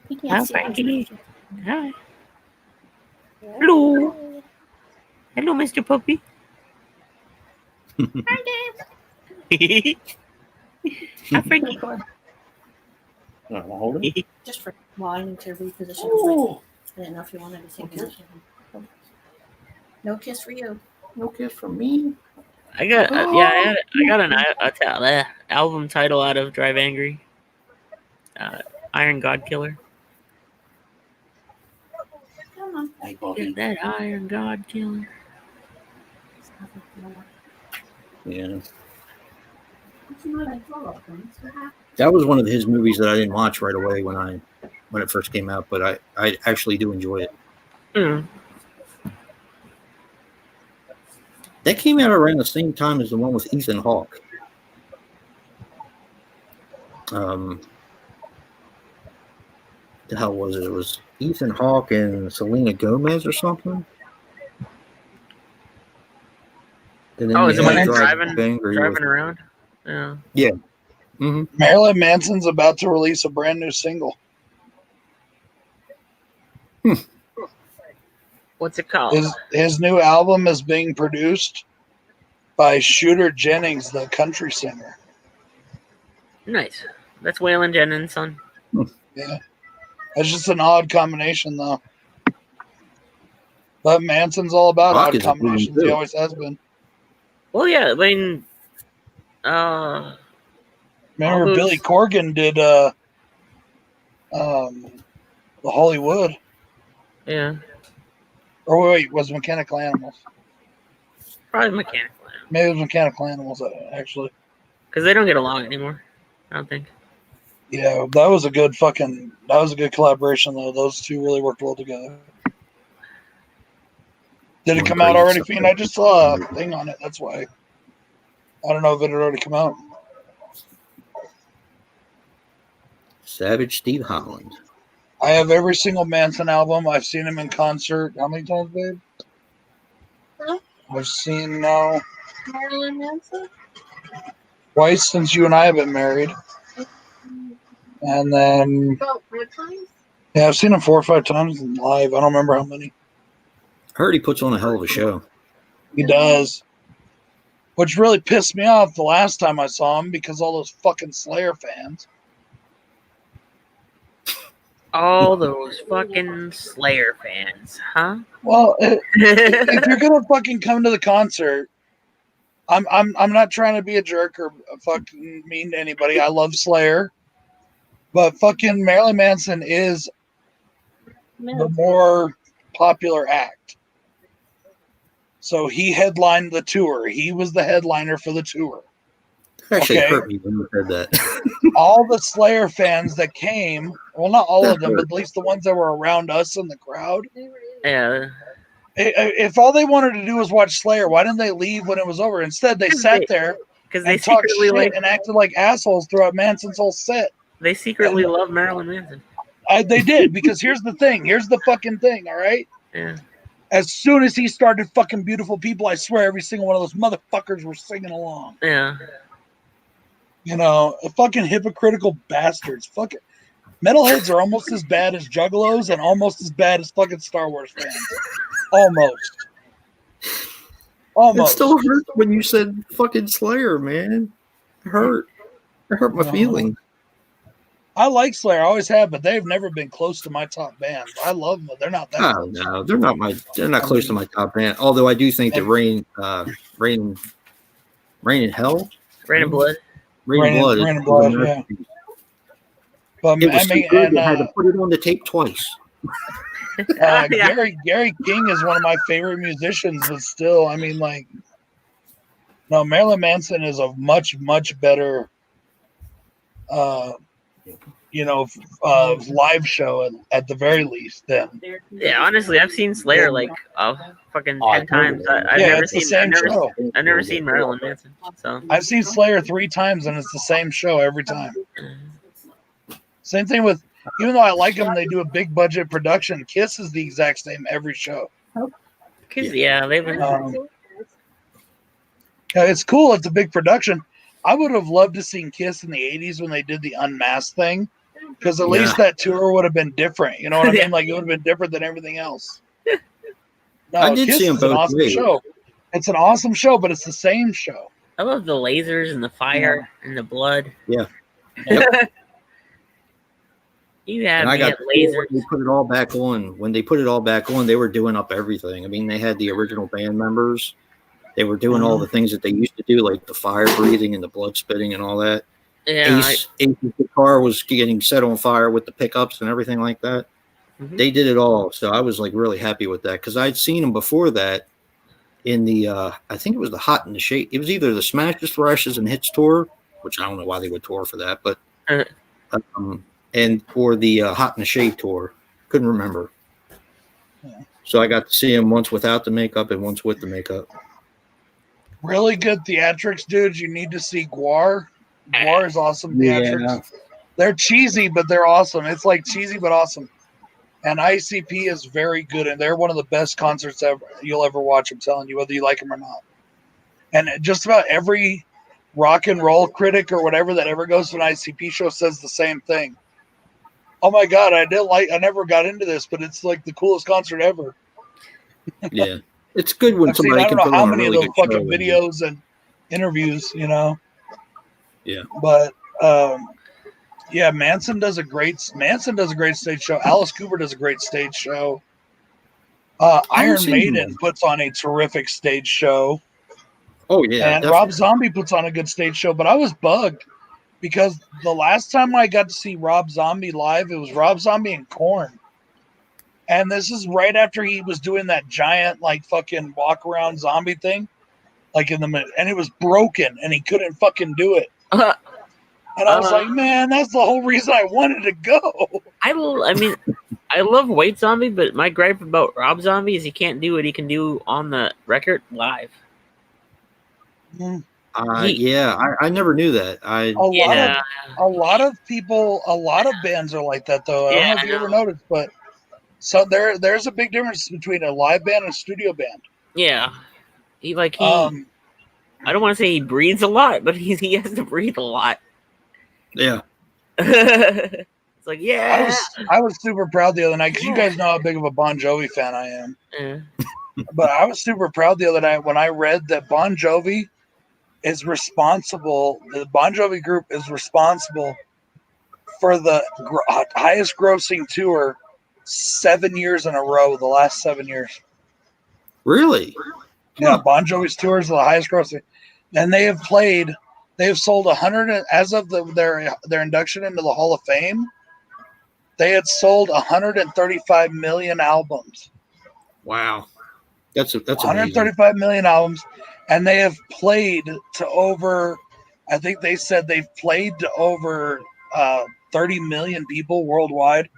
He Hi, can't see us. Frankie. Hi. Hello. Hello, Mr. Puppy. Hi, Frankie. Hold it. Just for I need to reposition. I didn't know if you wanted to take position. No kiss for you. No kiss from me. I got I got an album title out of Drive Angry. Iron God Killer. Come on. Hey, Is Bobby. that Iron God Killer? Yeah. That was one of his movies that I didn't watch right away when it first came out, but I actually do enjoy it. Mm. That came out around the same time as the one with Ethan Hawke. The hell was it? It was Ethan Hawke and Selena Gomez or something. And then Is it you when had they're Drive Angry driving with- around? Yeah. Mhm. Marilyn Manson's about to release a brand new single. What's it called? His new album is being produced by Shooter Jennings, the country singer. Nice. That's Waylon Jennings' son. Yeah. It's just an odd combination, though. But Manson's all about Rock odd is a good one, combinations. He too. always has been. Well, yeah. I mean, Remember, all those- Billy Corgan did the Hollywood. yeah, Or wait, was Mechanical Animals? probably Mechanical Maybe it was Mechanical Animals, actually. because they don't get along anymore. I don't think. Yeah, that was a good collaboration, though. Those two really worked well together. Did it One come out crazy already, stuff. Fiend? I just saw a thing on it. That's why. I don't know if it had already come out. Savage Steve Holland. I have every single Manson album. I've seen him in concert. How many times, babe? Huh? I've seen now Marilyn Manson? twice since you and I have been married. And then, About 4 times? yeah, I've seen him 4 or 5 times live. I don't remember how many. Heard he puts on a hell of a show. He does. which really pissed me off the last time I saw him because all those fucking Slayer fans. All those fucking Slayer fans, huh? Well, if you're gonna fucking come to the concert, I'm not trying to be a jerk or fucking mean to anybody. I love Slayer, but fucking Marilyn Manson is the more popular act. So he headlined the tour. He was the headliner for the tour. Actually hurt me when you said that. All the Slayer fans that came, well, not all of them, but at least the ones that were around us in the crowd. Yeah. If all they wanted to do was watch Slayer, why didn't they leave when it was over? Instead, they sat there because they talked secretly shit and acted like assholes throughout Manson's whole set. They secretly love Marilyn Manson. They did, because here's the thing. Here's the fucking thing, all right? Yeah. As soon as he started fucking Beautiful People, I swear every single one of those motherfuckers were singing along. Yeah. You know, fucking hypocritical bastards. Fucking metalheads are almost as bad as juggalos and almost as bad as fucking Star Wars fans. Almost. It still hurt when you said fucking Slayer, man. It hurt. It hurt my feelings. I like Slayer, I always have, but they've never been close to my top band. I love them, but they're not that. Oh no, they're not close to my top band. Although I do think that Rain in Hell, Rain in Blood, Rain in Blood, yeah. But it was so good, I had to put it on the tape twice. Gary King is one of my favorite musicians, but still, I mean, like, no, Marilyn Manson is a much better, live show at the very least. Then, yeah, honestly, I've seen Slayer like fucking 10 times. I've never seen Marilyn Manson. So I've seen Slayer 3 times, and it's the same show every time. Same thing with, even though I like them, they do a big budget production. Kiss is the exact same every show. Kiss, yeah, they've been. It's cool. It's a big production. I would have loved to seen Kiss in the 80s when they did the Unmasked thing, because at least that tour would have been different. You know what I mean? Like, it would have been different than everything else. No, I did Kiss see them is an both awesome ways. show. It's an awesome show, but it's the same show. I love the lasers and the fire and the blood. Yeah. Yep. You have lasers. When they put it all back on. When they put it all back on, they were doing up everything. I mean, they had the original band members. They were doing all the things that they used to do, like the fire breathing and the blood spitting and all that. Yeah, Ace's guitar was getting set on fire with the pickups and everything like that. Mm-hmm. They did it all. So I was like really happy with that, because I'd seen them before that in the, I think it was the Hot in the Shade. It was either the Smashes, Thrashes, and Hits tour, which I don't know why they would tour for that, but, or the Hot in the Shade tour. Couldn't remember. Yeah. So I got to see him once without the makeup and once with the makeup. Really good theatrics, dudes. You need to see Guar. Guar is awesome theatrics. Yeah. They're cheesy, but they're awesome. It's like cheesy but awesome. And ICP is very good, and they're one of the best concerts you'll ever watch. I'm telling you, whether you like them or not. And just about every rock and roll critic or whatever that ever goes to an ICP show says the same thing. Oh my God, I never got into this, but it's like the coolest concert ever. Yeah. It's good when somebody can put on a really good show. I don't know how many of those fucking videos and interviews, you know. Yeah. But Manson does a great stage show. Alice Cooper does a great stage show. Iron Maiden puts on a terrific stage show. Oh yeah. And definitely. Rob Zombie puts on a good stage show, but I was bugged because the last time I got to see Rob Zombie live, it was Rob Zombie and Korn. And this is right after he was doing that giant, like, fucking walk around zombie thing, like and it was broken, and he couldn't fucking do it. And I was like, man, that's the whole reason I wanted to go. I love White Zombie, but my gripe about Rob Zombie is he can't do what he can do on the record live. I never knew that. A lot of bands are like that, though. I don't know if you ever noticed, but. So there's a big difference between a live band and a studio band. Yeah, I don't want to say he breathes a lot, but he has to breathe a lot. Yeah. It's like, yeah. I was super proud the other night, because you guys know how big of a Bon Jovi fan I am. Yeah. But I was super proud the other night when I read that Bon Jovi is responsible. The Bon Jovi group is responsible for the highest grossing tour 7 years in a row. The last 7 years. Really? Yeah, Bon Jovi's tours are the highest grossing, and they have played. They have sold 100 as of their induction into the Hall of Fame. They had sold 135 million albums. Wow, that's 135 million albums, and they have played to over. I think they said they've played to over 30 million people worldwide.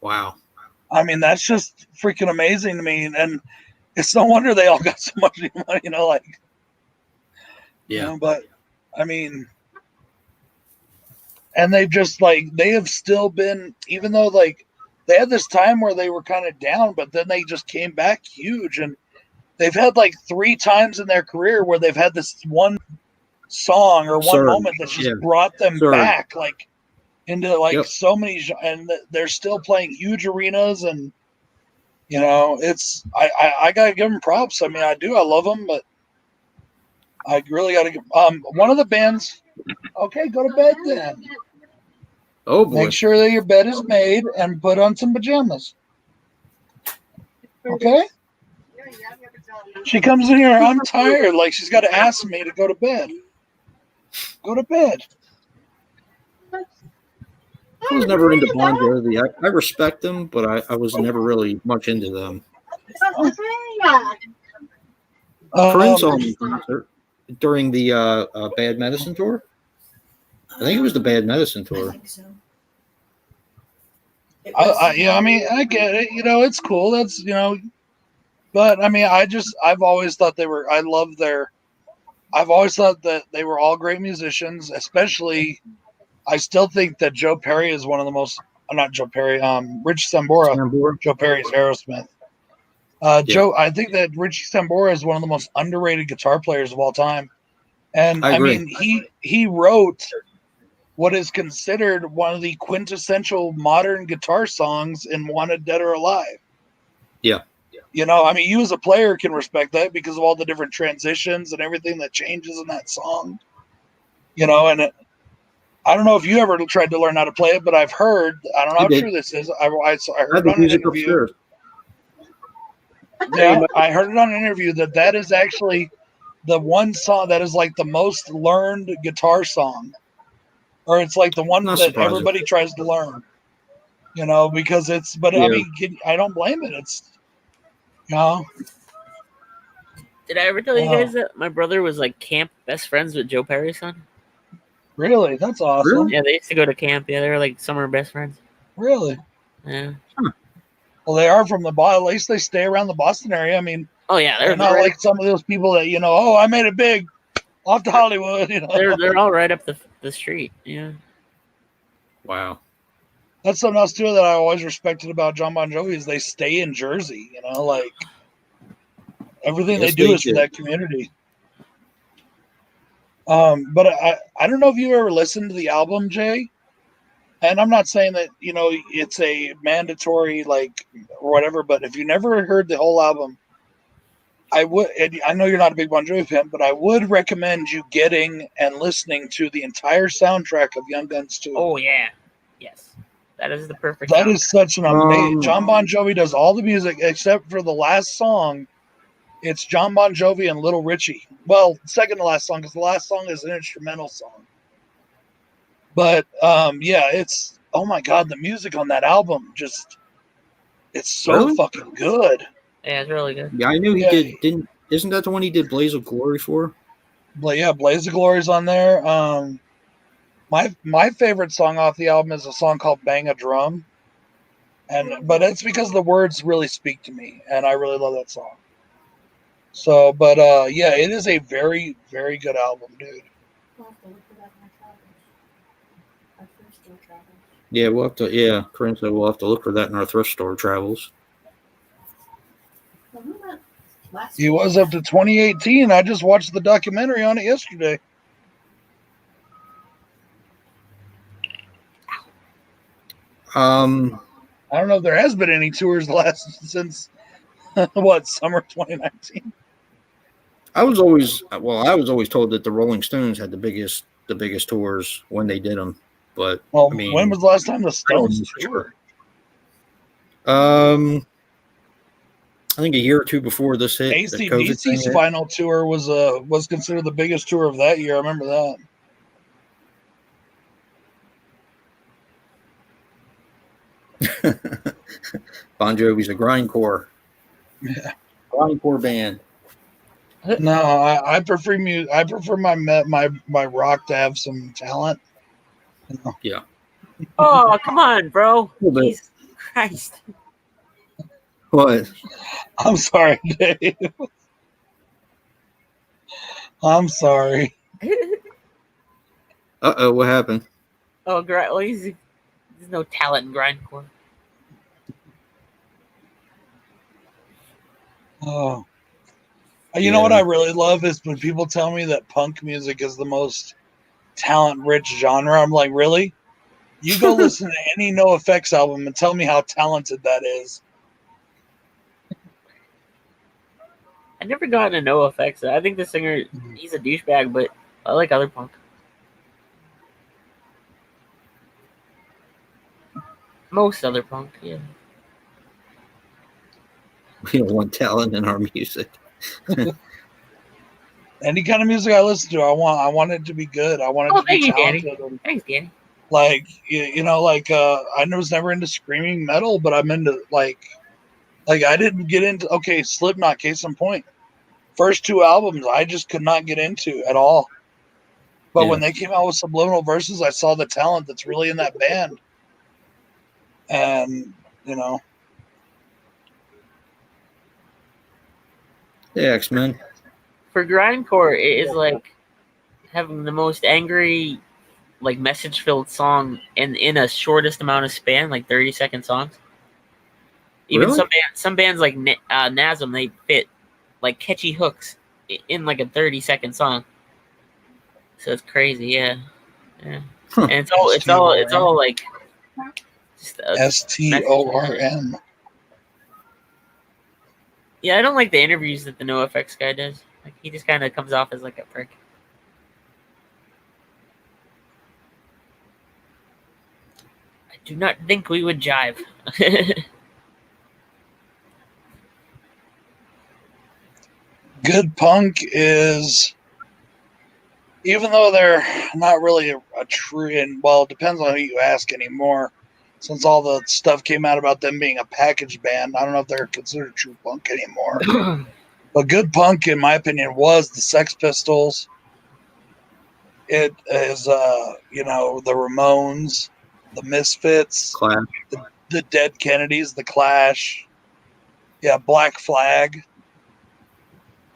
Wow. I mean, that's just freaking amazing to me, and it's no wonder they all got so much money. Yeah. But I mean, and they've just they have still been, even though they had this time where they were kind of down, but then they just came back huge, and they've had 3 times in their career where they've had this one song or one moment that just brought them back into so many, and they're still playing huge arenas, and it's I gotta give them props. I mean, I love them, but I really gotta give one of the bands. Okay, go to bed then. Oh boy. Make sure that your bed is made and put on some pajamas. Okay? She comes in here, I'm tired, she's got to ask me to go to bed. Go to bed. I was never into Bon Jovi. I respect them, but I was never really much into them. Corinne saw me concert during the Bad Medicine tour. I think it was the Bad Medicine tour. I think so. Yeah, I mean, I get it. It's cool. That's but I mean, I've always thought I've always thought that they were all great musicians. Especially, I still think that Joe Perry is one of the most. Not Joe Perry. Rich Sambora. Joe Perry's Aerosmith. Joe, I think that Richie Sambora is one of the most underrated guitar players of all time. And I mean, he wrote what is considered one of the quintessential modern guitar songs in Wanted Dead or Alive. Yeah. I mean, you as a player can respect that because of all the different transitions and everything that changes in that song. And I don't know if you ever tried to learn how to play it, but I've heard, I don't know how true this is. I heard on an interview. Yeah, I heard it on an interview that is actually the one song that is the most learned guitar song. Or it's the one that everybody tries to learn, because it's, but I mean, I don't blame it. It's, Did I ever tell you guys that my brother was camp best friends with Joe Perry's son? Really? That's awesome. Really? Yeah, they used to go to camp. Yeah, they were summer best friends. Really? Yeah. Huh. Well, they are from at least they stay around the Boston area. I mean, oh yeah, they're not like some of those people that I made it big off to Hollywood. They're all right up the street. Yeah. Wow. That's something else too that I always respected about John Bon Jovi is they stay in Jersey. Everything they do is for that community. But I don't know if you ever listened to the album, Jay. And I'm not saying that it's a mandatory or whatever, but if you never heard the whole album, I would. I know you're not a big Bon Jovi fan, but I would recommend you getting and listening to the entire soundtrack of Young Guns 2. Oh yeah, yes, that is the perfect. That is such an amazing. John Bon Jovi does all the music except for the last song. It's John Bon Jovi and Little Richie. Well, second to last song because the last song is an instrumental song. But yeah, it's oh my god, the music on that album it's so fucking good. Yeah, it's really good. Yeah, I knew he did. Isn't that the one he did Blaze of Glory for? Yeah, Blaze of Glory's on there. My favorite song off the album is a song called Bang a Drum. But it's because the words really speak to me, and I really love that song. So, but yeah, it is a very, very good album, dude. Yeah, we'll have to. Yeah, Corinne said we'll have to look for that in our thrift store travels. He was up to 2018. I just watched the documentary on it yesterday. I don't know if there has been any tours since what, summer 2019. I was always told that the Rolling Stones had the biggest tours when they did them. But Well, I mean, when was the last time the I don't Stones know for toured? sure. I think a year or two before this hit, the COVID AC/DC's thing final tour was considered the biggest tour of that year. I remember hit. Bon Jovi's a grindcore. Yeah. Grindcore band. No, I prefer music. I prefer my rock to have some talent. Yeah. Oh, come on, bro. A little bit. Jesus Christ. What? I'm sorry, Dave. I'm sorry. Uh-oh, what happened? Oh, there's no talent in grindcore. Oh, you know what I really love is when people tell me that punk music is the most talent-rich genre. I'm like, really? You go listen to any NoFX album and tell me how talented that is. I never got into NoFX. I think the singer, he's a douchebag, but I like other punk. Most other punk, yeah. We don't want talent in our music. Any kind of music I listen to, I want it to be good. I want it to be talented. Thanks, Danny. Like I was never into screaming metal, but I'm into like I didn't get into Slipknot, case in point. First two albums I just could not get into at all. But when they came out with Subliminal Verses, I saw the talent that's really in that band. And the X-Men. For grindcore, it is like having the most angry, like message-filled song in a shortest amount of span, like 30-second songs. Even really? some bands like Nasm, they fit like catchy hooks in like a 30-second song. So it's crazy, yeah. Huh. And it's all like just STORM. Yeah, I don't like the interviews that the NoFX guy does. Like he just kind of comes off as like a prick. I do not think we would jive. Good punk is, even though they're not really a true, and well, it depends on who you ask anymore. Since all the stuff came out about them being a package band, I don't know if they're considered true punk anymore. But good punk, in my opinion, was the Sex Pistols. It is, the Ramones, the Misfits, the Dead Kennedys, the Clash, Black Flag.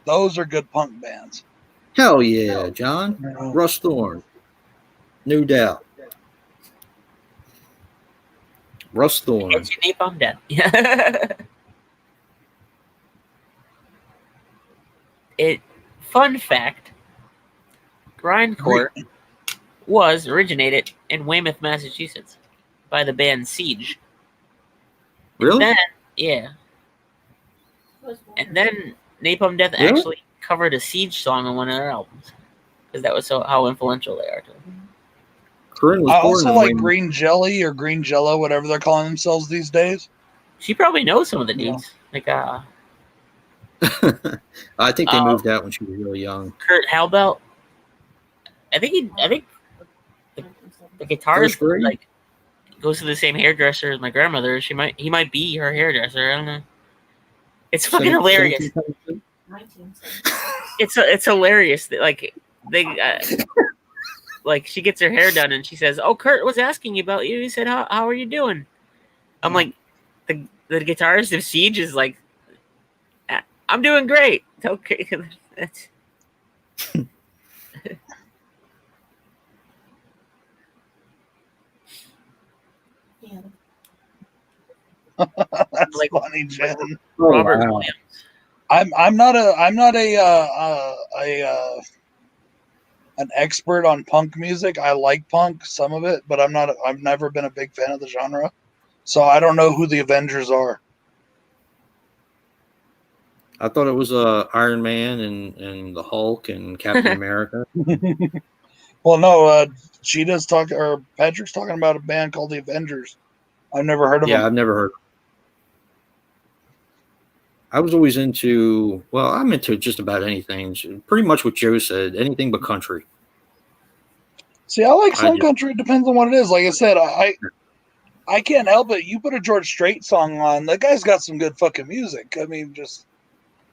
Those are good punk bands. Hell yeah, John. Russ Thorne. No doubt. Russ Thorne. Get your napalm death. Fun fact, grindcore was originated in Weymouth, Massachusetts by the band Siege. Really? And then Napalm Death actually covered a Siege song on one of their albums. Because that was how influential they are to them. I also like Green Jelly or Green Jello, whatever they're calling themselves these days. She probably knows some of the dudes. Like I think they moved out when she was really young. Kurt Halbelt. I think the guitarist like goes to the same hairdresser as my grandmother. He might be her hairdresser. I don't know. It's fucking hilarious. It's hilarious. Like they like she gets her hair done and she says, "Oh, Kurt was asking about you. He said, how are you doing?" I'm like, the guitarist of Siege is like, "I'm doing great." Okay, that's. That's like funny, Jen. Robert Williams. I'm not an expert on punk music. I like punk, some of it, but I've never been a big fan of the genre. So I don't know who the Avengers are. I thought it was Iron Man and the Hulk and Captain America. Well, no, Cheetah's talking, or Patrick's talking about a band called the Avengers. I've never heard of them. Yeah, I've never heard. I was always into, well, I'm into just about anything. Pretty much what Joe said, anything but country. See, I like some country. It depends on what it is. Like I said, I can't help it. You put a George Strait song on, that guy's got some good fucking music. I mean, just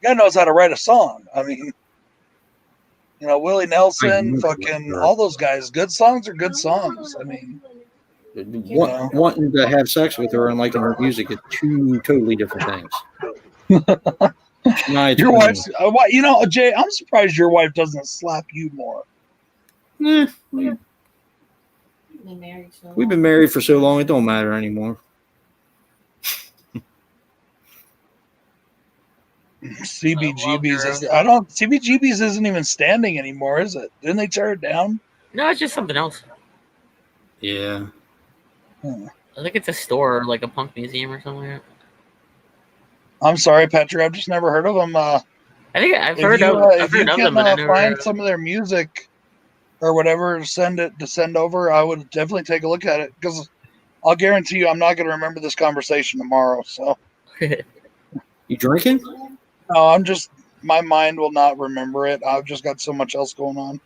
guy knows how to write a song. I mean, you know, Willie Nelson, fucking all those guys. Good songs are good songs. I mean, wanting to have sex with her and liking her music are two totally different things. Your wife's, you know, Jay, I'm surprised your wife doesn't slap you more. We've been married for so long, it don't matter anymore. CBGB's, CBGB's isn't even standing anymore, is it? Didn't they tear it down? No, it's just something else. Yeah. I think it's a store, like a punk museum or something like that. I'm sorry, Patrick. I've just never heard of them. I think I've heard of them. But find some of their music or whatever, send over, I would definitely take a look at it, because I'll guarantee you I'm not going to remember this conversation tomorrow. So, you drinking? No, my mind will not remember it. I've just got so much else going on.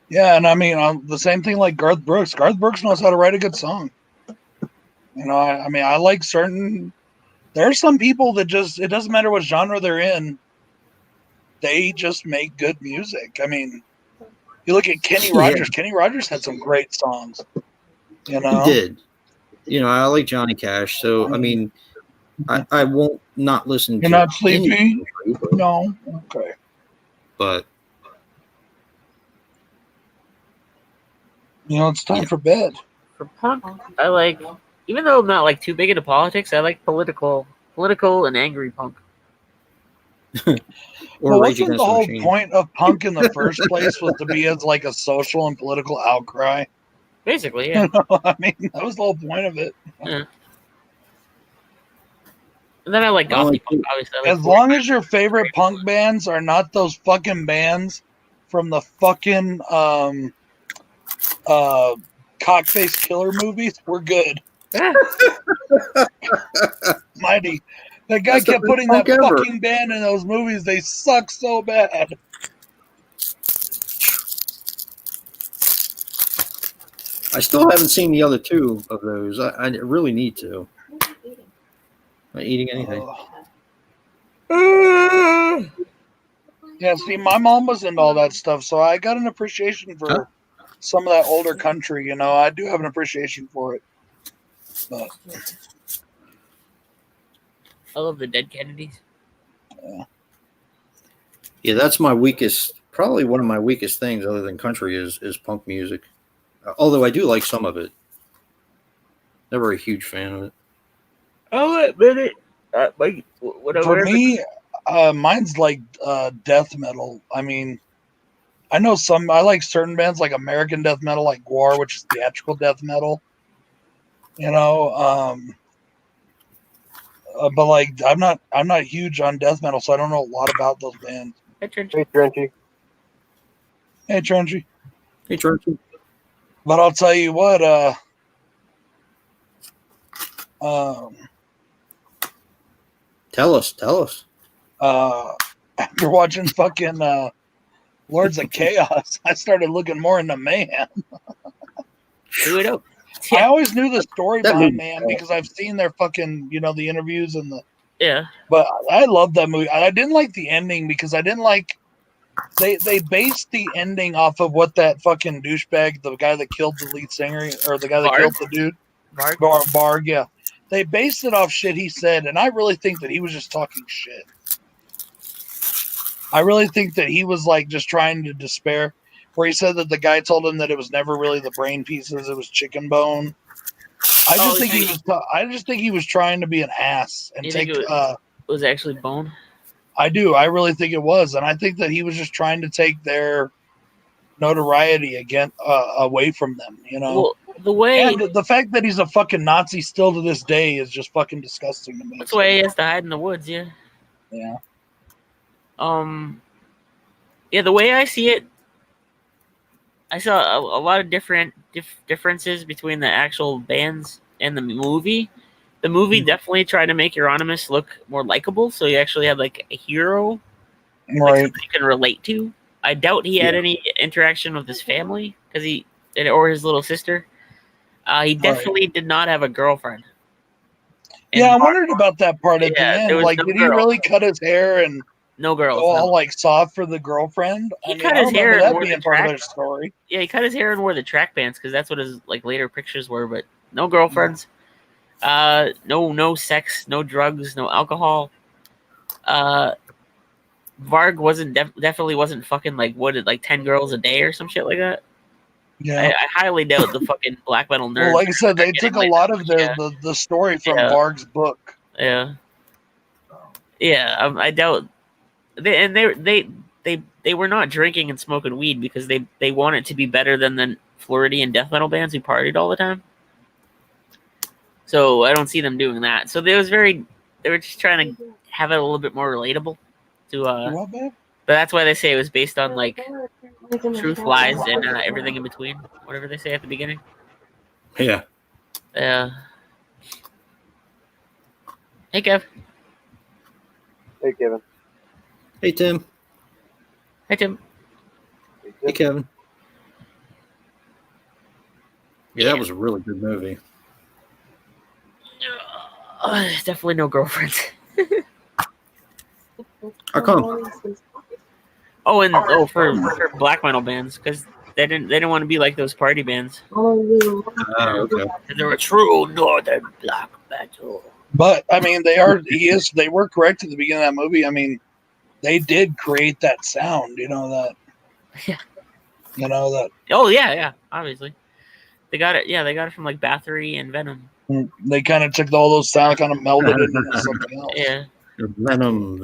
Yeah, and I mean, the same thing like Garth Brooks. Garth Brooks knows how to write a good song. You know, I mean, I like certain. There are some people that just, it doesn't matter what genre they're in, they just make good music. I mean, you look at Kenny Rogers. Yeah. Kenny Rogers had some great songs. You know, he did. You know, I like Johnny Cash, so I mean, I won't not listen. You're not sleepy? No. Okay. But you know, it's time for bed. For punk, I like, even though I'm not like too big into politics, I like political and angry punk. Well, wasn't the whole point of punk in the first place was to be as like a social and political outcry? Basically, yeah. You know, I mean, that was the whole point of it. Yeah. And then I like gothy punk, obviously. As long as your favorite punk bands are not those fucking bands from the fucking cockface killer movies, we're good. Mighty. That guy kept putting that fucking band in those movies. They suck so bad. I still haven't seen the other two of those. I really need to. Not eating anything. Yeah, see, my mom was into all that stuff, so I got an appreciation for some of that older country. You know, I do have an appreciation for it. But I love the Dead Kennedys. Yeah, that's my weakest, probably one of my weakest things other than country is punk music. Although I do like some of it. Never a huge fan of it. I'll admit it. For me, mine's like death metal. I mean, I know I like certain bands like American death metal, like Gwar, which is theatrical death metal. You know, but like I'm not huge on death metal, so I don't know a lot about those bands. Hey, Trenchy. Hey, Trenchy. Hey, Trenchy. But I'll tell you what, Tell us. After watching fucking Lords of Chaos, I started looking more into Mayhem. Do it up. I always knew the story behind Mayhem because I've seen their fucking, you know, the interviews and the. Yeah. But I love that movie. I didn't like the ending because I didn't like. They based the ending off of what that fucking douchebag, the guy that killed the lead singer, or the guy that killed the dude, Barg, yeah. They based it off shit he said, and I really think that he was just talking shit. I really think that he was like just trying to despair, where he said that the guy told him that it was never really the brain pieces, it was chicken bone. I just think he was trying to be an ass and take. It was actually bone. I do. I really think it was, and I think that he was just trying to take their notoriety away from them. You know. Well, The way And the fact that he's a fucking Nazi still to this day is just fucking disgusting to me. that's why he has to hide in the woods. Yeah. Yeah. Yeah. The way I see it, I saw a lot of differences between the actual bands and the movie. The movie definitely tried to make Euronymous look more likable, so you actually had like a hero, like Right. something you can relate to. I doubt he had any interaction with his family or his little sister. He definitely did not have a girlfriend. And Yeah, I wondered about that part at the there end. was Like, no did he girl. really cut his hair and No girls. go all No. like soft for the girlfriend? He I mean, cut I his hair remember and that wore being the part of track. their story. Yeah, he cut his hair and wore the track pants because that's what his like later pictures were. But no girlfriends. No sex, no drugs, no alcohol. Varg definitely wasn't fucking like 10 girls a day or some shit like that. Yeah. I highly doubt the fucking black metal nerds. Well, like I said, they took a lot of Yeah. the story from Yeah. Varg's book. Yeah. Yeah, I doubt they were not drinking and smoking weed because they want it to be better than the Floridian death metal bands who partied all the time. So I don't see them doing that. So they were just trying to have it a little bit more relatable to What, babe? but that's why they say it was based on like truth, lies, and everything in between. Whatever they say at the beginning. Yeah. Yeah. Hey Kev. Hey, Kevin. Hey, Tim. Hey Tim. Hey, Kevin. Yeah, that was a really good movie. Definitely no girlfriends. How come? For black metal bands because they didn't want to be like those party bands. Okay. They're a true northern black metal. But I mean, they were correct at the beginning of that movie. I mean, they did create that sound. You know that. Yeah. You know that. Oh yeah, obviously. They got it. Yeah, they got it from like Bathory and Venom. They kind of took all those sound, kind of melded it into something else. Yeah. Venom.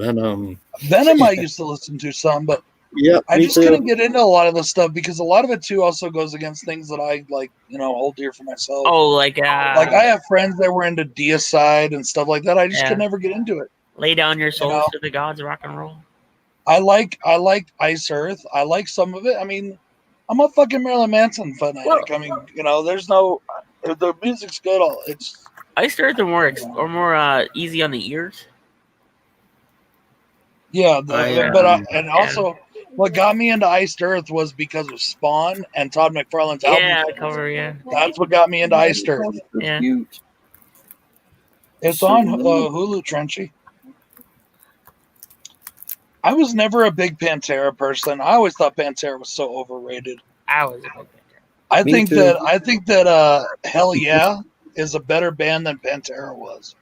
Venom, I used to listen to some, but Yeah, I just couldn't get into a lot of the stuff because a lot of it too also goes against things that I like, hold dear for myself. Oh, like I have friends that were into deicide and stuff like that. I just could never get into it. Lay down your souls to the gods of rock and roll. I like Ice Earth. I like some of it. I mean, I'm a fucking Marilyn Manson fanatic. I mean, there's no the music's good. It's Ice Earth are more easy on the ears. Yeah, also what got me into Iced Earth was because of Spawn and Todd McFarlane's album. Cover. Yeah, that's what got me into Iced Earth. Yeah, it's on Hulu, Trenchy. I was never a big Pantera person. I always thought Pantera was so overrated. I was a big Pantera. I think that Hell Yeah is a better band than Pantera was.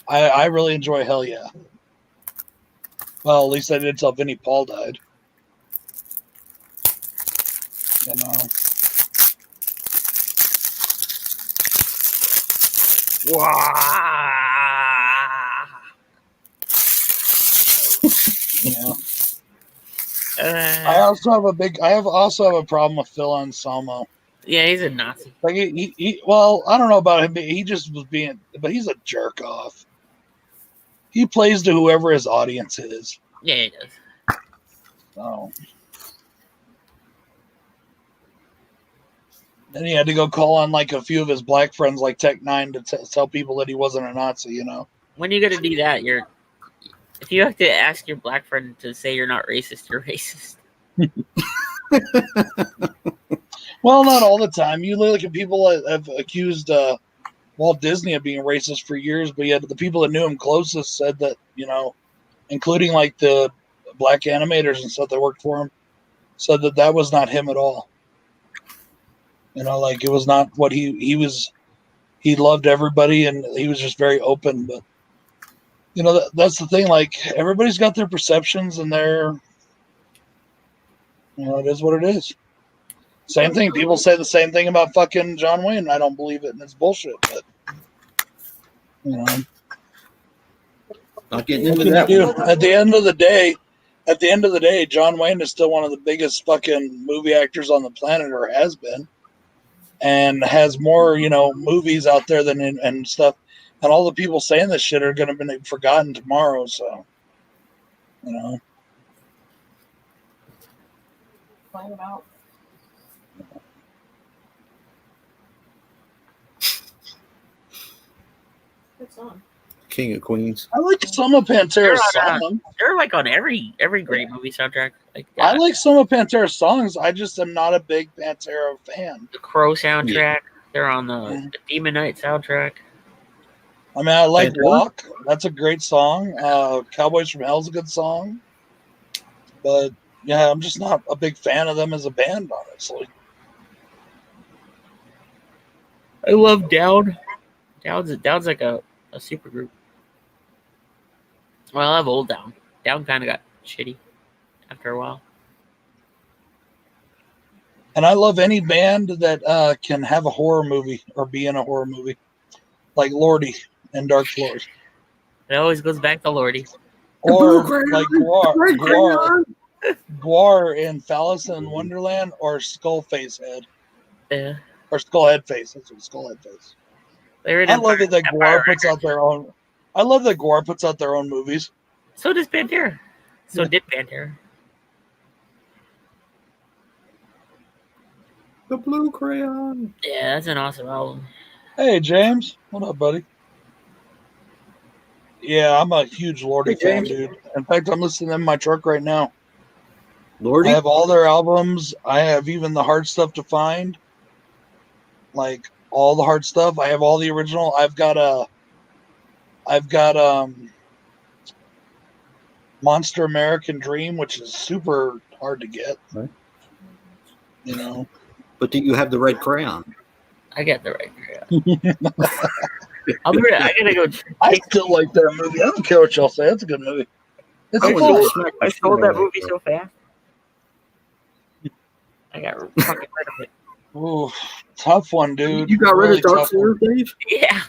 I really enjoy Hell Yeah. Well, at least I did until Vinnie Paul died. Yeah. I also have a problem with Phil Anselmo. Yeah, he's a Nazi. Like well, I don't know about him, but he just was but he's a jerk off. He plays to whoever his audience is. Yeah, he does. So. Then he had to go call on like a few of his black friends, like Tech Nine, to tell people that he wasn't a Nazi. When you got to do that, if you have to ask your black friend to say you're not racist, you're racist. Well, not all the time. You look at people that have accused Walt Disney of being racist for years, but yet the people that knew him closest said that, including like the black animators and stuff that worked for him, said that was not him at all. Like it was not what he was. He loved everybody and he was just very open. But that's the thing. Like everybody's got their perceptions and their, it is what it is. Same thing. People say the same thing about fucking John Wayne. I don't believe it, and it's bullshit. But not getting into that. At the end of the day, at the end of the day, John Wayne is still one of the biggest fucking movie actors on the planet, or has been, and has more, movies out there than and stuff. And all the people saying this shit are going to be forgotten tomorrow. So, Find out. Good song. King of Queens. I like some of Pantera's songs. They're like on every great movie soundtrack. Like I like some of Pantera's songs. I just am not a big Pantera fan. the Crow soundtrack. They're on the Demon Knight soundtrack. I mean, I like Pantera? Walk. That's a great song. Cowboys from Hell's a good song. But yeah, I'm just not a big fan of them as a band, honestly. I love Down. Down's like a super group. Well, I love old Down. Down kind of got shitty after a while. And I love any band that can have a horror movie or be in a horror movie, like Lordy and Dark Floors, It always goes back to Lordy. or like Guar in Phallus in Wonderland, or Skullface Head, Yeah. or Skullhead Face. That's what Skullhead Face. I love it that Guar puts out their own. I love that Guar puts out their own movies. So does Pantera. So did Pantera. The Blue Crayon. Yeah, that's an awesome album. Hey, James. What up, buddy? Yeah, I'm a huge Lordy fan, dude. In fact, I'm listening to them in my truck right now. Lordy? I have all their albums. I have even the hard stuff to find. Like all the hard stuff. I have all the original. I've got Monster American Dream, which is super hard to get. Right. But do you have the red crayon? I got the right crayon. I gotta go. I still like that movie. I don't care what y'all say. It's a good movie. It's I cool. I sold that movie so fast. I got fucking rid of it. Ooh, tough one, dude. You got rid Really of Dark tough one. Floors, Dave? Yeah.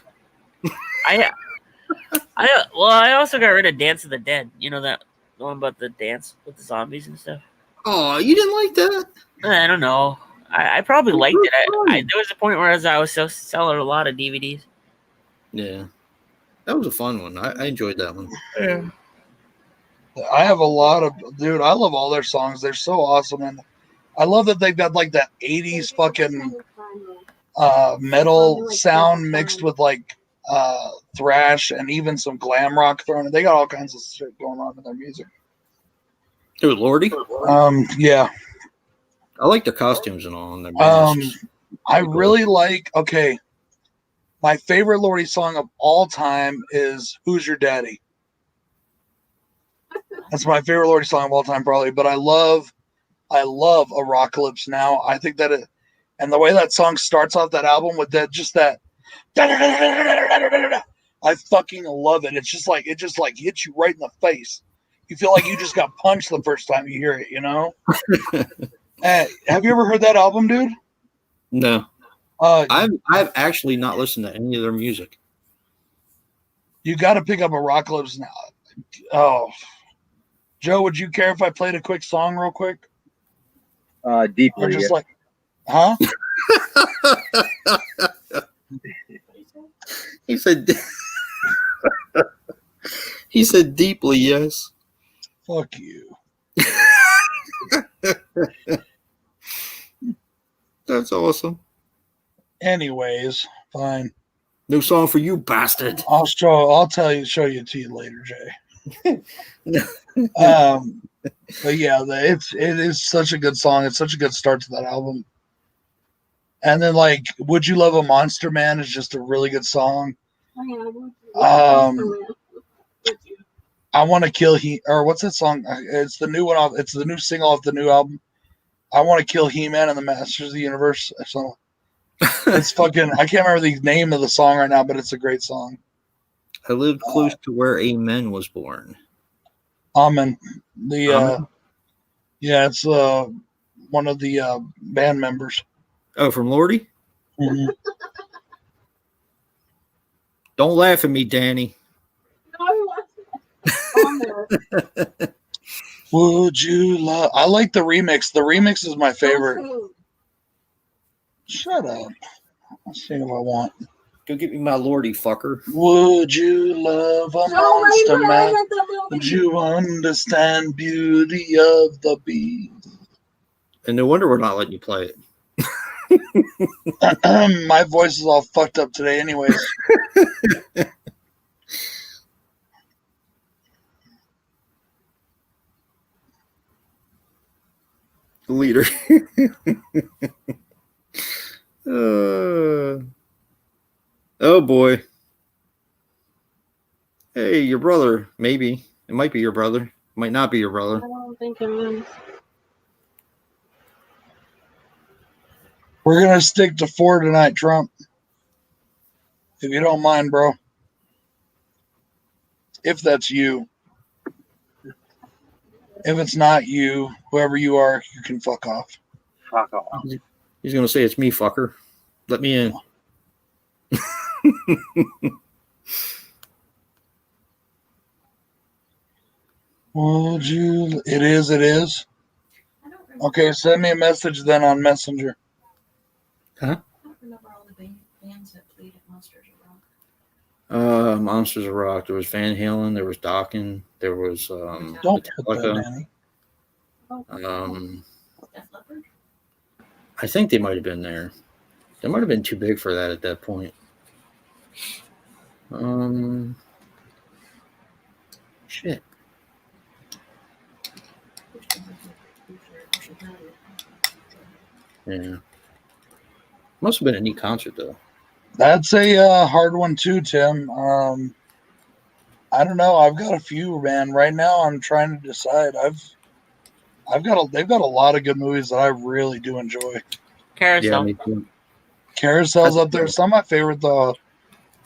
I also got rid of Dance of the Dead. You know that the one about the dance with the zombies and stuff. Oh, you didn't like that? I don't know. I probably liked it. There was a point where I was selling a lot of DVDs. Yeah. That was a fun one. I enjoyed that one. Yeah. I have a lot of, dude, I love all their songs. They're so awesome. And I love that they've got like that 80s fucking metal sound mixed with like thrash and even some glam rock thrown in. They got all kinds of shit going on in their music. It was Lordy? Yeah. I like their costumes and all. And their masks. I really like, my favorite Lordy song of all time is Who's Your Daddy? That's my favorite Lordy song of all time, probably. But I love Apocalypse Now. I think that and the way that song starts off that album with that, I fucking love it. It just hits you right in the face. You feel like you just got punched the first time you hear it, Have you ever heard that album, dude? No. I've actually not listened to any of their music. You got to pick up Apocalypse Now. Oh, Joe, would you care if I played a quick song real quick? Deeply. Or just huh? He said he said deeply, yes. Fuck you. That's awesome. Anyways, fine. No song for you, bastard. I'll show you to you later, Jay. But yeah, it is such a good song. It's such a good start to that album. And then like Would You Love a Monster Man is just a really good song. I Want to Kill or what's that song? It's the new one it's the new single off the new album. I Want to Kill He-Man and the Masters of the Universe. So it's fucking I can't remember the name of the song right now, but it's a great song. I lived close to where Amen was born. Amen. It's one of the band members. Oh, from Lordy? Mm-hmm. Don't laugh at me, Danny. Would you love? I like the remix. The remix is my favorite. Shut up. Let's see what I want. Go get me my lordy, fucker. Would you love a monster man? Would you understand beauty of the beast? And no wonder we're not letting you play it. My voice is all fucked up today, anyways. The leader. Oh boy. Hey, your brother. Maybe it might be your brother. Might not be your brother. I don't think it is. We're gonna stick to 4 tonight, Trump. If you don't mind, bro. If that's you. If it's not you, whoever you are, you can fuck off. Fuck off. He's gonna say it's me, fucker. Let me in. Would you? It is. It is. Okay, send me a message then on Messenger. Huh? I don't remember all the bands that played at Monsters of Rock. Monsters of Rock. There was Van Halen. There was Dokken. There was Don't put that, Danny. Def Leppard? I think they might have been there. They might have been too big for that at that point. Shit. Yeah. Must have been a neat concert though. That's a hard one too, Tim. I don't know. I've got a few, man. Right now, I'm trying to decide. They've got a lot of good movies that I really do enjoy. Carousel. Yeah, me too. Carousel's up there. Some of my favorite though.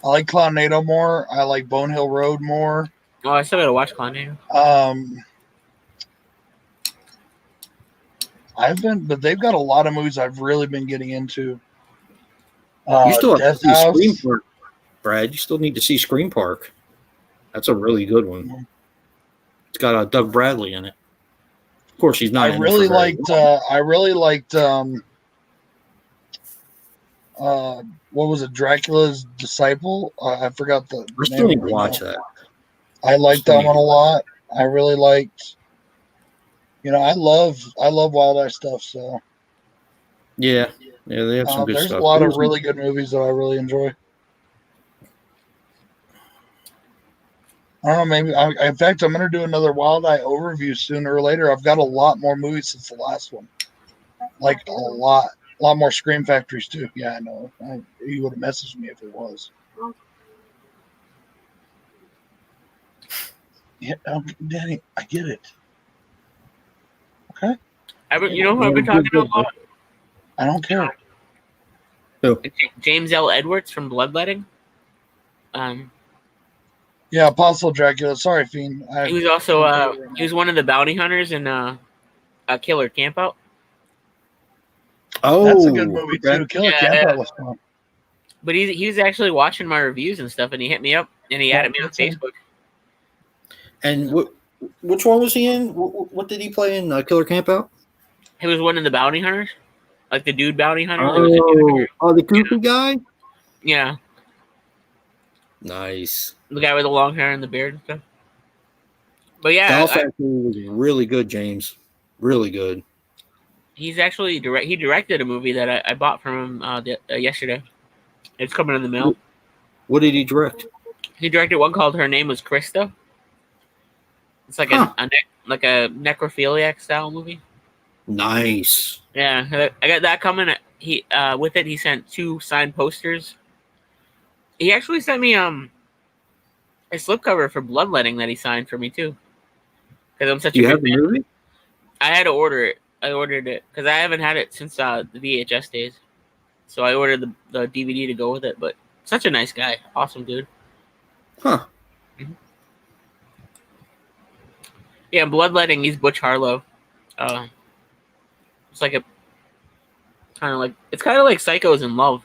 I like Clownado more. I like Bone Hill Road more. Oh, I still gotta watch Clownado. But they've got a lot of movies I've really been getting into. You still have to Death see House. Scream Park, Brad. You still need to see Scream Park. That's a really good one. It's got Doug Bradley in it. Of course, he's not. I really liked. What was it? Dracula's Disciple. I forgot the. I still need to watch that. I liked that one a lot. I really liked. I love Wild Eye stuff. So yeah, they have some good there's stuff. a lot of really good movies that I really enjoy. I don't know. Maybe in fact, I'm going to do another Wild Eye overview sooner or later. I've got a lot more movies since the last one, like a lot more Scream Factories too. Yeah, I know. You would have messaged me if it was. Yeah, Danny, I get it. Okay. You know who I've been talking to a lot? I don't care. Who? James L. Edwards from Bloodletting. Yeah, Apostle Dracula. Sorry, Fiend. He was also he was one of the bounty hunters in a Killer Campout. Oh, that's a good movie too. Killer Campout was fun. But he was actually watching my reviews and stuff, and he hit me up and he added me on Facebook. And which one was he in? What did he play in Killer Campout? He was one of the bounty hunters, like the dude bounty hunter. The goofy guy. Yeah. Nice. The guy with the long hair and the beard and stuff. But yeah, Doll Factory was really good, James. Really good. He's actually he directed a movie that I bought from him yesterday. It's coming in the mail. What did he direct? He directed one called Her Name Was Krista. It's like a necrophiliac style movie. Nice. Yeah, I got that coming. He with it he sent 2 signed posters. He actually sent me a slipcover for Bloodletting that he signed for me too. Because I'm such a big fan. Movie? I had to order it. I ordered it because I haven't had it since the VHS days. So I ordered the DVD to go with it. But such a nice guy, awesome dude. Huh. Mm-hmm. Yeah, Bloodletting. He's Butch Harlow. It's like it's kind of like Psycho's in Love,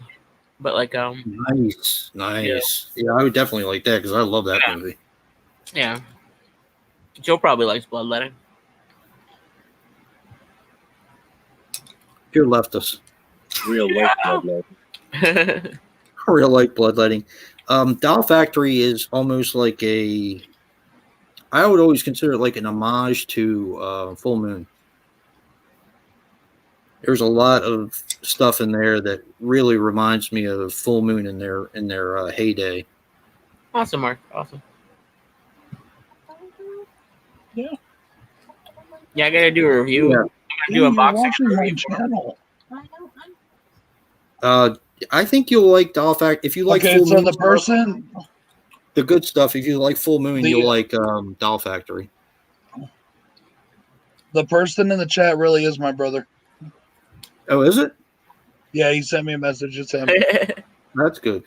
but like Nice. Yeah, I would definitely like that because I love that movie. Yeah. Joe probably likes Bloodletting. Pure left us. Real life bloodletting. Real life bloodletting. Doll Factory is almost like a. I would always consider it like an homage to Full Moon. There's a lot of stuff in there that really reminds me of Full Moon in their heyday. Awesome, Mark. Awesome. Yeah. Yeah, I gotta do a review. Yeah. I'm gonna do a box watching my review. channel. I think you'll like Doll Factory. If you like Okay, Full so Moon the stuff, person, the good stuff. If you like Full Moon, The- you'll like Doll Factory. the person in the chat really is my brother. Oh, is it? Yeah, he sent me a message. It's him. That's good.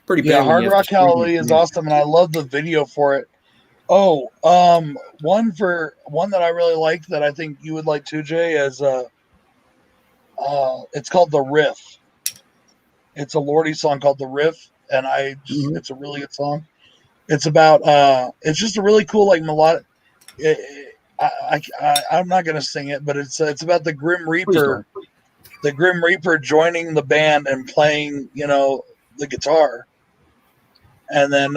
Pretty Yeah, bad when Hard you have Rock to screen Hallelujah it. is awesome, and I love the video for it. Oh, one that I really like that I think you would like too, Jay, is it's called The Riff. It's a Lordy song called The Riff, and it's a really good song. It's about it's just a really cool like melodic. I'm not gonna sing it, but it's about the Grim Reaper, joining the band and playing, the guitar, and then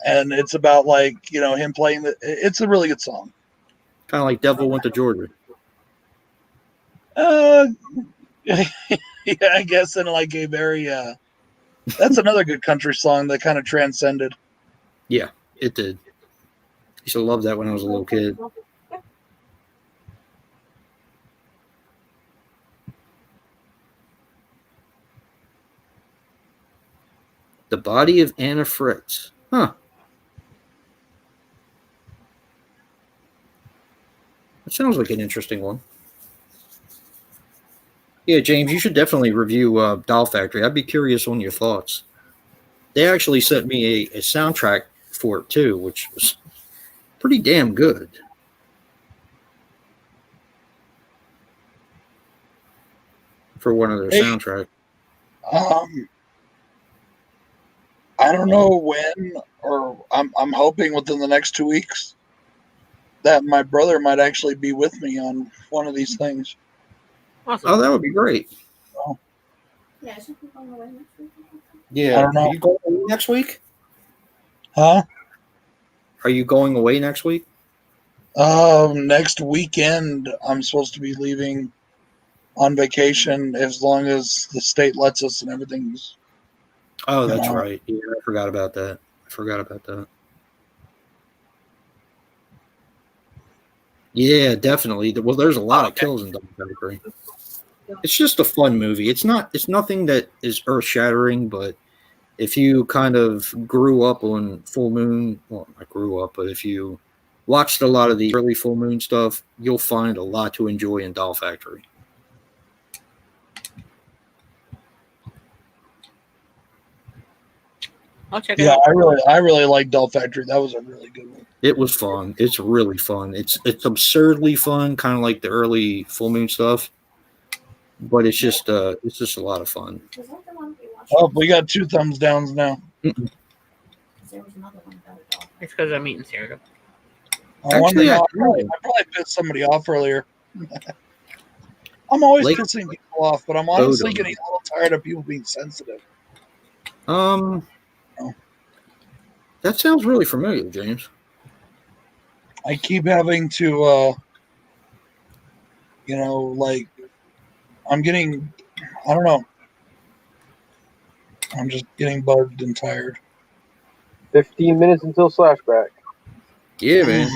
and it's about like him playing it's a really good song. Kind of like Devil Went to Georgia. Yeah, I guess in like a very that's another good country song that kind of transcended. Yeah, it did. I used to love that when I was a little kid. The Body of Anna Fritz. Huh. That sounds like an interesting one. Yeah, James, you should definitely review Doll Factory. I'd be curious on your thoughts. They actually sent me a soundtrack for it too, which was pretty damn good. For one of their soundtracks. I don't know when, or I'm hoping within the next 2 weeks that my brother might actually be with me on one of these things. Awesome. Oh, that would be great. Yeah, I should be going away next week. Yeah. I don't know. Are you going away next week? Huh? Are you going away next week? Next weekend I'm supposed to be leaving on vacation as long as the state lets us and everything's. Oh, that's right. Yeah, I forgot about that. Yeah, definitely. Well, there's a lot of kills in Doll Factory. It's just a fun movie. It's nothing that is earth shattering, but if you kind of grew up on Full Moon, well, not grew up, but if you watched a lot of the early Full Moon stuff, you'll find a lot to enjoy in Doll Factory. I'll check it out. I really like Doll Factory. That was a really good one. It was fun. It's really fun. It's absurdly fun, kind of like the early Full Moon stuff. But it's just a lot of fun. Was that the one we watched? Oh, we got 2 thumbs downs now. There was another one about a dog. It's because I'm eating cereal. Actually, I probably pissed somebody off earlier. I'm always pissing people off, but I'm honestly getting a little tired of people being sensitive. That sounds really familiar, James. I keep having to, like, I'm getting, I don't know. I'm just getting bugged and tired. 15 minutes until Slashback. Yeah, man.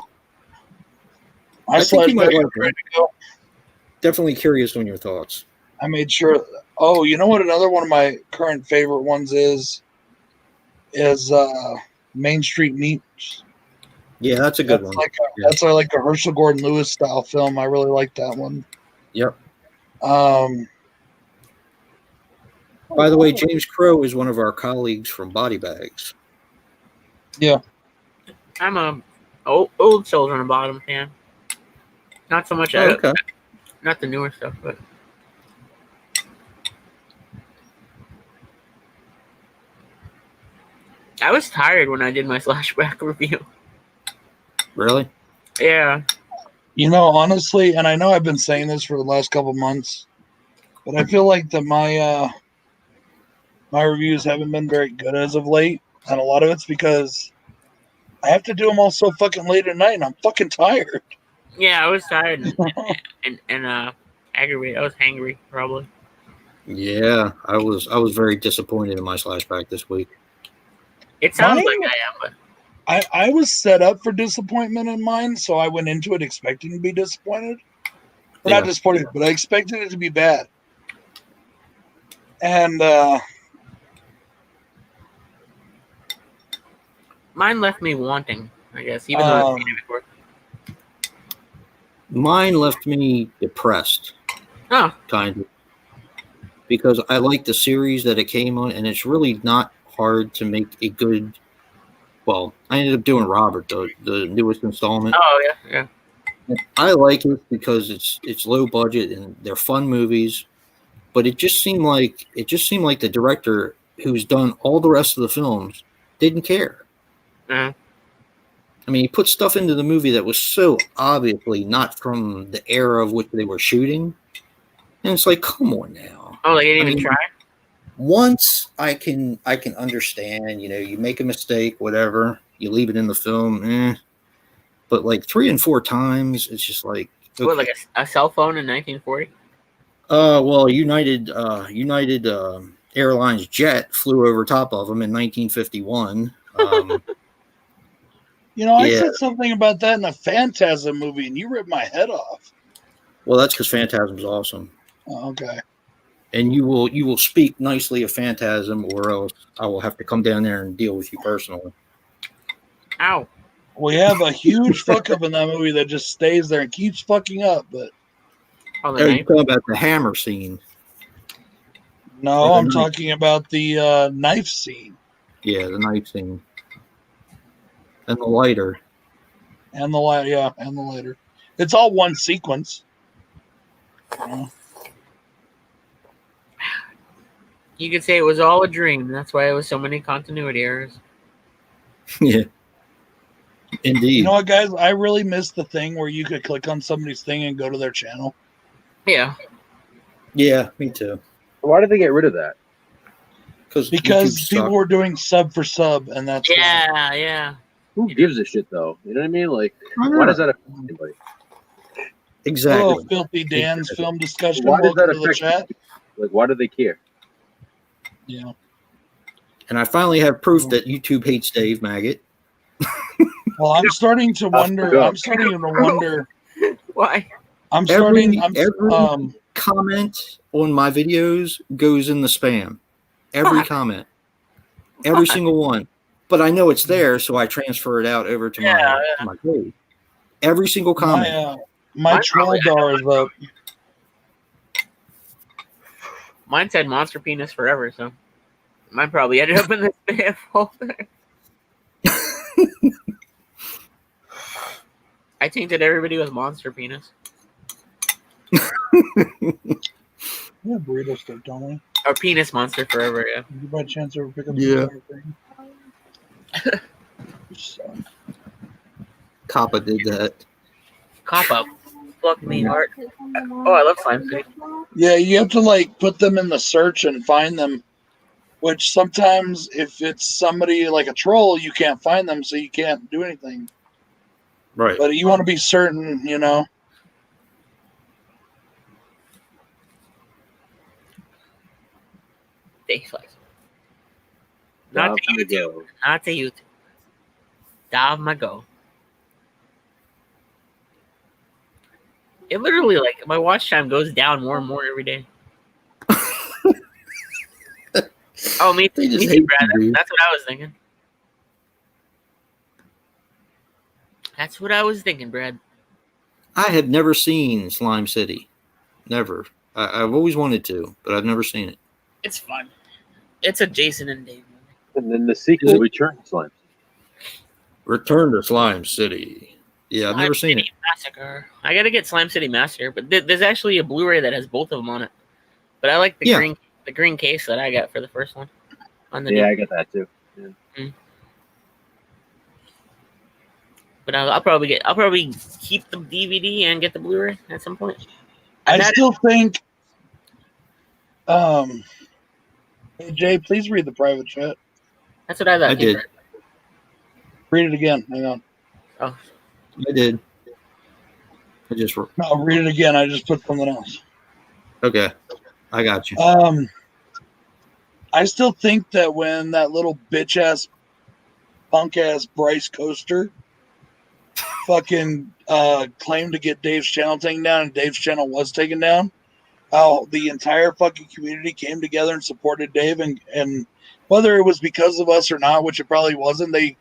I think you might like ready to go. Definitely curious on your thoughts. I made sure. Oh, you know what? Another one of my current favorite ones is Main Street Meats. Yeah, that's a good one. That's like a Herschel Gordon Lewis style film. I really like that one. Yep. By the way, James Crow is one of our colleagues from Body Bags. Yeah. I'm a old Children of Bottom fan. Not so much. Not the newer stuff, but. I was tired when I did my Slashback review. Really? Yeah. You know, honestly, and I know I've been saying this for the last couple months, but I feel like that my reviews haven't been very good as of late, and a lot of it's because I have to do them all so fucking late at night, and I'm fucking tired. Yeah, I was tired and aggravated. I was hangry, probably. Yeah, I was very disappointed in my flashback this week. It sounds Mine, like I am, but I was set up for disappointment in mine, so I went into it expecting to be disappointed. Or not Yeah. disappointed, but I expected it to be bad. And mine left me wanting, I guess, even though I've seen it before. Mine left me depressed, Oh, kind of, because I like the series that it came on, and it's really not hard to make a good. Well, I ended up doing Robert, the newest installment. oh yeah. I like it because it's low budget and they're fun movies, but it just seemed like the director who's done all the rest of the films didn't care. Uh-huh. I mean, he put stuff into the movie that was so obviously not from the era of which they were shooting, and it's like, come on now. Oh, they didn't even try. Once I can understand, you make a mistake, whatever, you leave it in the film, but like 3 and 4 times, it's just like, okay. What, like a cell phone in 1940? Well, United Airlines jet flew over top of them in 1951. I said something about that in a Phantasm movie, and you ripped my head off. Well, that's because Phantasm's awesome. Oh, okay. And you will speak nicely of Phantasm, or else I will have to come down there and deal with you personally. Ow. We have a huge fuck up in that movie that just stays there and keeps fucking up, but you're talking about the hammer scene. No, I'm talking about the knife scene. Yeah, the knife scene. And the lighter. And the lighter. It's all one sequence. You could say it was all a dream. That's why it was so many continuity errors. Yeah. Indeed. You know what, guys? I really miss the thing where you could click on somebody's thing and go to their channel. Yeah. Yeah, me too. Why did they get rid of that? Because people were doing sub for sub, and that's yeah. Who gives a shit though? You know what I mean? Like, why does that affect anybody? Exactly. Oh, Filthy Dan's film discussion. Why does that Welcome to the chat. Like, why do they care? Yeah. And I finally have proof that YouTube hates Dave Maggot. Well, I'm starting to wonder. Why. Every comment on my videos goes in the spam. Every comment. Every single one. But I know it's there, so I transfer it out over to my page. Every single comment. My troll bar is up. Mine said monster penis forever, so mine probably ended up in the spam folder. I tainted everybody with monster penis. We have burrito stuff, don't we? Or penis monster forever, yeah. Did you by chance ever pick up the thing? Kappa did that. Kappa. Fuck me, Art. Oh, I love Slime City. Yeah, you have to put them in the search and find them. Which sometimes, if it's somebody like a troll, you can't find them, so you can't do anything. Right. But you want to be certain, Not to YouTube. Not to YouTube. Dav my go. It literally, my watch time goes down more and more every day. Oh, me too, Brad. That's what I was thinking. That's what I was thinking, Brad. I have never seen Slime City. Never. I've always wanted to, but I've never seen it. It's fun. It's a Jason and Dave movie. And then the sequel, Return to Slime. Return to Slime City. Yeah, I've never seen it. Massacre. I gotta get Slime City Massacre, but there's actually a Blu-ray that has both of them on it. But I like the green case that I got for the first one. I got that too. Yeah. But I'll probably keep the DVD and get the Blu-ray at some point. I still think. Hey Jay, please read the private chat. That's what I thought. I did. Read it again. Hang on. Oh, I did. I just. No, read it again. I just put something else. Okay. I got you. I still think that when that little bitch ass, punk ass Bryce Coaster fucking claimed to get Dave's channel taken down, and Dave's channel was taken down, how the entire fucking community came together and supported Dave, and whether it was because of us or not, which it probably wasn't, they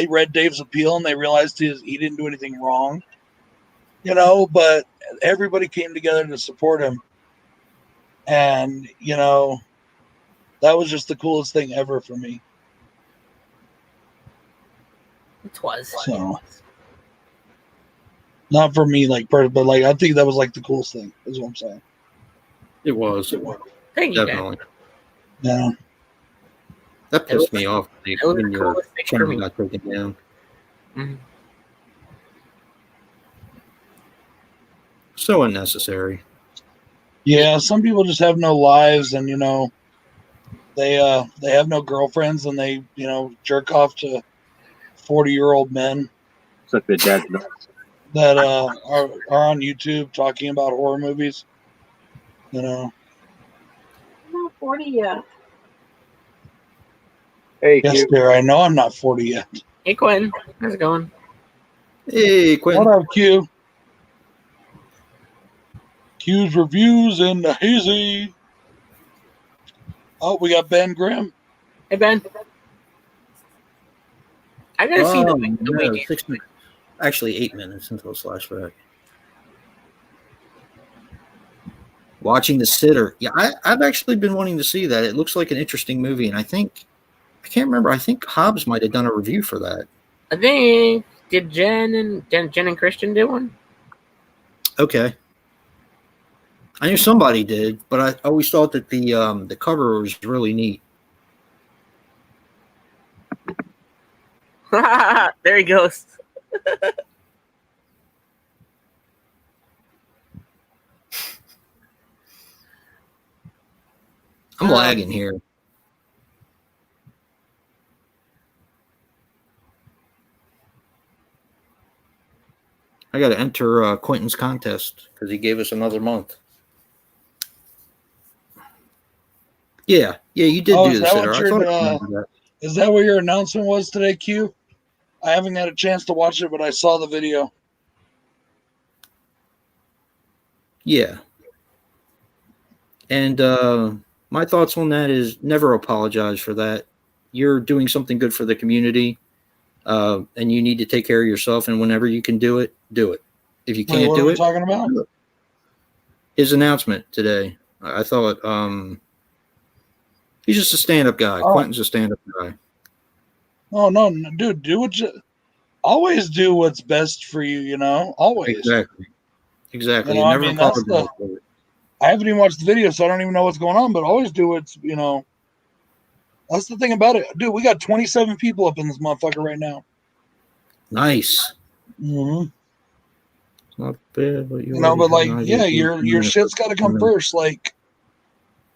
read Dave's appeal and they realized he didn't do anything wrong, you know, but everybody came together to support him. And, you know, that was just the coolest thing ever for me. it was. So, not for me, like, but like, I think that was like the coolest thing, is what I'm saying. It was. Thank you, Definitely. Yeah. That pissed me off when your coolest thing for channel me. got taken down. Mhm. So unnecessary. Yeah, some people just have no lives, and you know, they have no girlfriends, and they, you know, jerk off to 40-year-old men Suck their dad's nuts. that are on YouTube talking about horror movies. You know. I'm not 40 yet. Hey, Yes, Q. dear. I know I'm not 40 yet. Hey, Quentin, how's it going? Hey, Quentin. What up, Q? Q's reviews in the hazy. Oh, we got Ben Grimm. Hey, Ben. I gotta see the no, Ouija. 6 minutes. Actually, 8 minutes until flashback. Watching The Sitter. Yeah, I've actually been wanting to see that. It looks like an interesting movie, and I can't remember. I think Hobbs might have done a review for that. I think did Jen and Christian do one? Okay. I knew somebody did, but I always thought that the cover was really neat. There he goes. I'm lagging here. I got to enter Quentin's contest because he gave us another month. Yeah, you did do The Sitter. I thought I remembered that. Is that what your announcement was today, Q? I haven't had a chance to watch it, but I saw the video. Yeah. And my thoughts on that is never apologize for that. You're doing something good for the community, and you need to take care of yourself. And whenever you can do it, do it. If you can't what do are we it, talking about? do it. His announcement today. I thought he's just a stand-up guy. Oh. Quentin's a stand-up guy. Oh no, dude, always do what's best for you. You know, always. Exactly. You know, Never apologize for it. I haven't even watched the video, so I don't even know what's going on. But always do what's, you know. That's the thing about it, dude. We got 27 people up in this motherfucker right now. Nice. Mm-hmm. It's not bad, but you know, but like, yeah, your shit's got to come first. Like,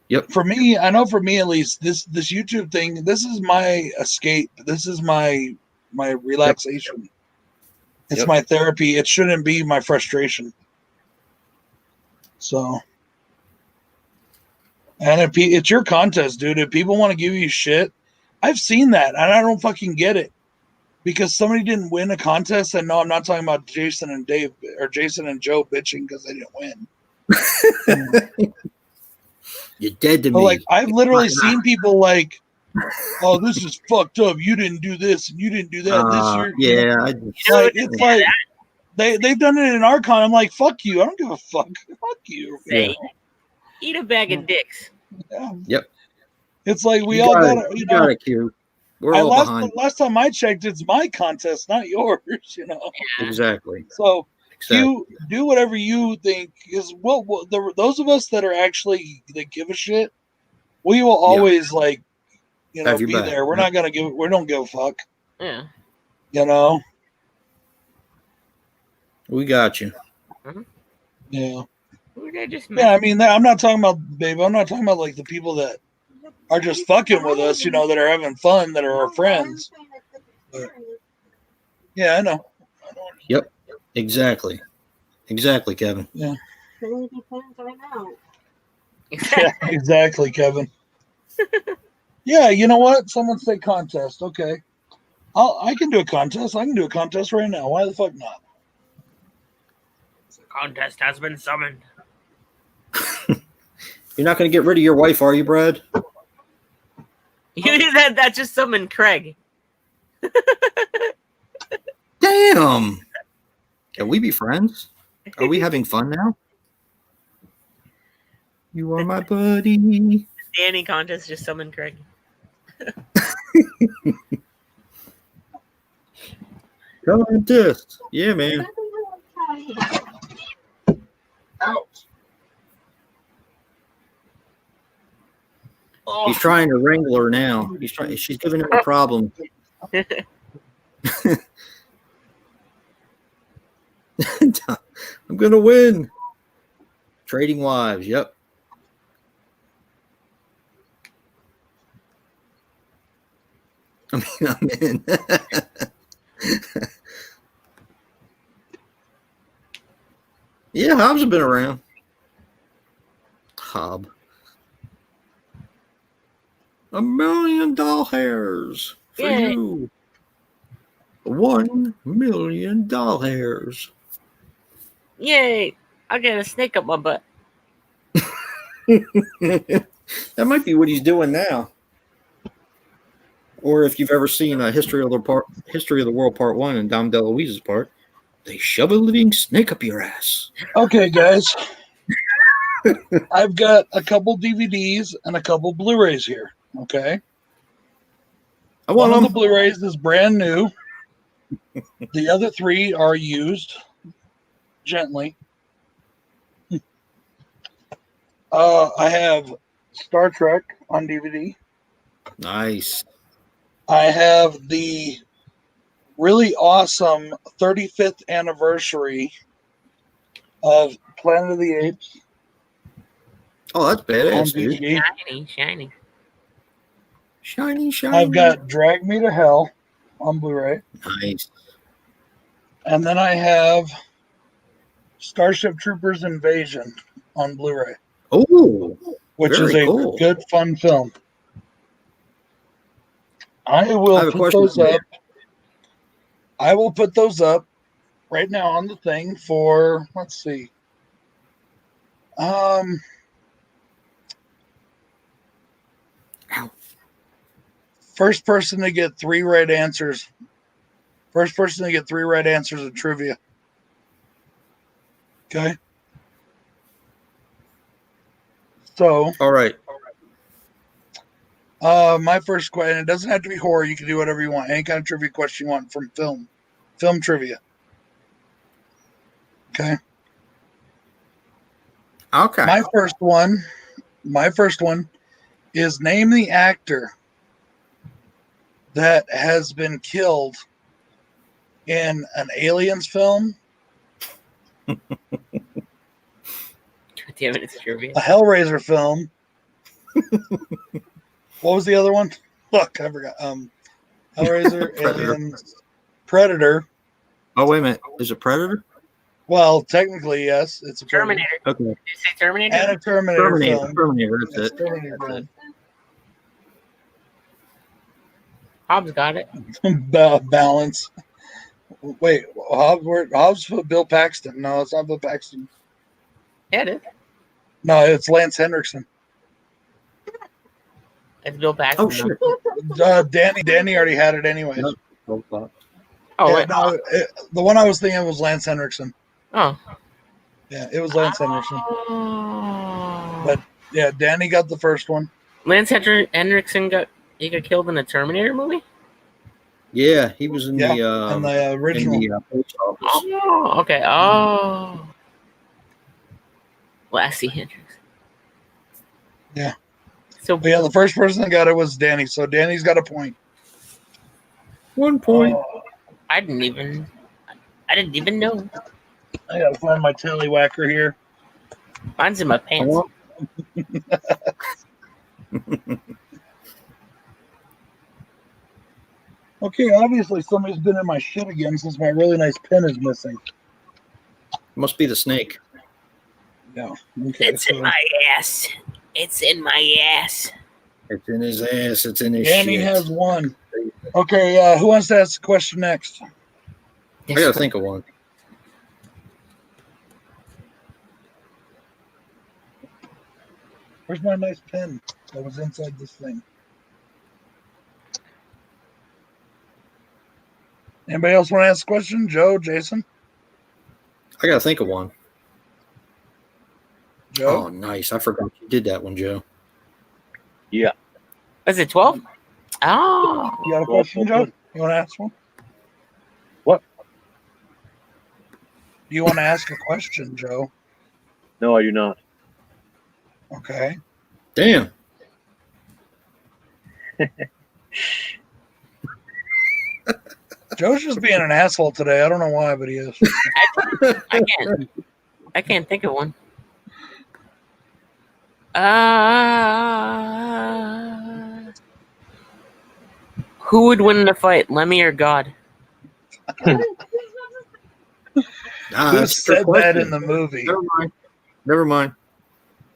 yep. For me, I know for me at least, this YouTube thing, this is my escape. This is my relaxation. Yep. It's my therapy. It shouldn't be my frustration. So, and if it's your contest, dude. If people want to give you shit, I've seen that, and I don't fucking get it. Because somebody didn't win a contest, and no, I'm not talking about Jason and Dave or Jason and Joe bitching because they didn't win. You're dead to but me. Like, I've literally seen people like, "Oh, this is fucked up. You didn't do this, and you didn't do that this year." Yeah, it's like they've done it in our con. I'm like, "Fuck you. I don't give a fuck. Fuck you." Say, eat a bag of dicks. Yeah. Yep. It's like we all got it. You got it, Q. We're all behind. Last time I checked, it's my contest, not yours. You know. Exactly. So you do whatever you think is those of us that are actually that give a shit, we will always like, you know, be there. We're not gonna we don't give a fuck. Yeah. You know. We got you. Yeah. Who did I just Yeah, I mean, I'm not talking about, babe. I'm not talking about like the people that are just fucking with us, that are having fun, that are our friends. But, yeah, I know. Yep. Exactly. Exactly, Kevin. Yeah. Really depends right now. Yeah, exactly, Kevin. Yeah, you know what? Someone say contest. Okay. I can do a contest. I can do a contest right now. Why the fuck not? The contest has been summoned. You're not going to get rid of your wife, are you, Brad? That just summoned Craig. Damn. Can we be friends? Are we having fun now? You are my buddy. Danny contest just summoned Craig. Contest. Yeah, man. Ouch. Oh. He's trying to wrangle her now. She's giving him a problem. I'm gonna win. Trading wives. Yep. I'm in. Yeah, Hobbs have been around. Hob. $1 million hairs for Yeah. you. $1 million hairs. Yay! I got a snake up my butt. That might be what he's doing now. Or if you've ever seen History of the World Part 1 and Dom DeLuise's part, they shove a living snake up your ass. Okay, guys. I've got a couple DVDs and a couple Blu-rays here. Okay. I want One of them. the Blu-rays is brand new. The other 3 are used gently. I have Star Trek on DVD. Nice. I have the really awesome 35th anniversary of Planet of the Apes. Oh, that's badass, dude. DVD. Shiny. Shiny, shiny. I've got Drag Me to Hell on Blu-ray. Nice. And then I have Starship Troopers Invasion on Blu-ray. Oh, which is a cool. good, fun film. I will put those up. I will put those up right now on the thing for, let's see. First person to get 3 right answers. First person to get 3 right answers in trivia. Okay. So. All right. My first question, it doesn't have to be horror. You can do whatever you want. Any kind of trivia question you want from film. Film trivia. Okay. Okay. My first one is name the actor that has been killed in an Aliens film, Damn it, it's trivia. a Hellraiser film. What was the other one? Look, I forgot. Hellraiser, Aliens, Predator. Oh, wait a minute. Is it Predator? Well, technically, yes. It's a Terminator. Okay. Did you say Terminator? And a Terminator film. Terminator, that's Yes, it. Terminator film. Hobbs got it. Balance. Wait, Hobbs put Bill Paxton. No, it's not Bill Paxton. Yeah, it is. No, it's Lance Henriksen. It's Bill Paxton. Oh, shit. Danny already had it anyway. Oh, Yeah, wait. no, the one I was thinking was Lance Henriksen. Oh. Yeah, it was Lance Henriksen. Oh. But yeah, Danny got the first one. Lance Henriksen got killed in a Terminator movie? Yeah, he was in Yeah, the and the original. in the post office. Oh, okay. Oh. Lassie Hendricks. Yeah. So But yeah, the first person that got it was Danny. So Danny's got a point. 1 point. I didn't even know. I gotta find my tallywhacker here. Mine's in my pants. Okay, obviously somebody's been in my shit again since my really nice pen is missing. Must be the snake. Yeah. Okay, It's in my ass. It's in my ass. It's in his ass. It's in his Danny shit. has one. Okay, who wants to ask the question next? I gotta think of one. Where's my nice pen that was inside this thing? Anybody else want to ask a question? Joe, Jason? I gotta think of one. Joe? Oh, nice. I forgot you did that one, Joe. Yeah. Is it 12? Oh. You got a question, Joe? You want to ask one? What? Do you want to ask a question, Joe? No, I do not. Okay. Damn. Joe's just being an asshole today. I don't know why, but he is. I can't think of one. Who would win in a fight, Lemmy or God? Who said that in the movie? Never mind. Never mind.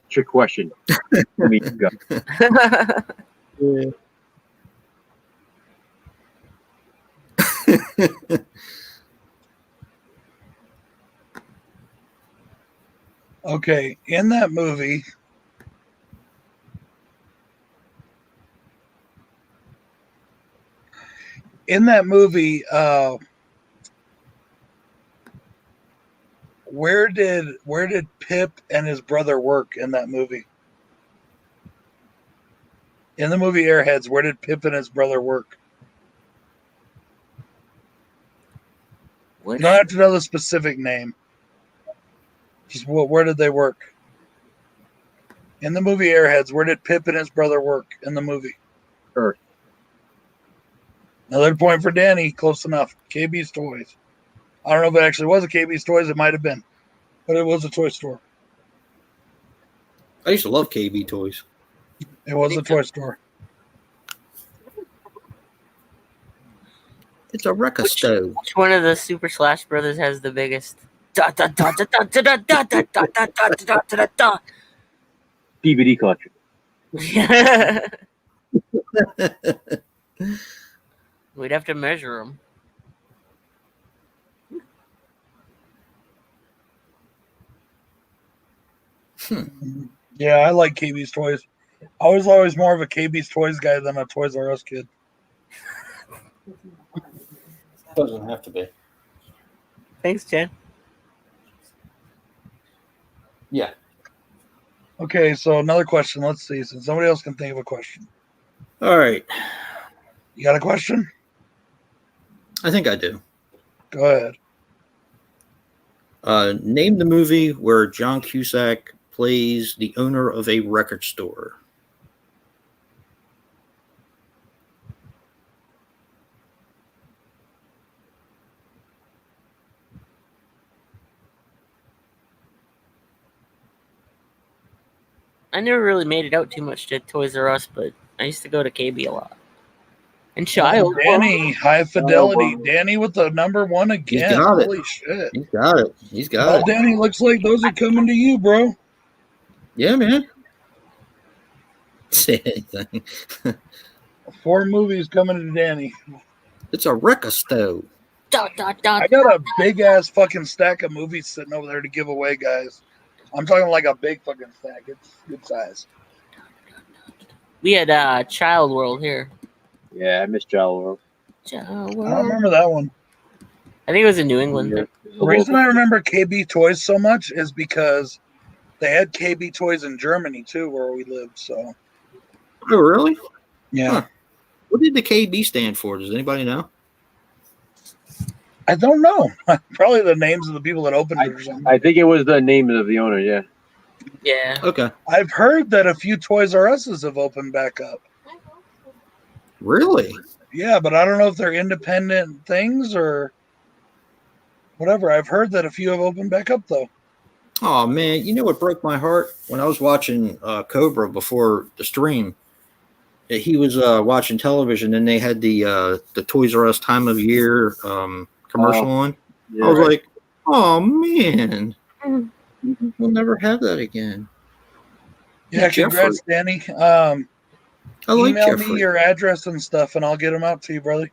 Trick question. Let me go. Yeah. Okay, in that movie, where did Pip and his brother work in that movie? In the movie Airheads, where did Pip and his brother work? You don't have to know the specific name. Just where did they work? In the movie Airheads, where did Pip and his brother work in the movie? Earth. Another point for Danny. Close enough. KB's Toys. I don't know if it actually was a KB's Toys. It might have been. But it was a toy store. I used to love KB toys. It was a toy store. It's a wreck stove. Which one of the Super Slash Brothers has the biggest? DVD collection. We'd have to measure them. Yeah, I like KB's Toys. I was always more of a KB's Toys guy than a Toys R Us kid. Doesn't have to be. Thanks, Jen. Yeah. Okay, so another question. Let's see. So somebody else can think of a question. All right. You got a question? I think I do. Go ahead. Name the movie where John Cusack plays the owner of a record store. I never really made it out too much to Toys R Us, but I used to go to KB a lot. And Child. Danny, high fidelity. Danny with the number one again. He's got it. Holy shit. He's got it. He's got Well, it. Danny, looks like those are coming to you, bro. Yeah, man. Say anything. 4 movies coming to Danny. It's a wreck stove. I got a big ass fucking stack of movies sitting over there to give away, guys. I'm talking like a big fucking stack. It's good size. We had Child World here. Yeah, I miss Child World. Child I World. don't remember that one. I think it was in New England. Yeah. The reason I remember KB Toys so much is because they had KB Toys in Germany too, where we lived. So, Oh, really? yeah. Huh. What did the KB stand for? Does anybody know? I don't know. Probably the names of the people that opened it or something. I think it was the name of the owner, yeah. Yeah. Okay. I've heard that a few Toys R Us's have opened back up. Really? Yeah, but I don't know if they're independent things or whatever. I've heard that a few have opened back up though. Oh man, you know what broke my heart when I was watching Cobra before the stream? He was watching television, and they had the Toys R Us time of year commercial on. Yeah, I was like, oh man, we'll never have that again. Yeah, Jeffrey. congrats, Danny. I like Email Jeffrey. me your address and stuff, and I'll get them out to you, brother.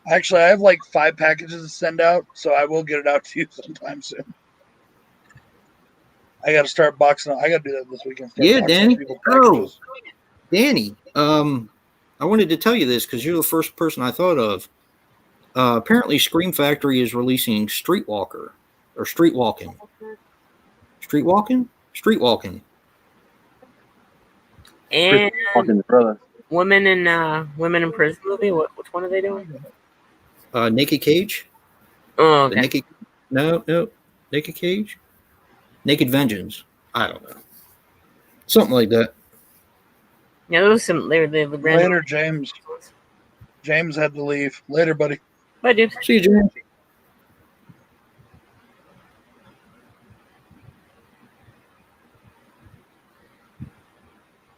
Actually, I have like 5 packages to send out, so I will get it out to you sometime soon. I got to start boxing. I got to do that this weekend. Yeah, Danny. Oh, Danny. I wanted to tell you this because you're the first person I thought of. Apparently, Scream Factory is releasing Streetwalker or Streetwalking. Streetwalking. And brother. women in prison movie. Which one are they doing? Naked Cage. Oh, okay. No. Naked Cage. Naked Vengeance. I don't know. Something like that. Yeah, there was some. They later, James. James had to leave. Later, buddy. Bye, dude. See you, James.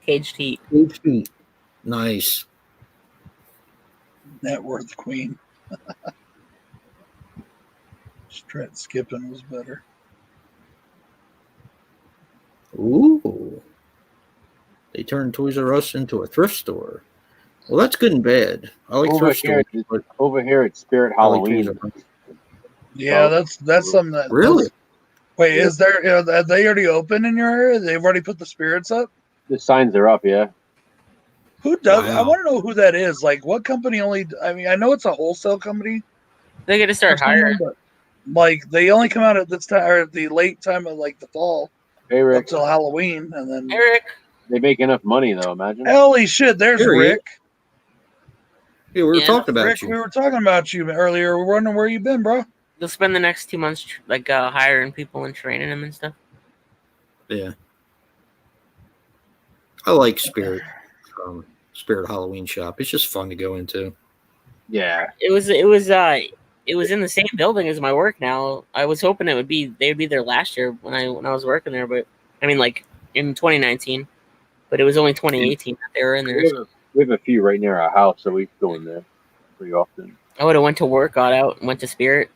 Caged Heat. Caged Heat. Nice. Net worth queen. Straight skipping was better. Ooh. They turned Toys R Us into a thrift store. Well, that's good and bad. I like thrift stores. Over here at Spirit Halloween. Yeah, that's something that. Really? Wait, is there? Are they already open in your area? They've already put the spirits up. The signs are up, yeah. Who does? Wow. I want to know who that is. Like, what company only? I mean, I know it's a wholesale company. They got to start hiring. But, like, they only come out at this time or the late time of like the fall. Hey, Rick. Up till Halloween, and then Eric. They make enough money though. Imagine. Holy shit! There's Rick. Yeah, we were talking about Rick, you. we were talking about you earlier. We're wondering where you been, bro. They'll spend the next 2 months hiring people and training them and stuff. Yeah. I like Spirit Halloween Shop. It's just fun to go into. Yeah. It was in the same building as my work now. I was hoping they'd be there last year when I was working there, but I mean like in 2019. But it was only 2018 that they were in there. We have a few right near our house, so we go in there pretty often. I would have went to work, got out, went to Spirit,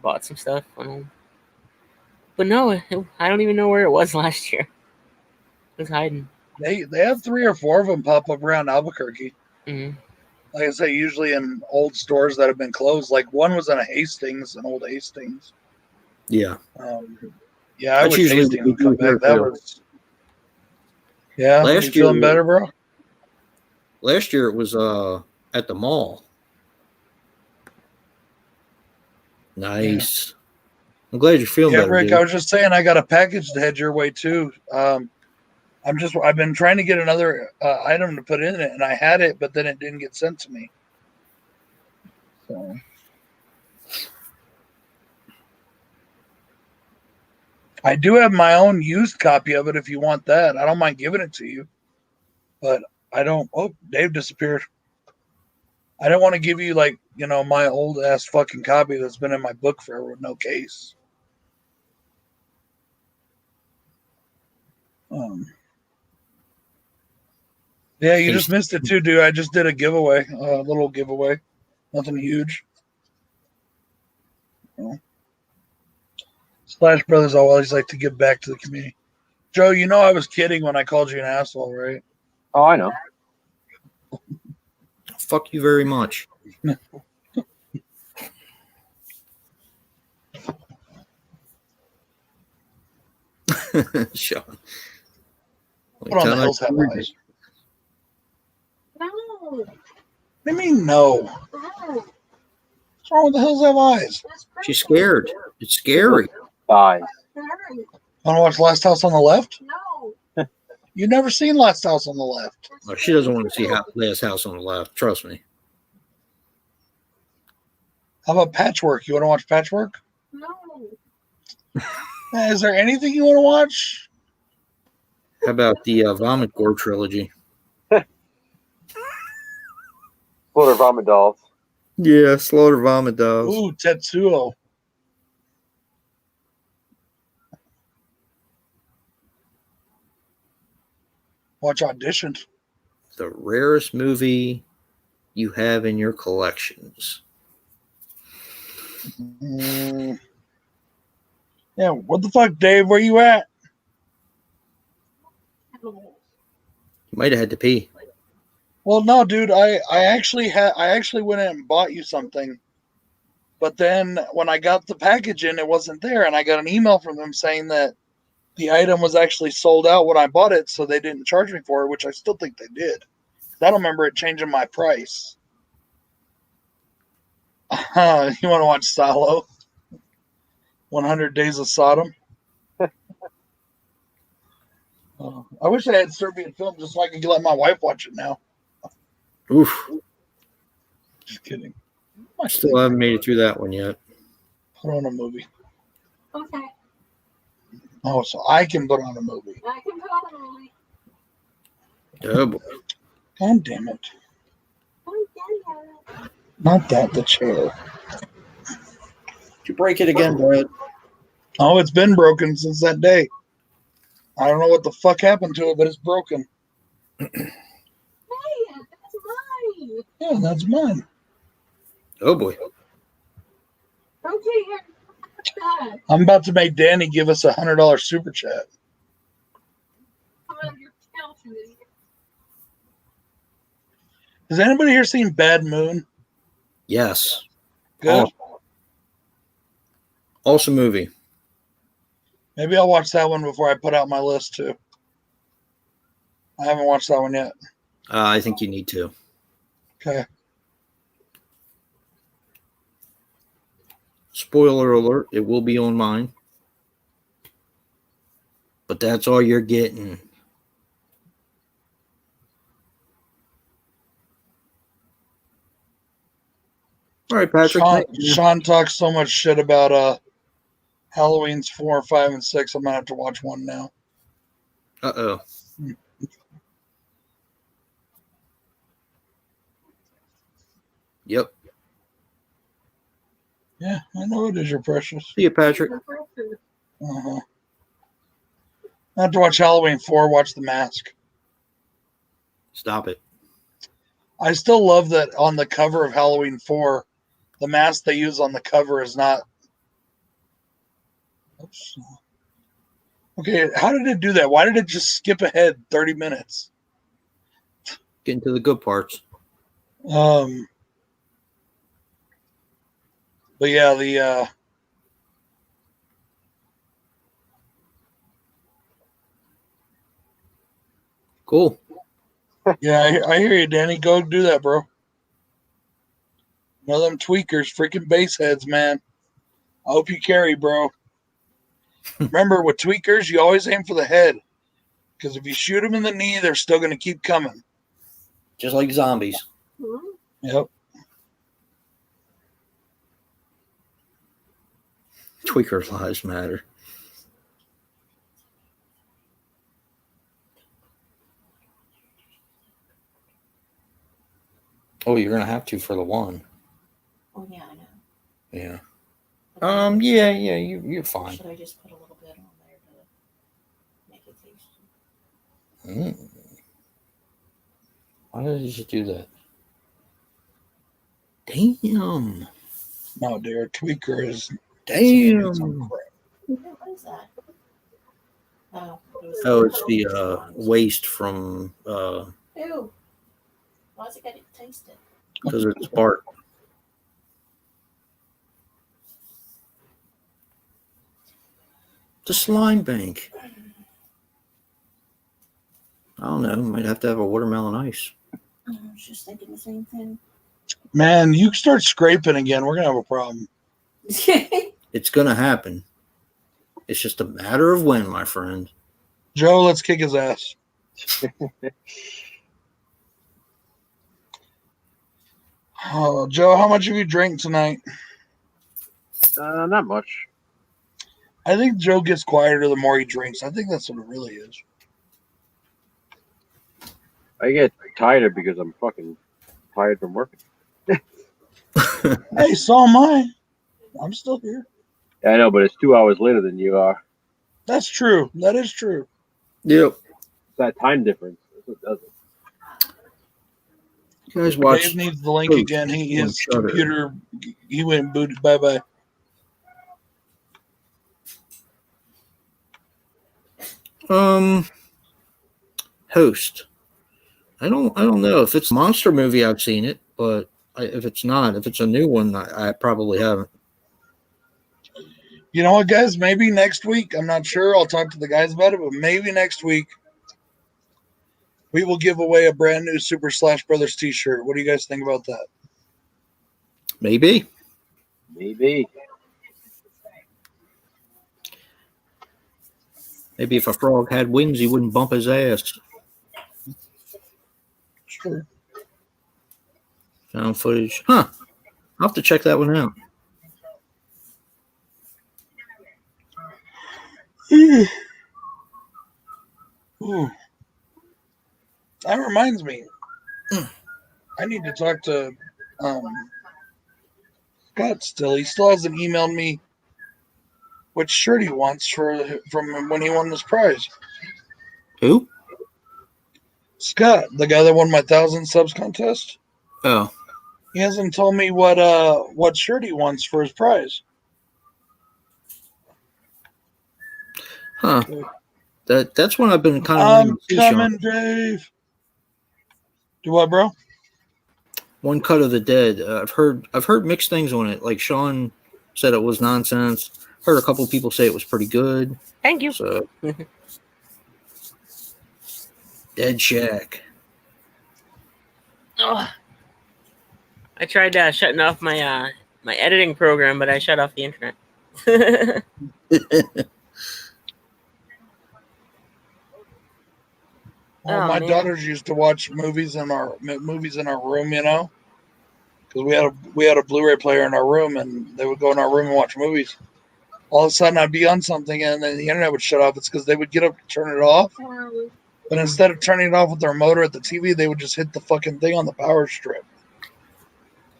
bought some stuff, went home. But no, I don't even know where it was last year. It was hiding. They have 3 or 4 of them pop up around Albuquerque. Mm-hmm. Like I say, usually in old stores that have been closed. Like one was in an old Hastings. Yeah. Yeah, I wish Hastings would come back. That was. Yeah, last you feeling better, bro? Last year it was at the mall. Nice. Yeah. I'm glad you're feeling better. Rick, dude. I was just saying I got a package to head your way too. I've been trying to get another item to put in it, and I had it, but then it didn't get sent to me. So I do have my own used copy of it if you want that. I don't mind giving it to you. But I don't. Oh, Dave disappeared. I don't want to give you my old ass fucking copy that's been in my book forever with no case. Yeah, you just missed it too, dude. I just did a giveaway, a little giveaway, nothing huge. Splash Brothers always like to give back to the community. Joe, you know I was kidding when I called you an asshole, right? Oh, I know. Fuck you very much. Sean. Put on the hills have eyes. No. What do you mean no? What's wrong with the hills have eyes? She's scared. It's scary. Bye. Scary. Want to watch Last House on the Left? No. You've never seen Last House on the Left. Well, she doesn't want to see Last House on the Left. Trust me. How about Patchwork? You want to watch Patchwork? No. Is there anything you want to watch? How about the Vomit Gore trilogy? Florida Vomit Dolls. Yeah, Slaughter Vomit Dolls. Ooh, Tetsuo. Watch Auditions. The rarest movie you have in your collections. Yeah, what the fuck, Dave? Where you at? You might have had to pee. Well, no, dude. I actually went in and bought you something, but then when I got the package in, it wasn't there, and I got an email from them saying that the item was actually sold out when I bought it, so they didn't charge me for it, which I still think they did. I don't remember it changing my price. You want to watch Salo? 100 Days of Sodom? I wish I had Serbian film just so I could let my wife watch it now. Oof. Just kidding. I still haven't made it through that one yet. Put on a movie. Okay. Oh, so I can put on a movie. I can put on a movie. Oh, boy. God damn it. Oh, yeah. Not that, the chair. Did you break it again, Brad? Oh, it's been broken since that day. I don't know what the fuck happened to it, but it's broken. Hey, that's mine. Yeah, that's mine. Oh, boy. Okay, here. I'm about to make Danny give us $100 super chat. Come out of your couch, you idiot. Has anybody here seen Bad Moon? Yes. Good. Awesome movie. Maybe I'll watch that one before I put out my list too. I haven't watched that one yet. I think you need to. Okay. Spoiler alert, it will be on mine. But that's all you're getting. All right, Patrick. Sean talks so much shit about Halloween's 4, 5, and 6. I'm gonna have to watch one now. Uh-oh. Yep. Yeah, I know it is, your precious. See you, Patrick. Uh-huh. I have to watch Halloween 4, watch The Mask. Stop it. I still love that on the cover of Halloween 4, the mask they use on the cover is not. Oops. Okay, how did it do that? Why did it just skip ahead 30 minutes? Getting to the good parts. But yeah, the Cool. yeah, I hear you, Danny. Go do that, bro. One of them tweakers, freaking base heads, man. I hope you carry, bro. Remember, with tweakers, you always aim for the head. Because if you shoot them in the knee, they're still going to keep coming. Just like zombies. Yep. Tweaker lives matter. Oh, you're going to have to for the one. Oh yeah, I know. Yeah. Yeah, you're fine. Should I just put a little bit on there to make it tasty? Why did you just do that? Damn. No, dear, tweaker is. Damn. What is that? Oh, it's the waste from Ew. Why's it got to taste it? because it's bark. The slime bank. I don't know. Might have to have a watermelon ice. I was just thinking the same thing. Man, you start scraping again, we're going to have a problem. It's going to happen. It's just a matter of when, my friend. Joe, let's kick his ass. Joe, how much have you drank tonight? Not much. I think Joe gets quieter the more he drinks. I think that's what it really is. I get tired because I'm fucking tired from working. Hey, so am I. I'm still here. Yeah, I know, but it's 2 hours later than you are. That's true. That is true. Yep. It's that time difference. That's what does it. You guys watch. Dave needs the link Ghost again. on His Shudder. computer, he went and booted. Bye bye. Host. I don't know if it's a monster movie. I've seen it, but if it's not, if it's a new one, I probably haven't. You know what, guys? Maybe next week. I'm not sure. I'll talk to the guys about it, but maybe next week we will give away a brand new Super Slash Brothers T-shirt. What do you guys think about that? Maybe. Maybe. Maybe if a frog had wings, he wouldn't bump his ass. Sure. Found footage. Huh. I'll have to check that one out. Ooh. That reminds me. I need to talk to Scott still. He still hasn't emailed me which shirt he wants from when he won this prize. Who? Scott, the guy that won my 1,000 subs contest. Oh. He hasn't told me what shirt he wants for his prize. Huh. That's one I've been kind of. I'm coming, Dave. Do what, bro? One Cut of the Dead. I've heard mixed things on it. Like Sean said it was nonsense. Heard a couple of people say it was pretty good. Thank you. So Dead Shack. Oh. I tried shutting off my my editing program, but I shut off the internet. Well, my daughters used to watch movies in our room, you know, because we had a Blu-ray player in our room, and they would go in our room and watch movies. All of a sudden, I'd be on something, and then the internet would shut off. It's because they would get up to turn it off, but instead of turning it off with their remote or at the TV, they would just hit the fucking thing on the power strip.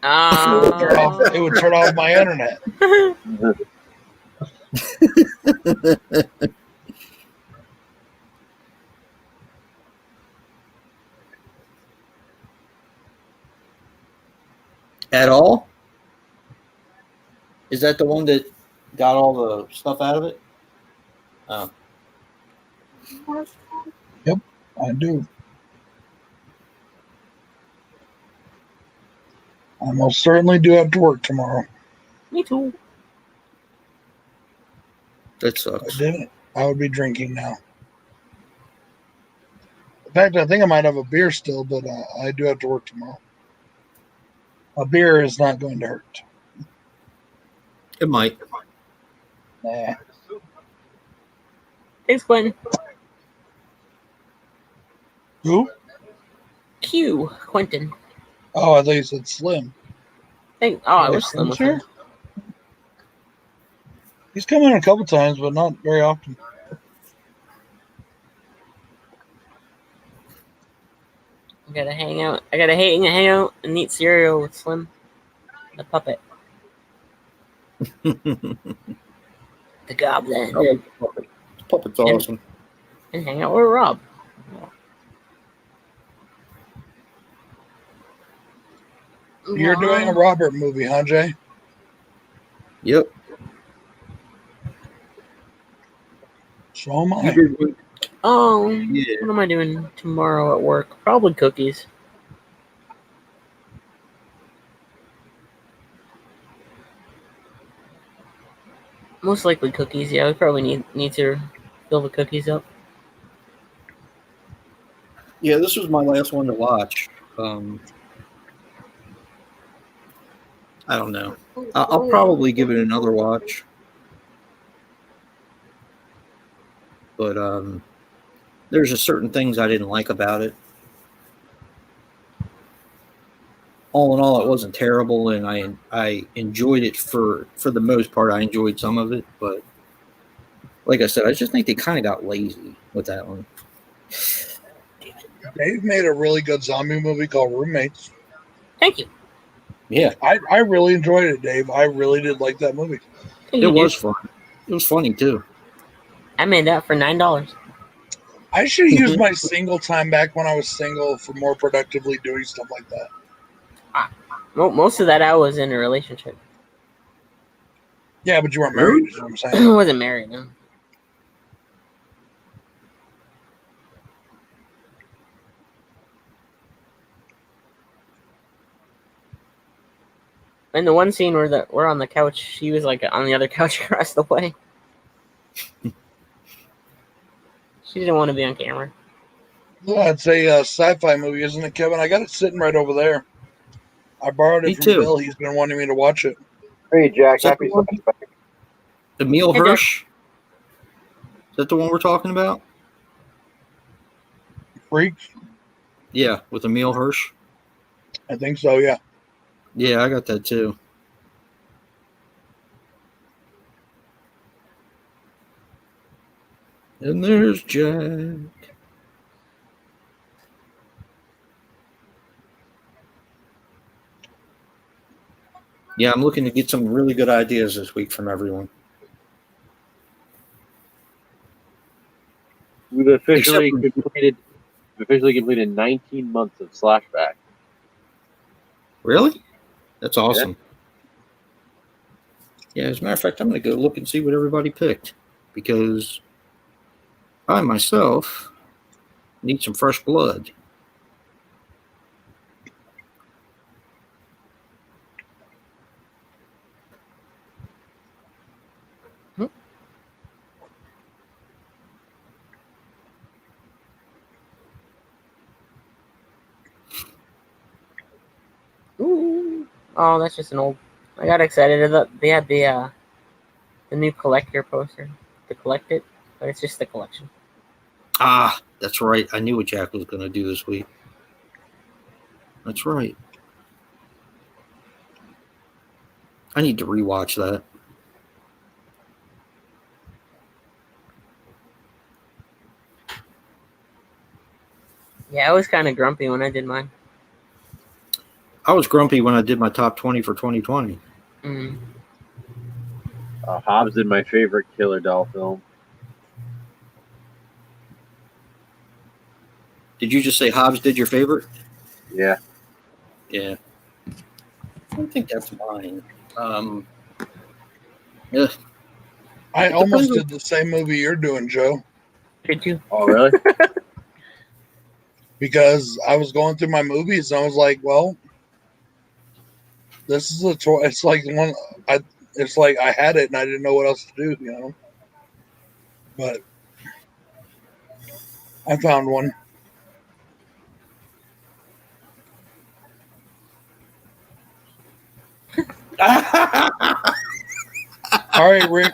It would turn off my internet. At all? Is that the one that got all the stuff out of it? Oh. Yep, I do. I most certainly do have to work tomorrow. Me too. That If sucks. I didn't, I would be drinking now. In fact, I think I might have a beer still, but I do have to work tomorrow. A beer is not going to hurt. It might. Nah. Thanks, Quentin. Who? Quentin. Oh, I thought you said Slim. I was Slim with him. He's come in a couple times, but not very often. I gotta hang out. I gotta hang out and eat cereal with Slim, the puppet, the goblin, I like the puppet. The puppet's awesome. and hang out with Rob. You're doing a Robert movie, huh, Jay? Yep. So am I. Yeah. What am I doing tomorrow at work? Probably cookies. Most likely cookies. Yeah, we probably need to fill the cookies up. Yeah, this was my last one to watch. I don't know. I'll probably give it another watch. But there's just certain things I didn't like about it. All in all, it wasn't terrible, and I enjoyed it for the most part. I enjoyed some of it, but like I said, I just think they kind of got lazy with that one. Dave made a really good zombie movie called Roommates. Thank you. Yeah, I really enjoyed it, Dave. I really did like that movie. it was fun. It was funny too. I made that for $9. I should have used my single time back when I was single for more productively doing stuff like that. Most of that I was in a relationship. Yeah, but you weren't married, is what I'm I saying. wasn't married, no. In the one scene where we're on the couch, she was like on the other couch across the way. She didn't want to be on camera. Yeah, it's a sci-fi movie, isn't it, Kevin? I got it sitting right over there. I borrowed it Me from too. Bill. He's been wanting me to watch it. Hey, Jack. Is that Happy the one? flashback. Emil Hey, Jack. Hirsch. Is that the one we're talking about? Freak? Yeah, with Emil Hirsch. I think so, yeah. Yeah, I got that too. And there's Jack. Yeah, I'm looking to get some really good ideas this week from everyone. We've officially Except completed 19 months of Slashback. Really? That's awesome. Yeah, as a matter of fact, I'm going to go look and see what everybody picked because I myself need some fresh blood. Ooh. Oh, that's just an old. I got excited. They had the new collector poster to collect it, but it's just the collection. Ah, that's right. I knew what Jack was going to do this week. That's right. I need to rewatch that. Yeah, I was kind of grumpy when I did mine. I was grumpy when I did my top 20 for 2020. Mm. Hobbs did my favorite Killer Doll film. Did you just say Hobbs did your favorite? Yeah. Yeah. I don't think that's mine. Yeah. I almost did the same movie you're doing, Joe. Did you? Oh, really? Because I was going through my movies and I was like, well, this is it's like one it's like I had it and I didn't know what else to do, you know. But I found one. All right, Rick.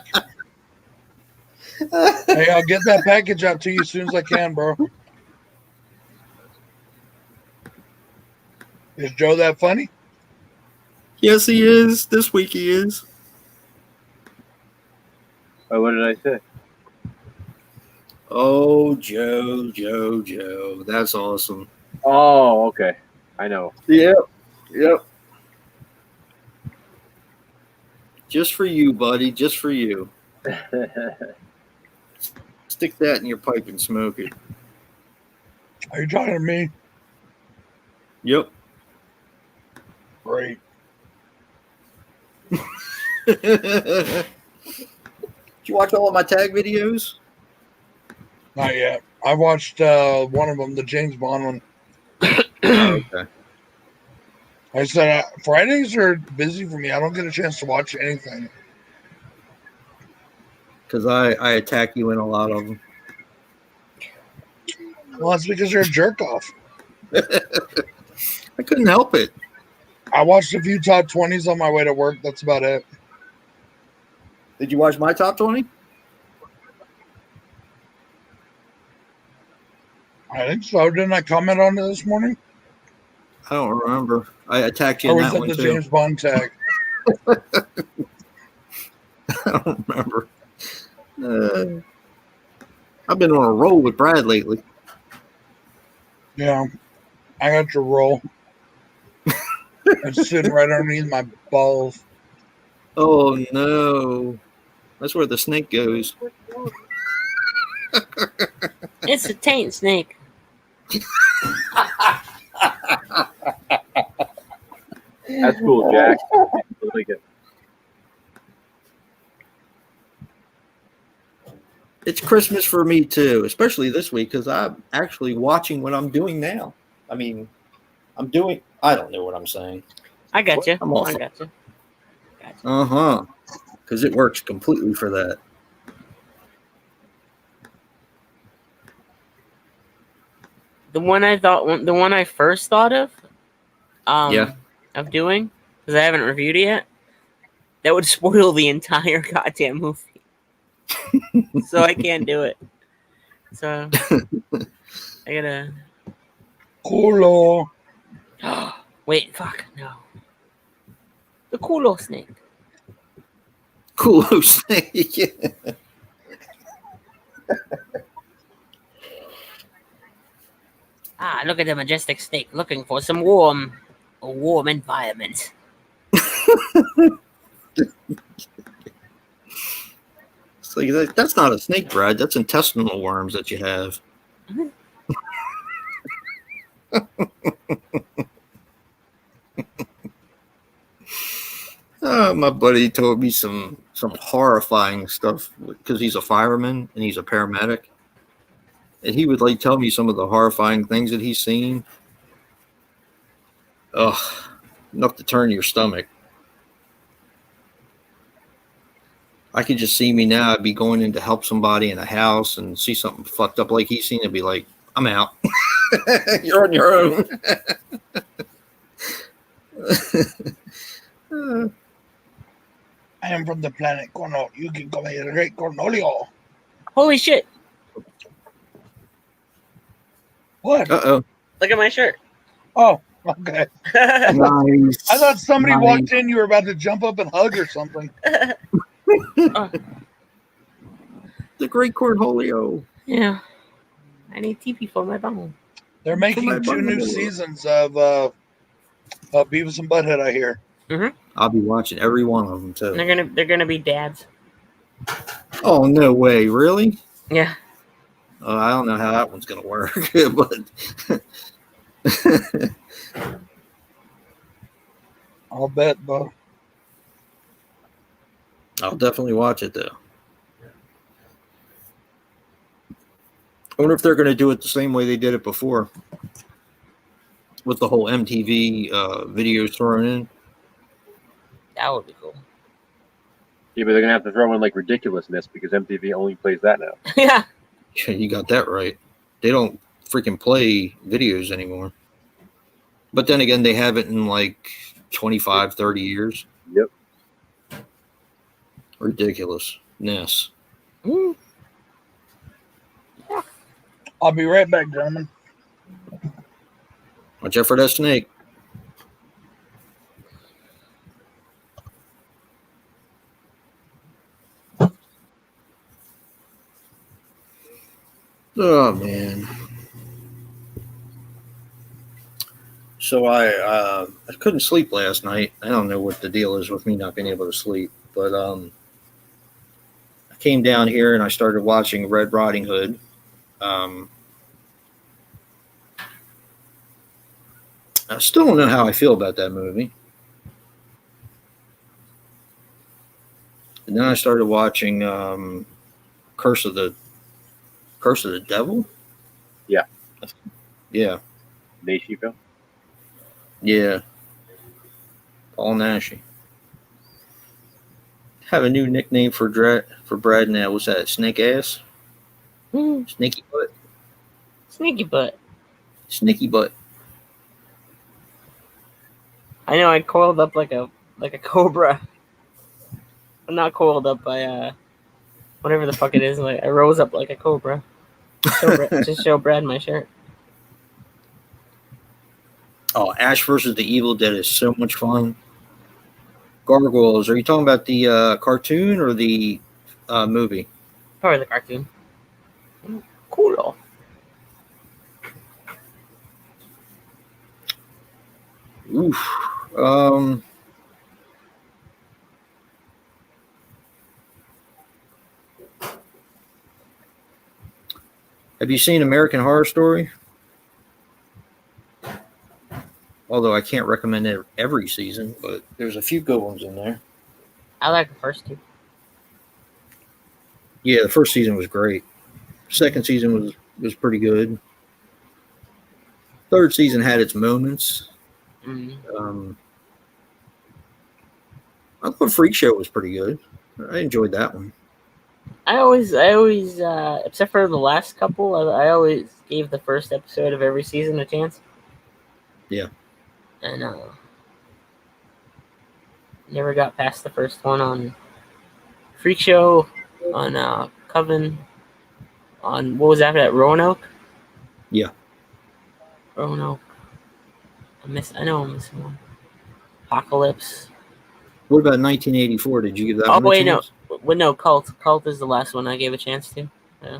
Hey, I'll get that package out to you as soon as I can, bro. Is Joe that funny? Yes, he is. This week he is. Oh, what did I say? Oh, Joe. That's awesome. Oh, okay. I know. Yep. Just for you, buddy. Just for you. Stick that in your pipe and smoke it. Are you talking to me? Yep. Great. Did you watch all of my tag videos? Not yet. I watched one of them, the James Bond one. Okay. I said Fridays are busy for me. I don't get a chance to watch anything. Because I attack you in a lot of them. Well, that's because you're a jerk off. I couldn't help it. I watched a few top 20s on my way to work. That's about it. Did you watch my top 20? I think so. Didn't I comment on it this morning? I don't remember. I attacked you Or in was that it one the too. James Bond tag? I don't remember. I've been on a roll with Brad lately. Yeah. I got your roll. It's sitting right underneath my balls. Oh no, that's where the snake goes. It's a taint snake. That's cool, Jack. Really good. It's Christmas for me too, especially this week because I'm actually watching what I'm doing now. I mean, I don't know what I'm saying. I got you. I'm awful. I got you. Because it works completely for that. The one I first thought of, Yeah. of doing, because I haven't reviewed it yet, that would spoil the entire goddamn movie. So I can't do it. So I gotta. Culo. Wait, fuck no. The culo snake. Cool snake. Yeah. Ah, look at the majestic snake looking for some warm environment. It's like that's not a snake, Brad. That's intestinal worms that you have. My buddy told me some horrifying stuff because he's a fireman and he's a paramedic, and he would like tell me some of the horrifying things that he's seen. Ugh, enough to turn your stomach. I could just see me now. I'd be going in to help somebody in a house and see something fucked up like he's seen. I'd be like, I'm out. You're on your own. I am from the planet Cornol. You can call me the Great Cornolio. Holy shit! What? Uh-oh. Look at my shirt. Oh, okay. Nice. I thought somebody walked in. You were about to jump up and hug or something. The Great Cornholio. Yeah. I need TP for my bone. They're making 2 new seasons of Beavis and Butthead, I hear. Mm-hmm. I'll be watching every one of them too. They're gonna be dads. Oh no way! Really? Yeah. I don't know how that one's gonna work, but I'll bet, Bo. I'll definitely watch it though. I wonder if they're going to do it the same way they did it before, with the whole MTV videos thrown in. That would be cool. Yeah, but they're gonna have to throw in like ridiculousness because MTV only plays that now. Yeah. Yeah, you got that right. They don't freaking play videos anymore. But then again, they haven't in like 25, 30 years. Yep. Ridiculousness. Mm. I'll be right back, gentlemen. Watch out for that snake. Oh man. So I couldn't sleep last night. I don't know what the deal is with me not being able to sleep, but I came down here and I started watching Red Riding Hood. I still don't know how I feel about that movie. And then I started watching Curse of the Devil. Yeah. Yeah. Nation film. Yeah. Paul Nashi. Have a new nickname for Brad now. What's that? Snake ass? Snaky butt? Sneaky butt. Sneaky butt. I know I coiled up like a cobra. I'm not coiled up by whatever the fuck it is. Like I rose up like a cobra. Just show Brad my shirt. Oh, Ash versus the Evil Dead is so much fun. Gargoyles. Are you talking about the cartoon or the movie? Probably the cartoon. Cool. Oof. Um, have you seen American Horror Story? Although I can't recommend it every season, but there's a few good ones in there. I like the first two. Yeah, the first season was great. Second season was pretty good. Third season had its moments. I thought Freak Show was pretty good. I enjoyed that one. I always, except for the last couple, I always gave the first episode of every season a chance. Yeah. And never got past the first one on Freak Show, on Coven, on what was after that, Roanoke? Yeah. Roanoke. I know I'm missing one. Apocalypse. What about 1984? Did you give that Oh one a wait, chance? no, Cult. Cult is the last one I gave a chance to. Yeah.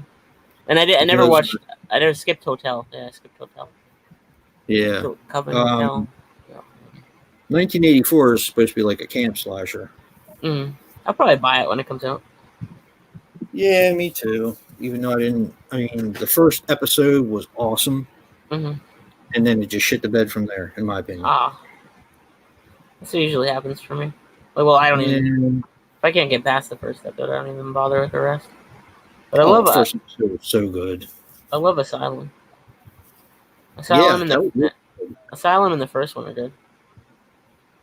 And I never watched. I never skipped Hotel. Yeah, I skipped Hotel. Yeah. Coven Hotel. Yeah. 1984 is supposed to be like a camp slasher. I'll probably buy it when it comes out. Yeah, me too. Even though the first episode was awesome. Mm-hmm. And then it just shit the bed from there, in my opinion. That's what usually happens for me. Like, well, I don't even. If I can't get past the first episode, I don't even bother with the rest. But I love the first episode was so good. I love Asylum. Asylum and the first one are good.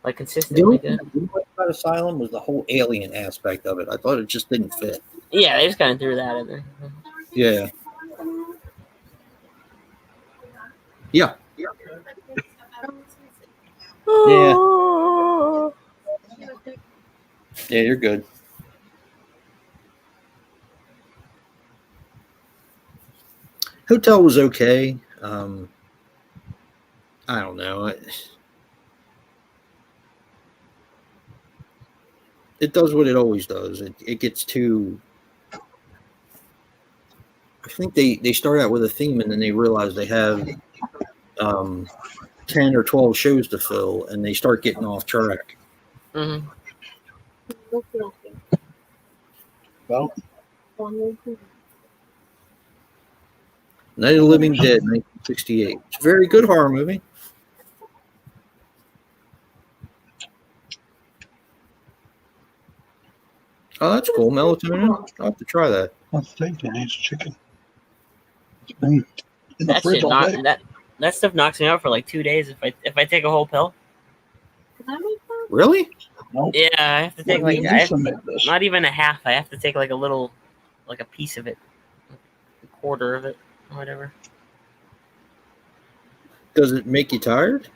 Like consistently good. The only thing about Asylum was the whole alien aspect of it. I thought it just didn't fit. Yeah, they just kind of threw that in there. Yeah. Yeah. Yeah. Yeah, you're good. Hotel was okay. I don't know. It does what it always does. It gets too. I think they start out with a theme and then they realize they have 10 or 12 shows to fill and they start getting off track. Mm-hmm. Well, Night of the Living Dead, 1968. It's a very good horror movie. Oh, that's cool. Melatonin. I'll have to try that. Let's think it needs chicken. It's been in the That fridge shit all day. that stuff knocks me out for like 2 days if I take a whole pill. Really? Nope. Yeah, I have to take not even a half. I have to take like a little, like a piece of it, a quarter of it, or whatever. Does it make you tired?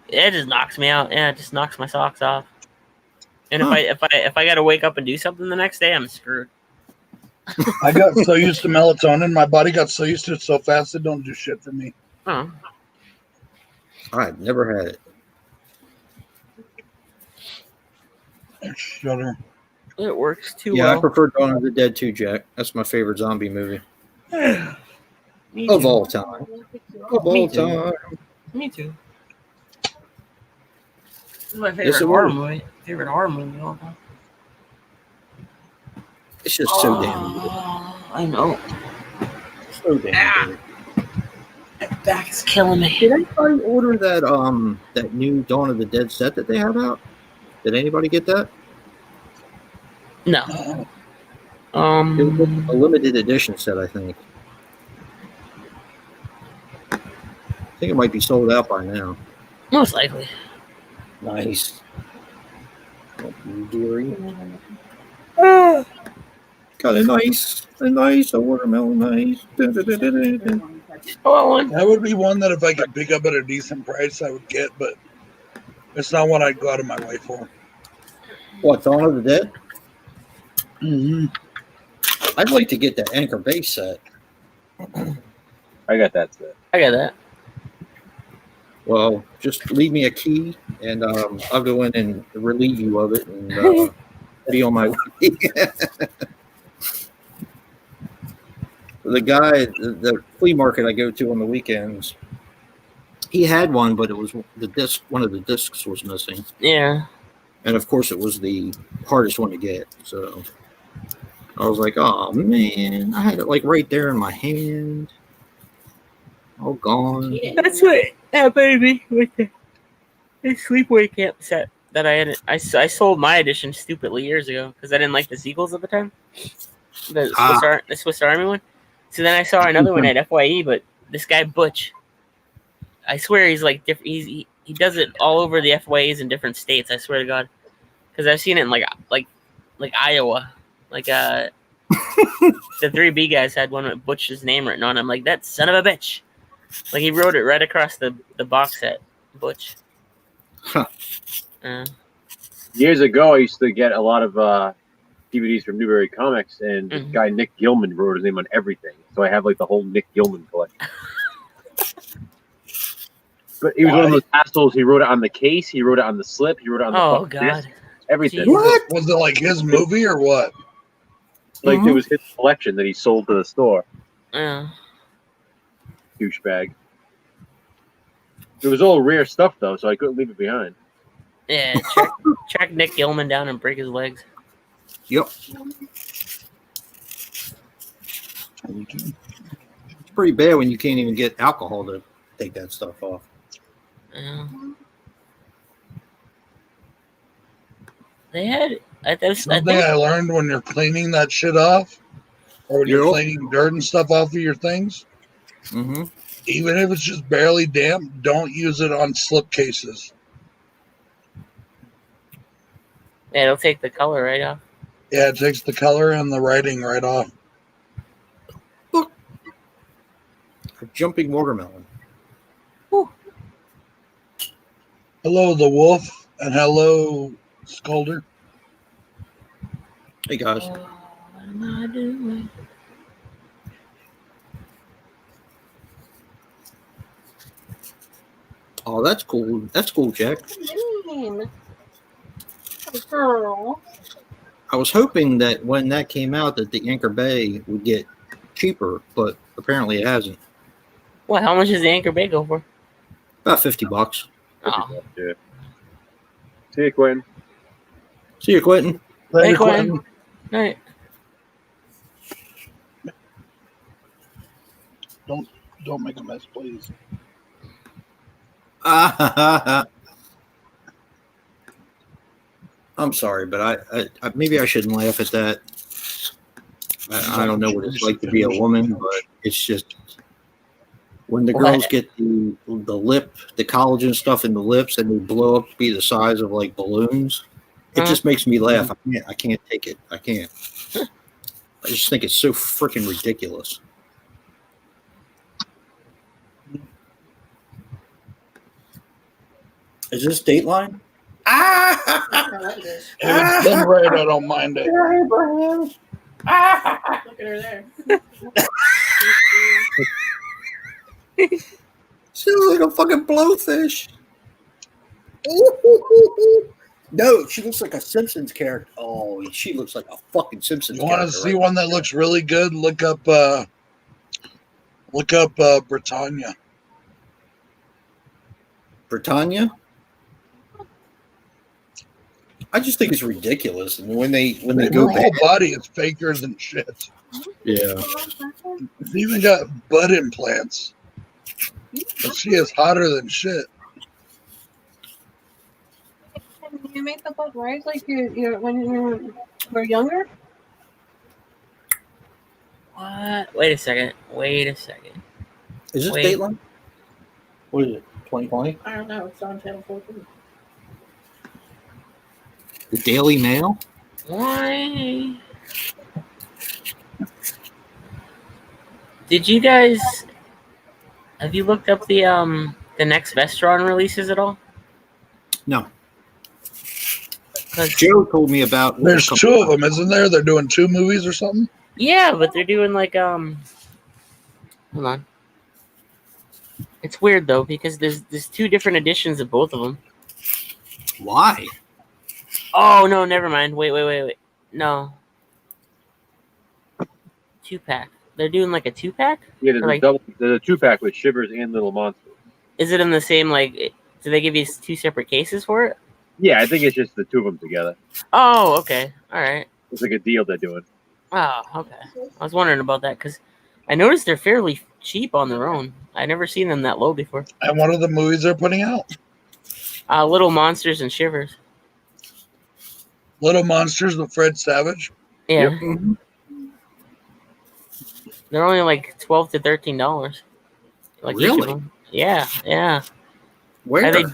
It just knocks me out. Yeah, it just knocks my socks off. And if I got to wake up and do something the next day, I'm screwed. I got so used to melatonin, my body got so used to it so fast it don't do shit for me. Oh. I've never had it. Shudder. It works too well. well. I prefer Dawn of the Dead too, Jack. That's my favorite zombie movie. Of all time. Of all time. Me too. This is my favorite horror movie. Favorite horror movie of all time. It's just so damn good. I know. So damn good. My back is killing me. Did anybody order that new Dawn of the Dead set that they have out? Did anybody get that? No. It was a limited edition set, I think. I think it might be sold out by now. Most likely. Nice. Got a nice watermelon nice. That would be one that if I could pick up at a decent price, I would get, but it's not one I'd go out of my way for. What, Dawn of the Dead? Mm-hmm. I'd like to get that Anchor Base set. I got that set. I got that. Well, just leave me a key, and I'll go in and relieve you of it, and be on my way. The guy, the flea market I go to on the weekends, He had one, but it was the disc. One of the discs was missing. Yeah. And of course, it was the hardest one to get. So I was like, "Oh man, I had it like right there in my hand, all gone." That's what happened to me with the sleepaway camp set that I had. I sold my edition stupidly years ago because I didn't like the sequels at the time. The Swiss Army one. So then I saw another one at FYE, but this guy Butch, I swear he's like different. He does it all over the FYEs in different states. I swear to God, because I've seen it in like Iowa, like the 3B guys had one with Butch's name written on it. I'm like, that son of a bitch. Like he wrote it right across the box set, Butch. Huh. Years ago, I used to get a lot of DVDs from Newberry Comics, and this guy Nick Gilman wrote his name on everything. So I have like the whole Nick Gilman collection. But he was one of those assholes. He wrote it on the case. He wrote it on the slip. He wrote it on the disc, everything. What? Was it like his movie or what? Like it was his collection that he sold to the store. Yeah. Douchebag. It was all rare stuff though, so I couldn't leave it behind. Yeah, track Nick Gilman down and break his legs. Yep. It's pretty bad when you can't even get alcohol to take that stuff off. Yeah. They had. Something I learned when you're cleaning that shit off, or when you're cleaning dirt and stuff off of your things. Mm-hmm. Even if it's just barely damp, don't use it on slip cases. Yeah, it'll take the color right off. Yeah, it takes the color and the writing right off. Look. A jumping watermelon. Whew. Hello, the wolf, and hello, Scolder. Hey, guys. What am I doing? Oh, that's cool. That's cool, Jack. Girl. I was hoping that when that came out that the Anchor Bay would get cheaper, but apparently it hasn't. What? How much does the Anchor Bay go for? About $50. Oh. Yeah. See you, Quentin. See you, Quentin. Hey, Quentin. Night. Don't make a mess, please. I'm sorry, but I maybe I shouldn't laugh at that. I don't know what it's like to be a woman, but it's just when the girls get the lip, the collagen stuff in the lips, and they blow up to be the size of like balloons. It just makes me laugh. I can't take it. I can't. I just think it's so freaking ridiculous. Is this Dateline? If it's done right, I don't mind it. Look at her there. She looks like a fucking blowfish. No, she looks like a Simpsons character. Oh, she looks like a fucking Simpsons character. You want to see one that looks really good? Look up Britannia. Britannia? I just think it's ridiculous. And when they go her back, whole body is faker than shit. yeah. She's even got butt implants. But she is hotter than shit. Can you make the butt rise like you when you were younger? What? Wait a second. Is this Dateline? What is it? 2020? I don't know. It's on channel 14. The Daily Mail? Why? Did you guys have you looked up the next Vestron releases at all? No. Joe told me about. There's two of them, isn't there? They're doing two movies or something. Yeah, but they're doing like hold on. It's weird though because there's two different editions of both of them. Why? Oh no, never mind. Wait. No. 2-pack. They're doing like a 2-pack? Yeah, there's a 2-pack with Shivers and Little Monsters. Is it in the same like? Do they give you 2 separate cases for it? Yeah, I think it's just the 2 of them together. Oh, okay, all right. It's like a deal they're doing. Oh, okay. I was wondering about that because I noticed they're fairly cheap on their own. I never seen them that low before. And what are the movies they're putting out? Little Monsters and Shivers. Little Monsters with Fred Savage. Yeah, Yep. Mhm. they're only like $12 to $13. Like each of Really? them. Yeah. Where? Are they?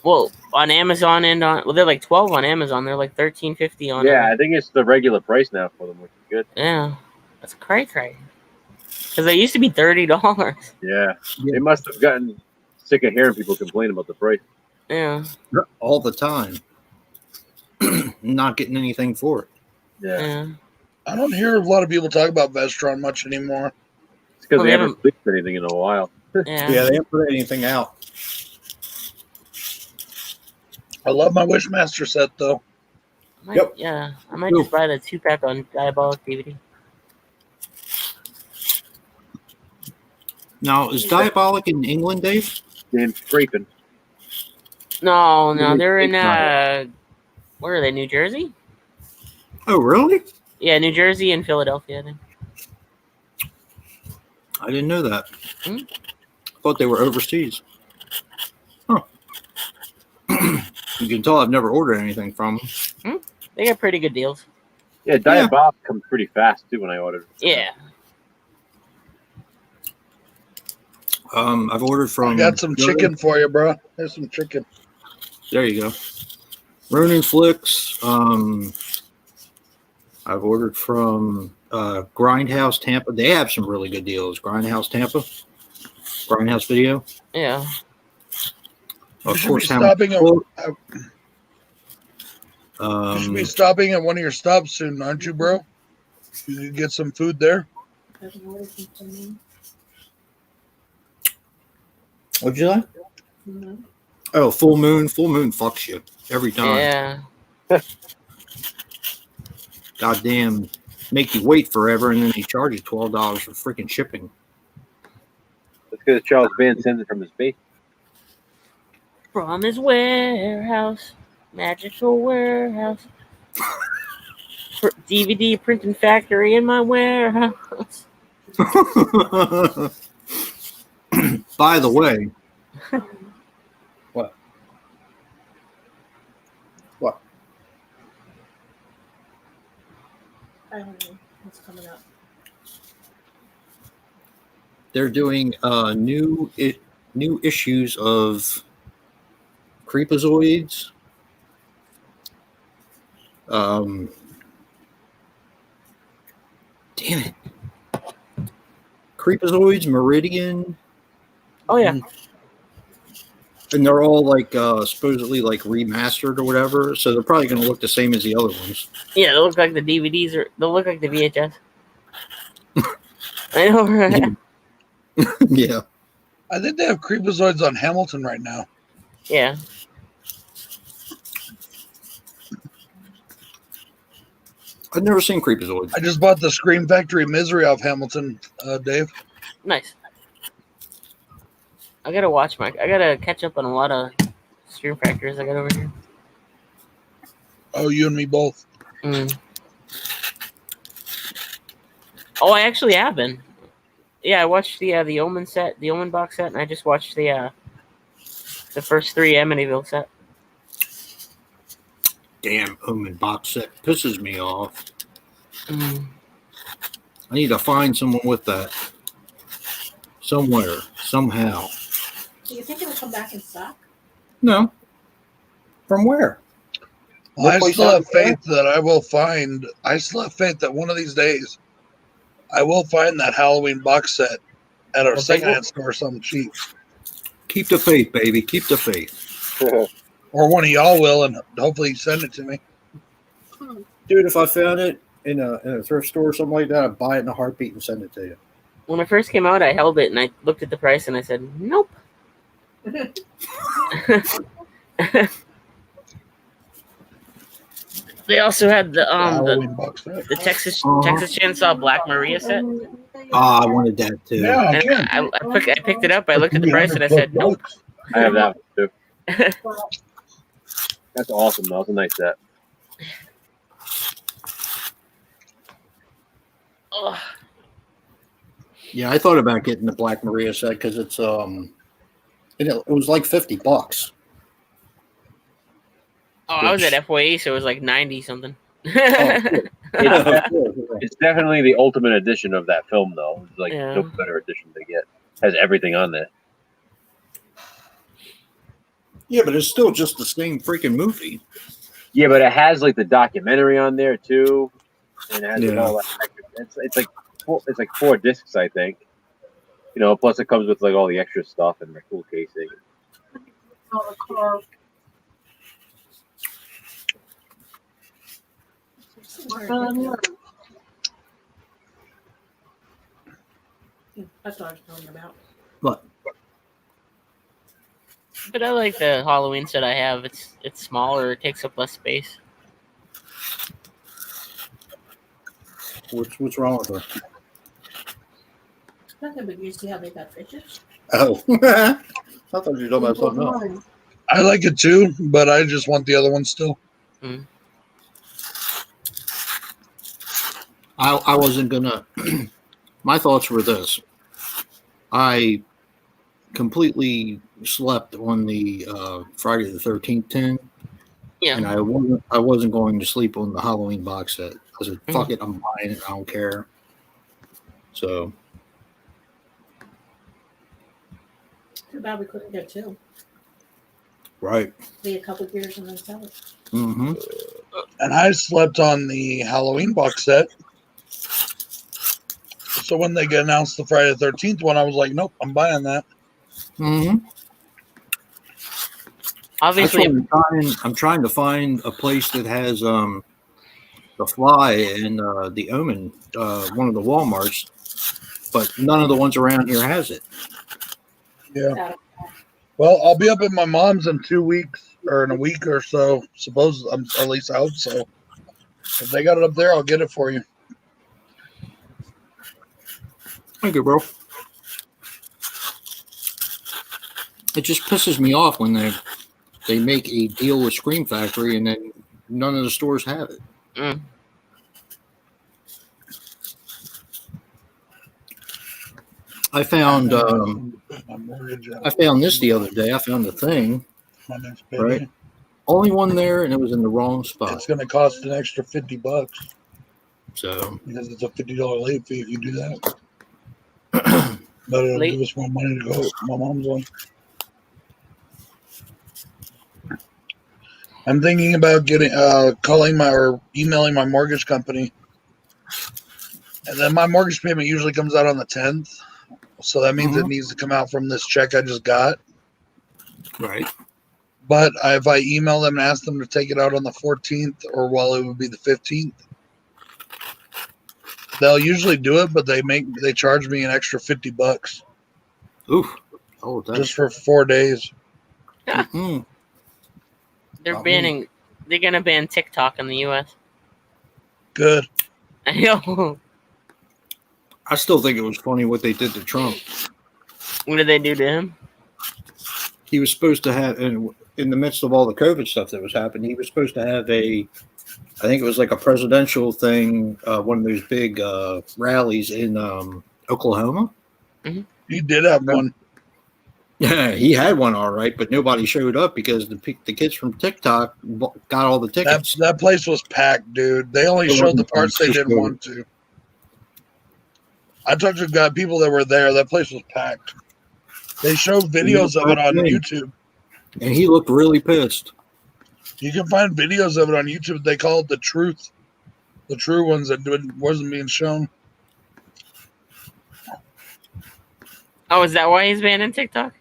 Well, on Amazon and they're like 12 on Amazon. They're like $13.50 on. Yeah, I think it's the regular price now for them, which is good. Yeah, that's cray. Because they used to be $30. Yeah. They must have gotten sick of hearing people complain about the price. Yeah. All the time. Not getting anything for it. Yeah. I don't hear a lot of people talk about Vestron much anymore. It's because Well, they they haven't released anything in a while. Yeah. Yeah, they haven't put anything out. I love my Wishmaster set though. Yeah. I might just buy the 2-pack on Diabolic DVD. Now, is Diabolic in England, Dave? Dan Scraping. No, they're in Right. where are they? New Jersey? Oh, really? Yeah, New Jersey and Philadelphia, I think. I didn't know that. Hmm? Thought they were overseas. Huh. You can tell I've never ordered anything from them. They got pretty good deals. Yeah, Diabolic comes pretty fast too when I ordered. Yeah. I've ordered from. I got some chicken for you, bro. There's some chicken. There you go. Ronin Flicks. I've ordered from Grindhouse Tampa. They have some really good deals. Grindhouse Tampa. Grindhouse Video. Yeah. Of You course, should be stopping Hamilton. you should be stopping at one of your stops soon, aren't you, bro? You could get some food there. What'd you say? Oh, Full Moon. Full Moon fucks you every time. Yeah. Goddamn, make you wait forever, and then they charge you $12 for freaking shipping. That's because Charles Band sends it from his base. From his warehouse. Magical warehouse. DVD printing factory in my warehouse. By the way, what? I don't know what's coming up. They're doing new issues of Creepazoids. Damn it. Creepazoids, Meridian. Oh, yeah. And they're all like supposedly like remastered or whatever. So they're probably going to look the same as the other ones. Yeah, they look like the DVDs or they'll look like the VHS. I know, right? Yeah. I think they have Creepazoids on Hamilton right now. Yeah. I've never seen Creepazoids. I just bought the Scream Factory Misery off Hamilton, Dave. Nice. I gotta catch up on a lot of Scream Factors I got over here. Oh, you and me both. Mm. Oh, I actually have been. Yeah, I watched the Omen set, the Omen box set, and I just watched the first 3 Amityville set. Damn Omen box set pisses me off. Mm. I need to find someone with that. Somewhere. Somehow. Do you think it'll come back in stock? No. From where? Well, I still have faith that I will find. I still have faith that one of these days I will find that Halloween box set at a secondhand store, something cheap. Keep the faith, baby. Keep the faith. Or one of y'all will, and hopefully send it to me. Dude, if I found it in a thrift store or something like that, I'd buy it in a heartbeat and send it to you. When it first came out, I held it and I looked at the price and I said, "Nope." They also had the Halloween box set. Texas Chainsaw Black Maria set. I wanted that too. Yeah, And again. I picked it up. I looked at the price and I said, nope. I have that one too. That's awesome, though. That's a nice set. Ugh. Yeah, I thought about getting the Black Maria set because it's it was like $50. Oh, I was at FYE, so it was like 90 something. It's definitely the ultimate edition of that film, though. It's like Yeah. no better edition to get. Has everything on there. Yeah, but it's still just the same freaking movie. Yeah, but it has like the documentary on there too, and it has like, Yeah. all that. It's like 4 discs, I think. You know, plus it comes with like all the extra stuff and the cool casing. That's what I was talking about. What? But I like the Halloween set I have. It's smaller. It takes up less space. What's wrong with her? Nothing, but you see how they got fishes? Oh, I thought you were talking about something else. I like it too, but I just want the other one still. Mm. I wasn't gonna. My thoughts were this: I completely slept on the Friday the 13th tin, Yeah. and I wasn't going to sleep on the Halloween box set. I said, "Fuck it, I'm buying it. I don't care." So Too bad we couldn't get 2. right. Be a couple years and then sell it. Mm-hmm. And I slept on the Halloween box set. So when they announced the Friday the 13th one, I was like, nope, I'm buying that. Mm-hmm. Obviously, I'm trying to find a place that has the Fly and the Omen, one of the Walmarts, but none of the ones around here has it. Yeah. Well, I'll be up at my mom's in 2 weeks or in a week or so. Suppose at least I hope so. If they got it up there, I'll get it for you. Thank you, bro. It just pisses me off when they make a deal with Scream Factory and then none of the stores have it. mm. I found My mortgage, I found this the other day. I found the thing. my next payday. Right. Only one there, and it was in the wrong spot. It's going to cost an extra $50 So because it's a $50 late fee if you do that. But it'll give us more money to go. My mom's one. I'm thinking about getting calling or emailing my mortgage company, and then my mortgage payment usually comes out on the 10th, so that means it needs to come out from this check I just got. right. But if I email them and ask them to take it out on the 14th, or it would be the 15th, they'll usually do it, but they charge me an extra $50 Oof. Oh, that's just for 4 days. mm-mm. They're gonna ban TikTok in the US. Good. I know. I still think it was funny what they did to Trump. What did they do to him? He was supposed to have, in the midst of all the COVID stuff that was happening, he was supposed to have I think it was like a presidential thing, one of those big rallies in Oklahoma. He did have one. Yeah, he had one all right, but nobody showed up because the kids from TikTok got all the tickets. That place was packed, dude. They only showed the parts they didn't want to. I talked to people that were there. That place was packed. They showed videos of it on YouTube. And he looked really pissed. You can find videos of it on YouTube. They call it the truth. The true ones that wasn't being shown. Oh, is that why he's banning TikTok?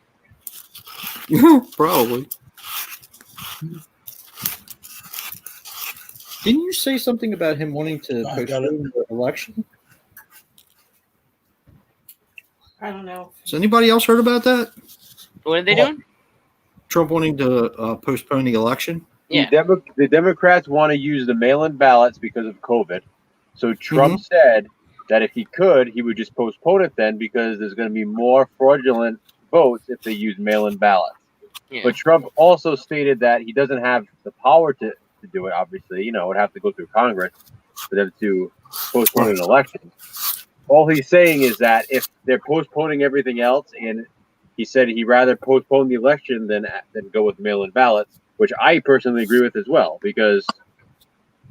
Probably. Didn't you say something about him wanting to postpone the election? I don't know. Has anybody else heard about that? What are they doing? Trump wanting to postpone the election? Yeah. The Democrats want to use the mail-in ballots because of COVID. So Trump said that if he could, he would just postpone it then because there's going to be more fraudulent votes if they use mail-in ballots. Yeah. But Trump also stated that he doesn't have the power to do it, obviously. It would have to go through Congress for them to postpone an election. All he's saying is that if they're postponing everything else, and he said he'd rather postpone the election than go with mail-in ballots, which I personally agree with as well, because,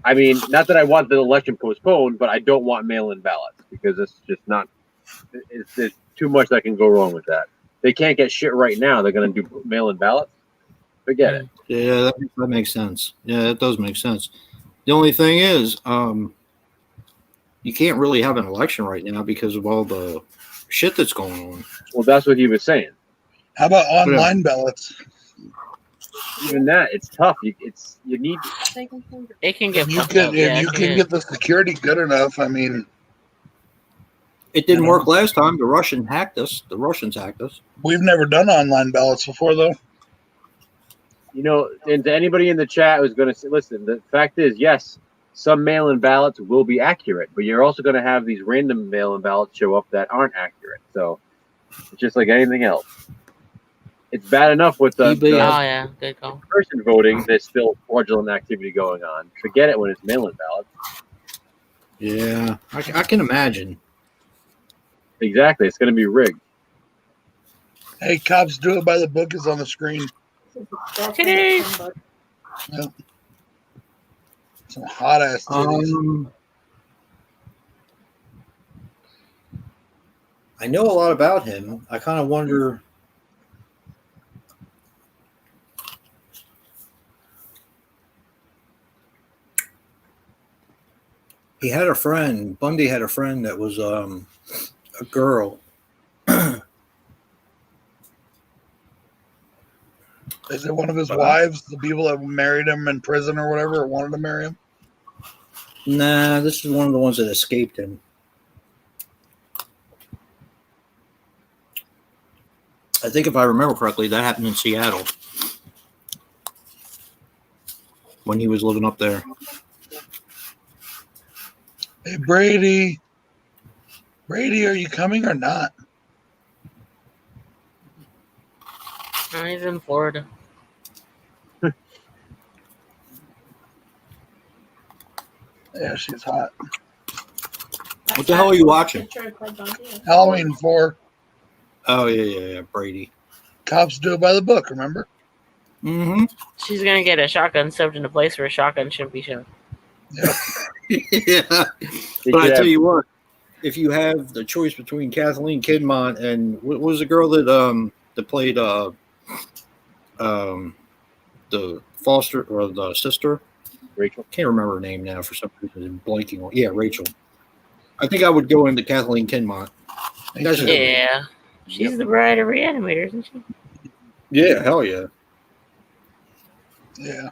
I mean, not that I want the election postponed, but I don't want mail-in ballots, because it's just not, there's too much that can go wrong with that. They can't get shit right now. They're going to do mail-in ballots? Forget it. Yeah, that makes sense. Yeah, that does make sense. The only thing is, you can't really have an election right now because of all the shit that's going on. Well, that's what he was saying. How about online ballots? Even that, it's tough. You need. It can get. If you can get the security good enough, I mean, it didn't work last time. The Russians hacked us. We've never done online ballots before, though. And to anybody in the chat who's going to say, listen, the fact is, yes, some mail-in ballots will be accurate, but you're also going to have these random mail-in ballots show up that aren't accurate. So it's just like anything else. It's bad enough with the good call. person voting. There's still fraudulent activity going on. Forget it when it's mail-in ballots. Yeah, I can imagine. Exactly. It's going to be rigged. Hey, cops, do it by the book is on the screen. Titties. Yep. Some hot ass titties. I know a lot about him. I kind of wonder. He had a friend. Bundy had a friend that was a girl. Is it one of his wives, the people that married him in prison or whatever, or wanted to marry him? Nah, this is one of the ones that escaped him. I think if I remember correctly, that happened in Seattle when he was living up there. Hey, Brady. Brady, are you coming or not? No, he's in Florida. Yeah, she's hot. What the hell are you watching? Halloween 4. Oh, yeah, Brady. Cops do it by the book, remember? Mm-hmm. She's going to get a shotgun shoved in a place where a shotgun shouldn't be shoved. Yeah. Yeah. But I tell you what, if you have the choice between Kathleen Kidmont and what was the girl that played the foster or the sister? Rachel. Can't remember her name now for some reason. I'm blanking on. Yeah, Rachel. I think I would go into Kathleen Kidmont. Yeah. She's the bride of Reanimator, isn't she? Yeah, hell yeah. Yeah.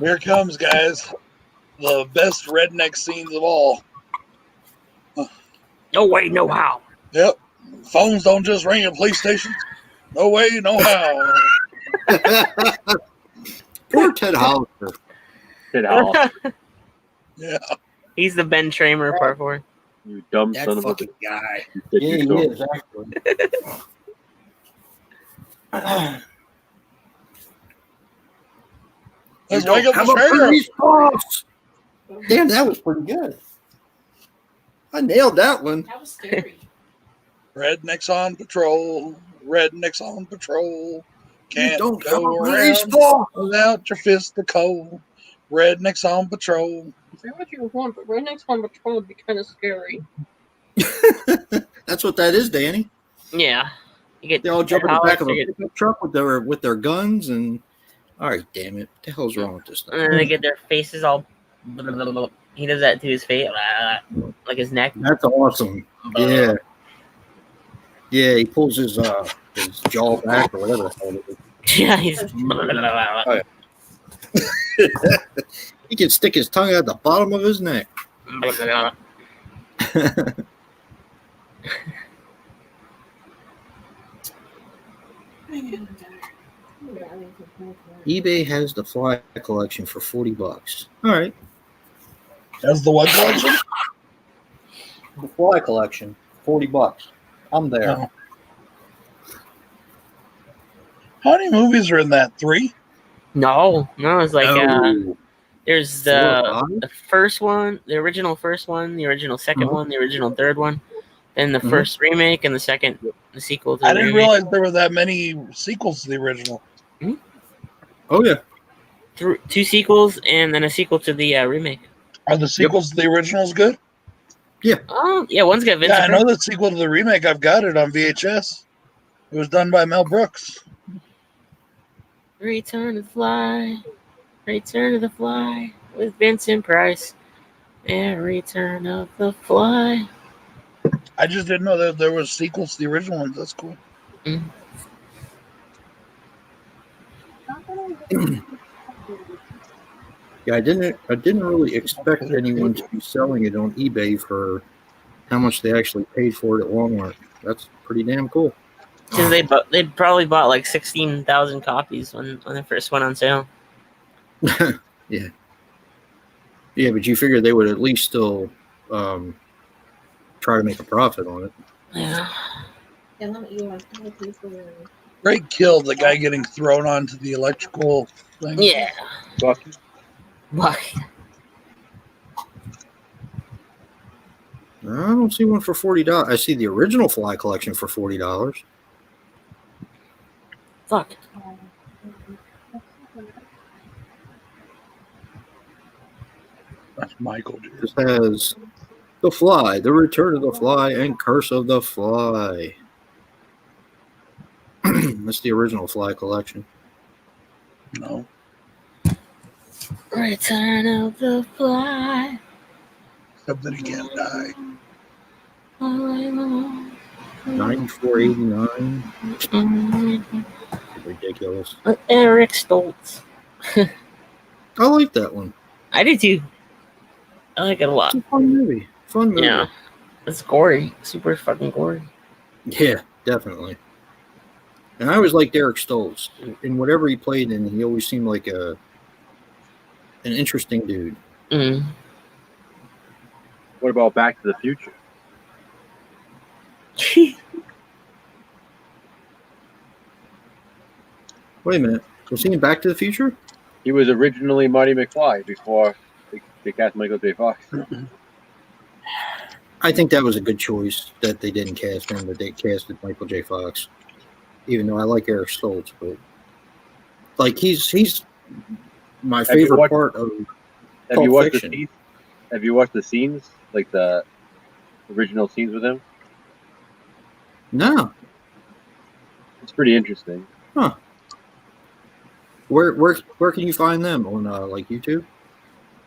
Here comes, guys. The best redneck scenes of all. No way, no how. Yep. Phones don't just ring at police stations. No way, no how. Poor Ted Hollister. Ted Hollister. Yeah. He's the Ben Tramer part 4. You dumb That son of a fucking guy. Yeah, he is, actually. Let's wake up the sheriff. Damn, that was pretty good. I nailed that one. That was scary. Rednecks on patrol. Rednecks on patrol. Can't don't go cover around baseball without your fist of coal. Rednecks on patrol. Say what you want, but rednecks on patrol would be kind of scary. That's what that is, Danny. Yeah. They all jump in the back of a pickup truck with their guns and. All right, damn it! What the hell's wrong with this thing? And then they get their faces all. He does that to his face, like his neck. That's awesome. Yeah. Yeah, he pulls his jaw back or whatever the hell it is. Yeah, he's. Oh, yeah. He can stick his tongue out the bottom of his neck. eBay has the Fly collection for $40. All right. That's the what collection? The Fly collection, $40. I'm there. Oh. How many movies are in that? 3? No, it's like No. there's 4 or the 5? first one, the original first one, the original 2nd one, the original 3rd one, then the Mhm. first remake and the sequel to I the didn't remake. realize there were that many sequels to the original. Oh yeah. 2 sequels and then a sequel to the remake. Are the sequels to the originals good? Oh yeah, one's got Vince. Yeah, I know the sequel to the remake. I've got it on VHS. It was done by Mel Brooks. Return to Fly, Return to the Fly with Vincent Price, and Return of the Fly. I just didn't know that there was sequels to the original ones. That's cool. Yeah, I didn't really expect anyone to be selling it on eBay for how much they actually paid for it at Walmart. That's pretty damn cool. Because they probably bought like 16,000 copies when they first went on sale. Yeah. Yeah, but you figure they would at least still try to make a profit on it. Yeah. Great kill, the guy getting thrown onto the electrical thing. Yeah. Bucky. Why? I don't see one for $40. I see the original Fly collection for $40. Fuck. That's Michael. Dude. This has The Fly, The Return of the Fly, and Curse of the Fly. That's the original Fly collection. No. Return of the Fly. Except that he can't die. $94.89. Ridiculous. Eric Stoltz. I like that one. I do too. I like it a lot. It's a fun movie. Yeah. It's gory. Super fucking gory. Yeah, definitely. And I always liked Eric Stoltz. In whatever he played in, he always seemed like an interesting dude. Mm. What about Back to the Future? Wait a minute. Was he in Back to the Future? He was originally Marty McFly before they cast Michael J. Fox. I think that was a good choice that they didn't cast him, but they casted Michael J. Fox. Even though I like Eric Stoltz, but like he's my favorite part of Have you watched Fiction. the scenes? Have you watched the scenes, like the original scenes with him? No. It's pretty interesting. Huh. Where can you find them on like YouTube?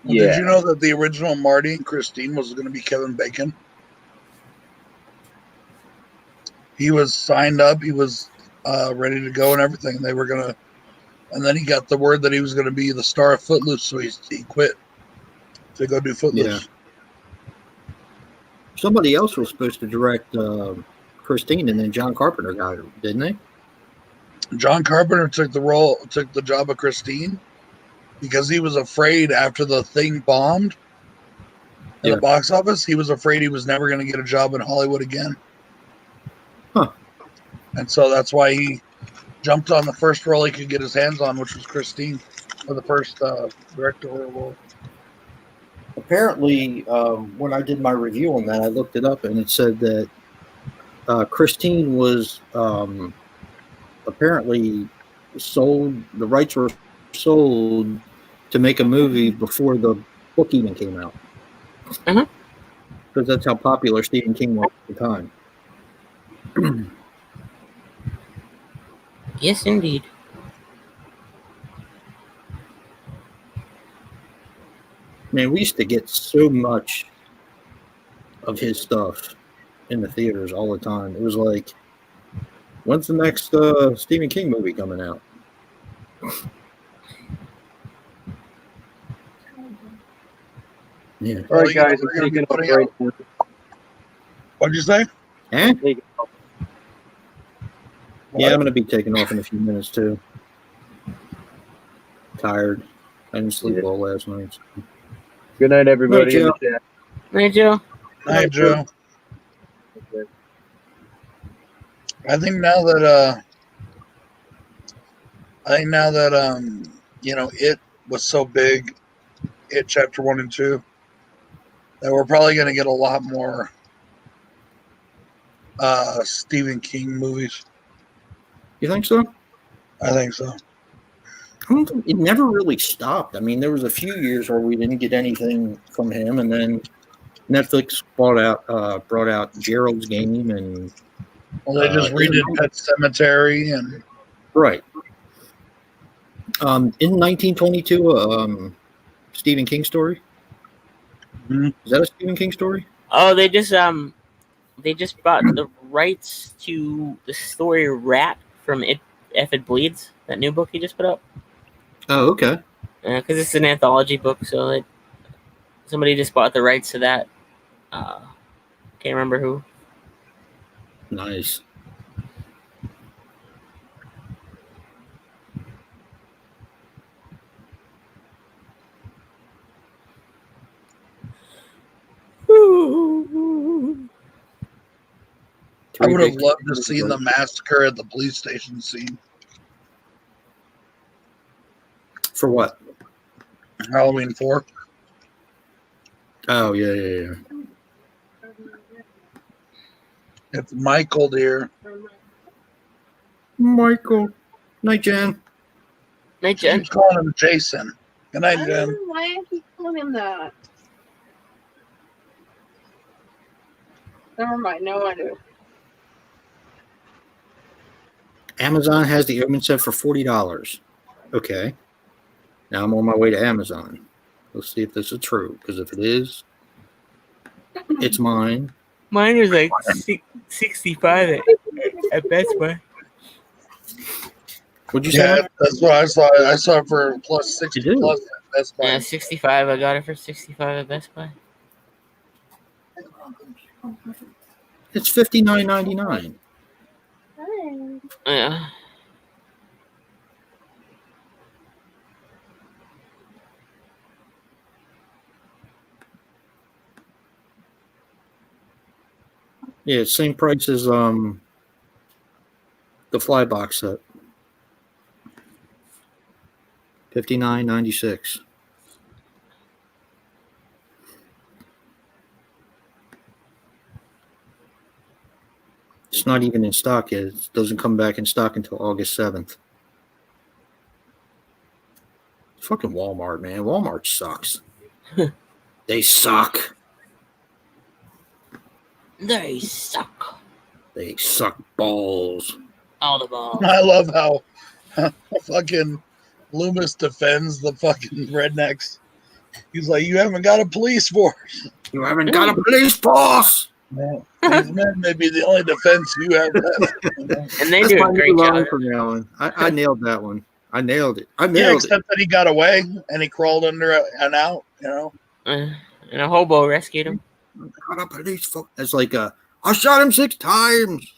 Well, Yeah. Did you know that the original Marty and Christine was going to be Kevin Bacon? He was signed up. He was ready to go and everything. They were gonna, and then he got the word that he was going to be the star of Footloose, so he quit to go do Footloose. Yeah. Somebody else was supposed to direct Christine, and then John Carpenter got it, didn't they? John Carpenter took the job of Christine because he was afraid after the thing bombed in the box office. He was afraid he was never going to get a job in Hollywood again. Huh. And so that's why he jumped on the first role he could get his hands on, which was Christine, for the first directorial role. Apparently, when I did my review on that, I looked it up, and it said that Christine was apparently sold. The rights were sold to make a movie before the book even came out. Because that's how popular Stephen King was at the time. Yes, indeed. Man, we used to get so much of his stuff in the theaters all the time. It was like, when's the next Stephen King movie coming out? Yeah. All right, guys. I'm taking off right now. What'd you say? Eh? Yeah, I'm going to be taking off in a few minutes, too. Tired. I didn't sleep well last night. Good night, everybody. Hey, in Joe. the chat. Hey, Joe. Hi, Joe. Okay. I think now that it was so big, it chapter 1 and 2, that we're probably going to get a lot more Stephen King movies. You think so? I think so. It never really stopped. I mean, there was a few years where we didn't get anything from him, and then Netflix brought out Gerald's Game, and Well, they just redid Pet Cemetery and right. In 1922, Stephen King story. Mhm. Is that a Stephen King story? Oh, they just bought the rights to the story Rat from If It Bleeds, that new book he just put up. Oh, okay. Because it's an anthology book, so somebody just bought the rights to that. Can't remember who. Nice. I would have loved to see the massacre at the police station scene. For what? Halloween 4. Oh, yeah. It's Michael, dear. Michael. Night, Jen. Night, She Jen. keeps calling him Jason. Good night, I Jen. don't know why I keep calling him that. Never mind. No, I do. Amazon has the Omen set for $40. Okay. Now I'm on my way to Amazon. Let's see if this is true. Because if it is, it's mine. Mine was like 65 at Best Buy. What'd you say? Yeah, that's what I saw. I saw it for plus 60 You do? plus at Best Buy. Yeah, 65. I got it for 65 at Best Buy. It's $59.99. Yeah. Yeah, it's same price as the Fly box set. $59.96. It's not even in stock yet. It doesn't come back in stock until August 7th. Fucking Walmart, man. Walmart sucks. They suck. They suck. They suck balls. All the balls. I love how fucking Loomis defends the fucking rednecks. He's like, you haven't got a police force. You haven't got a police force. Yeah. These men may be the only defense you have left. And they That's do my a great new job. line from now on. I nailed that one. I nailed it. I Yeah, nailed it. except that he got away and he crawled under and out, you know. And a hobo rescued him. Got a police force. It's like, I shot him 6 times.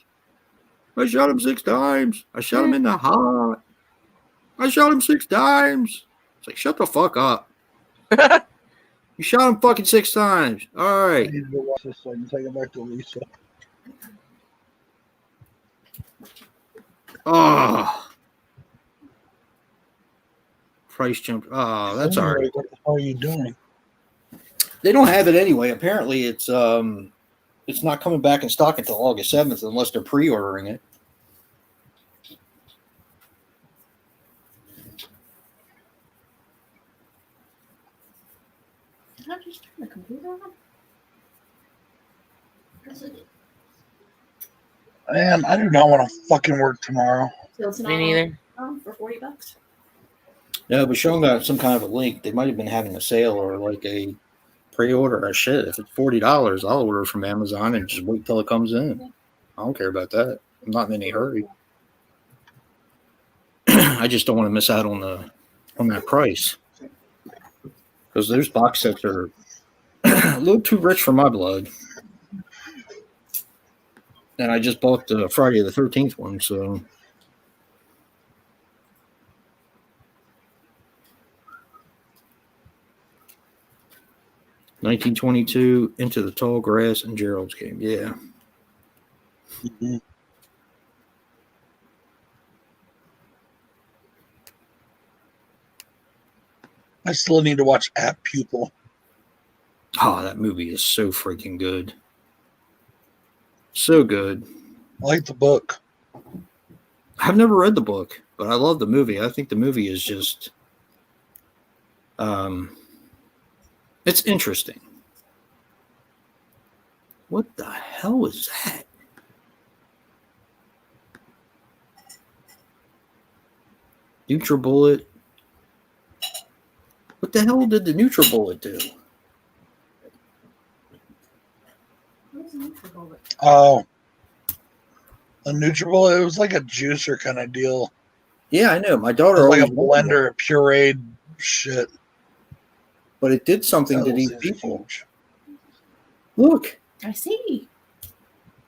I shot him 6 times. I shot him in the heart. I shot him 6 times. It's like, shut the fuck up. You shot him fucking 6 times. All I right. need to go watch this so I can take it back to Lisa. Oh. Price jumped. Oh, that's all right. What the hell are you doing? They don't have it anyway. Apparently, it's not coming back in stock until August 7th unless they're pre-ordering it. Did I just turn the computer on? Man, I do not want to fucking work tomorrow. So it's Me not neither. on for $40. No, but showing some kind of a link. They might have been having a sale or like a pre-order or shit. If it's $40, I'll order from Amazon and just wait till it comes in. I don't care about that. I'm not in any hurry. I just don't want to miss out on that price because those box sets are a little too rich for my blood. And I just bought the Friday the 13th one, so 1922, Into the Tall Grass and Gerald's Game. Yeah. Mm-hmm. I still need to watch App Pupil. Oh, that movie is so freaking good. So good. I like the book. I've never read the book, but I love the movie. I think the movie is just it's interesting. What the hell is that? NutriBullet. What the hell did the NutriBullet do? What's an NutriBullet? Oh. A NutriBullet, it was like a juicer kind of deal. Yeah, I know. My It daughter was like a always blender, pureed shit. but it did something to Those these things are people. huge. Look. I see.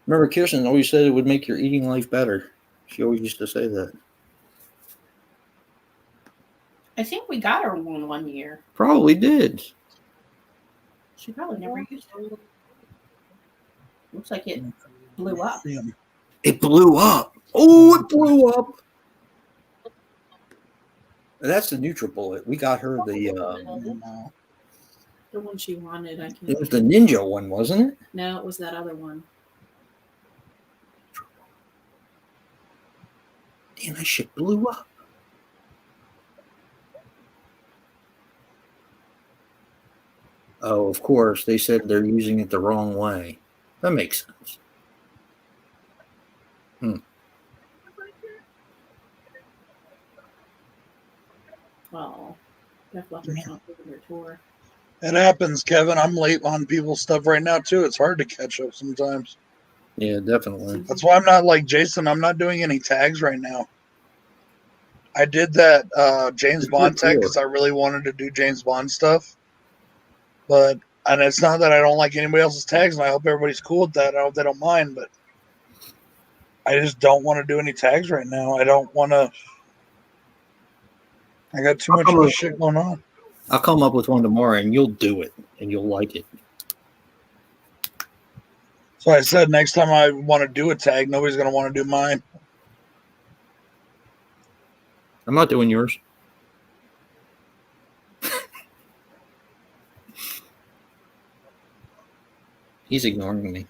Remember, Kirsten always said it would make your eating life better. She always used to say that. I think we got her one year. Probably did. She probably never used it. Looks like it blew up. Yeah. It blew up. Oh, it blew up. That's the NutriBullet. We got her No. The one she wanted, I can't. it was the Ninja one, wasn't it? No, it was that other one. Damn, that shit blew up. Oh, of course. They said they're using it the wrong way. That makes sense. Oh, Jeff left her shop over her tour. It happens, Kevin. I'm late on people's stuff right now, too. It's hard to catch up sometimes. Yeah, definitely. That's why I'm not like Jason. I'm not doing any tags right now. I did that James Bond tag because I really wanted to do James Bond stuff. And it's not that I don't like anybody else's tags, and I hope everybody's cool with that. I hope they don't mind, but I just don't want to do any tags right now. I don't want to. I got too much other shit going on. I'll come up with one tomorrow, and you'll do it, and you'll like it. So I said next time I want to do a tag, nobody's going to want to do mine. I'm not doing yours. He's ignoring me.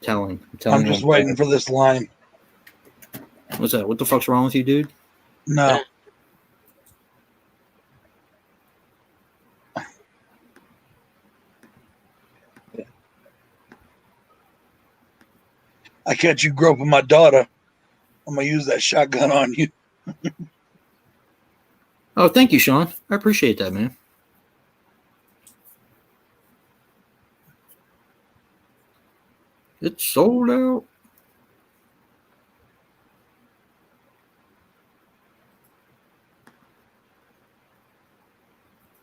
I'm I'm just waiting for this line. What's that? What the fuck's wrong with you, dude? No. I catch you groping my daughter. I'm going to use that shotgun on you. Oh, thank you, Sean. I appreciate that, man. It's sold out.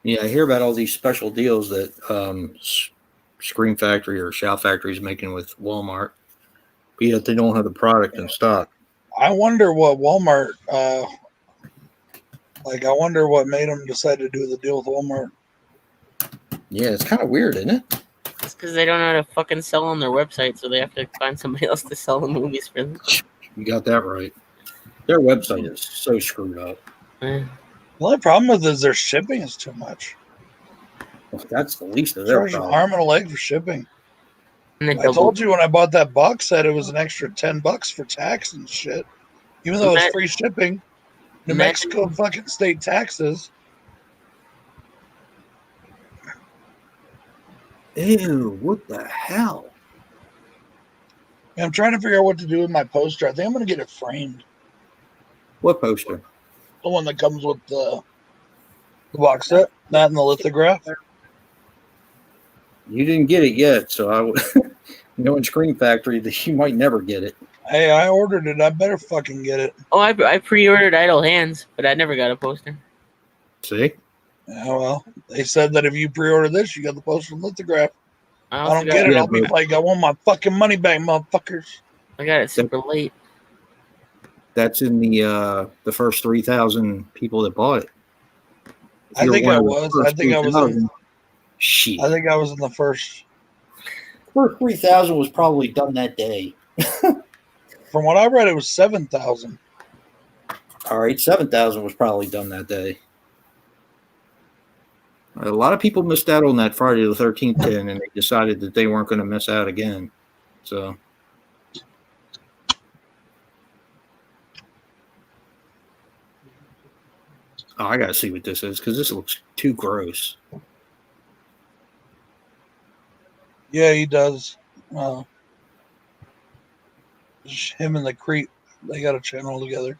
Yeah, I hear about all these special deals that Scream Factory or Shout Factory is making with Walmart, but yet they don't have the product in stock. I wonder what Walmart, I wonder what made them decide to do the deal with Walmart. Yeah, it's kind of weird, isn't it? It's because they don't know how to fucking sell on their website, so they have to find somebody else to sell the movies for them. You got that right. Their website is so screwed up. The only problem with it is their shipping is too much. Well, that's the least of their Charge an problem. arm and a leg for shipping. And I told you when I bought that box set, it was an extra $10 for tax and shit. Even though it's free shipping, New Mexico fucking state taxes. Ew, what the hell? I'm trying to figure out what to do with my poster. I think I'm going to get it framed. What poster? The one that comes with the box set, that and the lithograph. You didn't get it yet, so I would. In Scream Factory, that you might never get it. Hey, I ordered it. I better fucking get it. Oh, I pre-ordered Idle Hands, but I never got a poster. See? Yeah, well, they said that if you pre-order this, you got the poster and lithograph. I don't get it. Yeah, I'll be like, I want my fucking money back, motherfuckers. I got it super late. That's in the first 3,000 people that bought it. I think I was. I think I was in. Shit. I think I was in the first. First 3,000 was probably done that day. From what I read, it was 7,000. All right, 7,000 was probably done that day. A lot of people missed out on that Friday the 13th 10, and they decided that they weren't going to miss out again. So. Oh, I got to see what this is because this looks too gross. Yeah, he does. Him and the Creep, they got a channel together.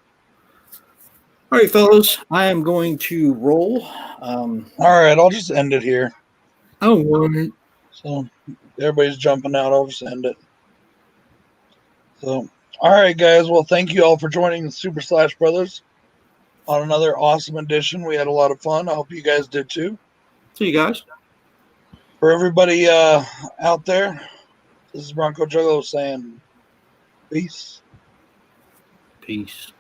All right, fellas, I am going to roll. All right, I'll just end it here. Oh, what? So everybody's jumping out. I'll just end it. So, all right, guys. Well, thank you all for joining the Super Slash Brothers on another awesome edition. We had a lot of fun. I hope you guys did too. See you guys. For everybody out there, this is Bronco Juggalo saying peace. Peace.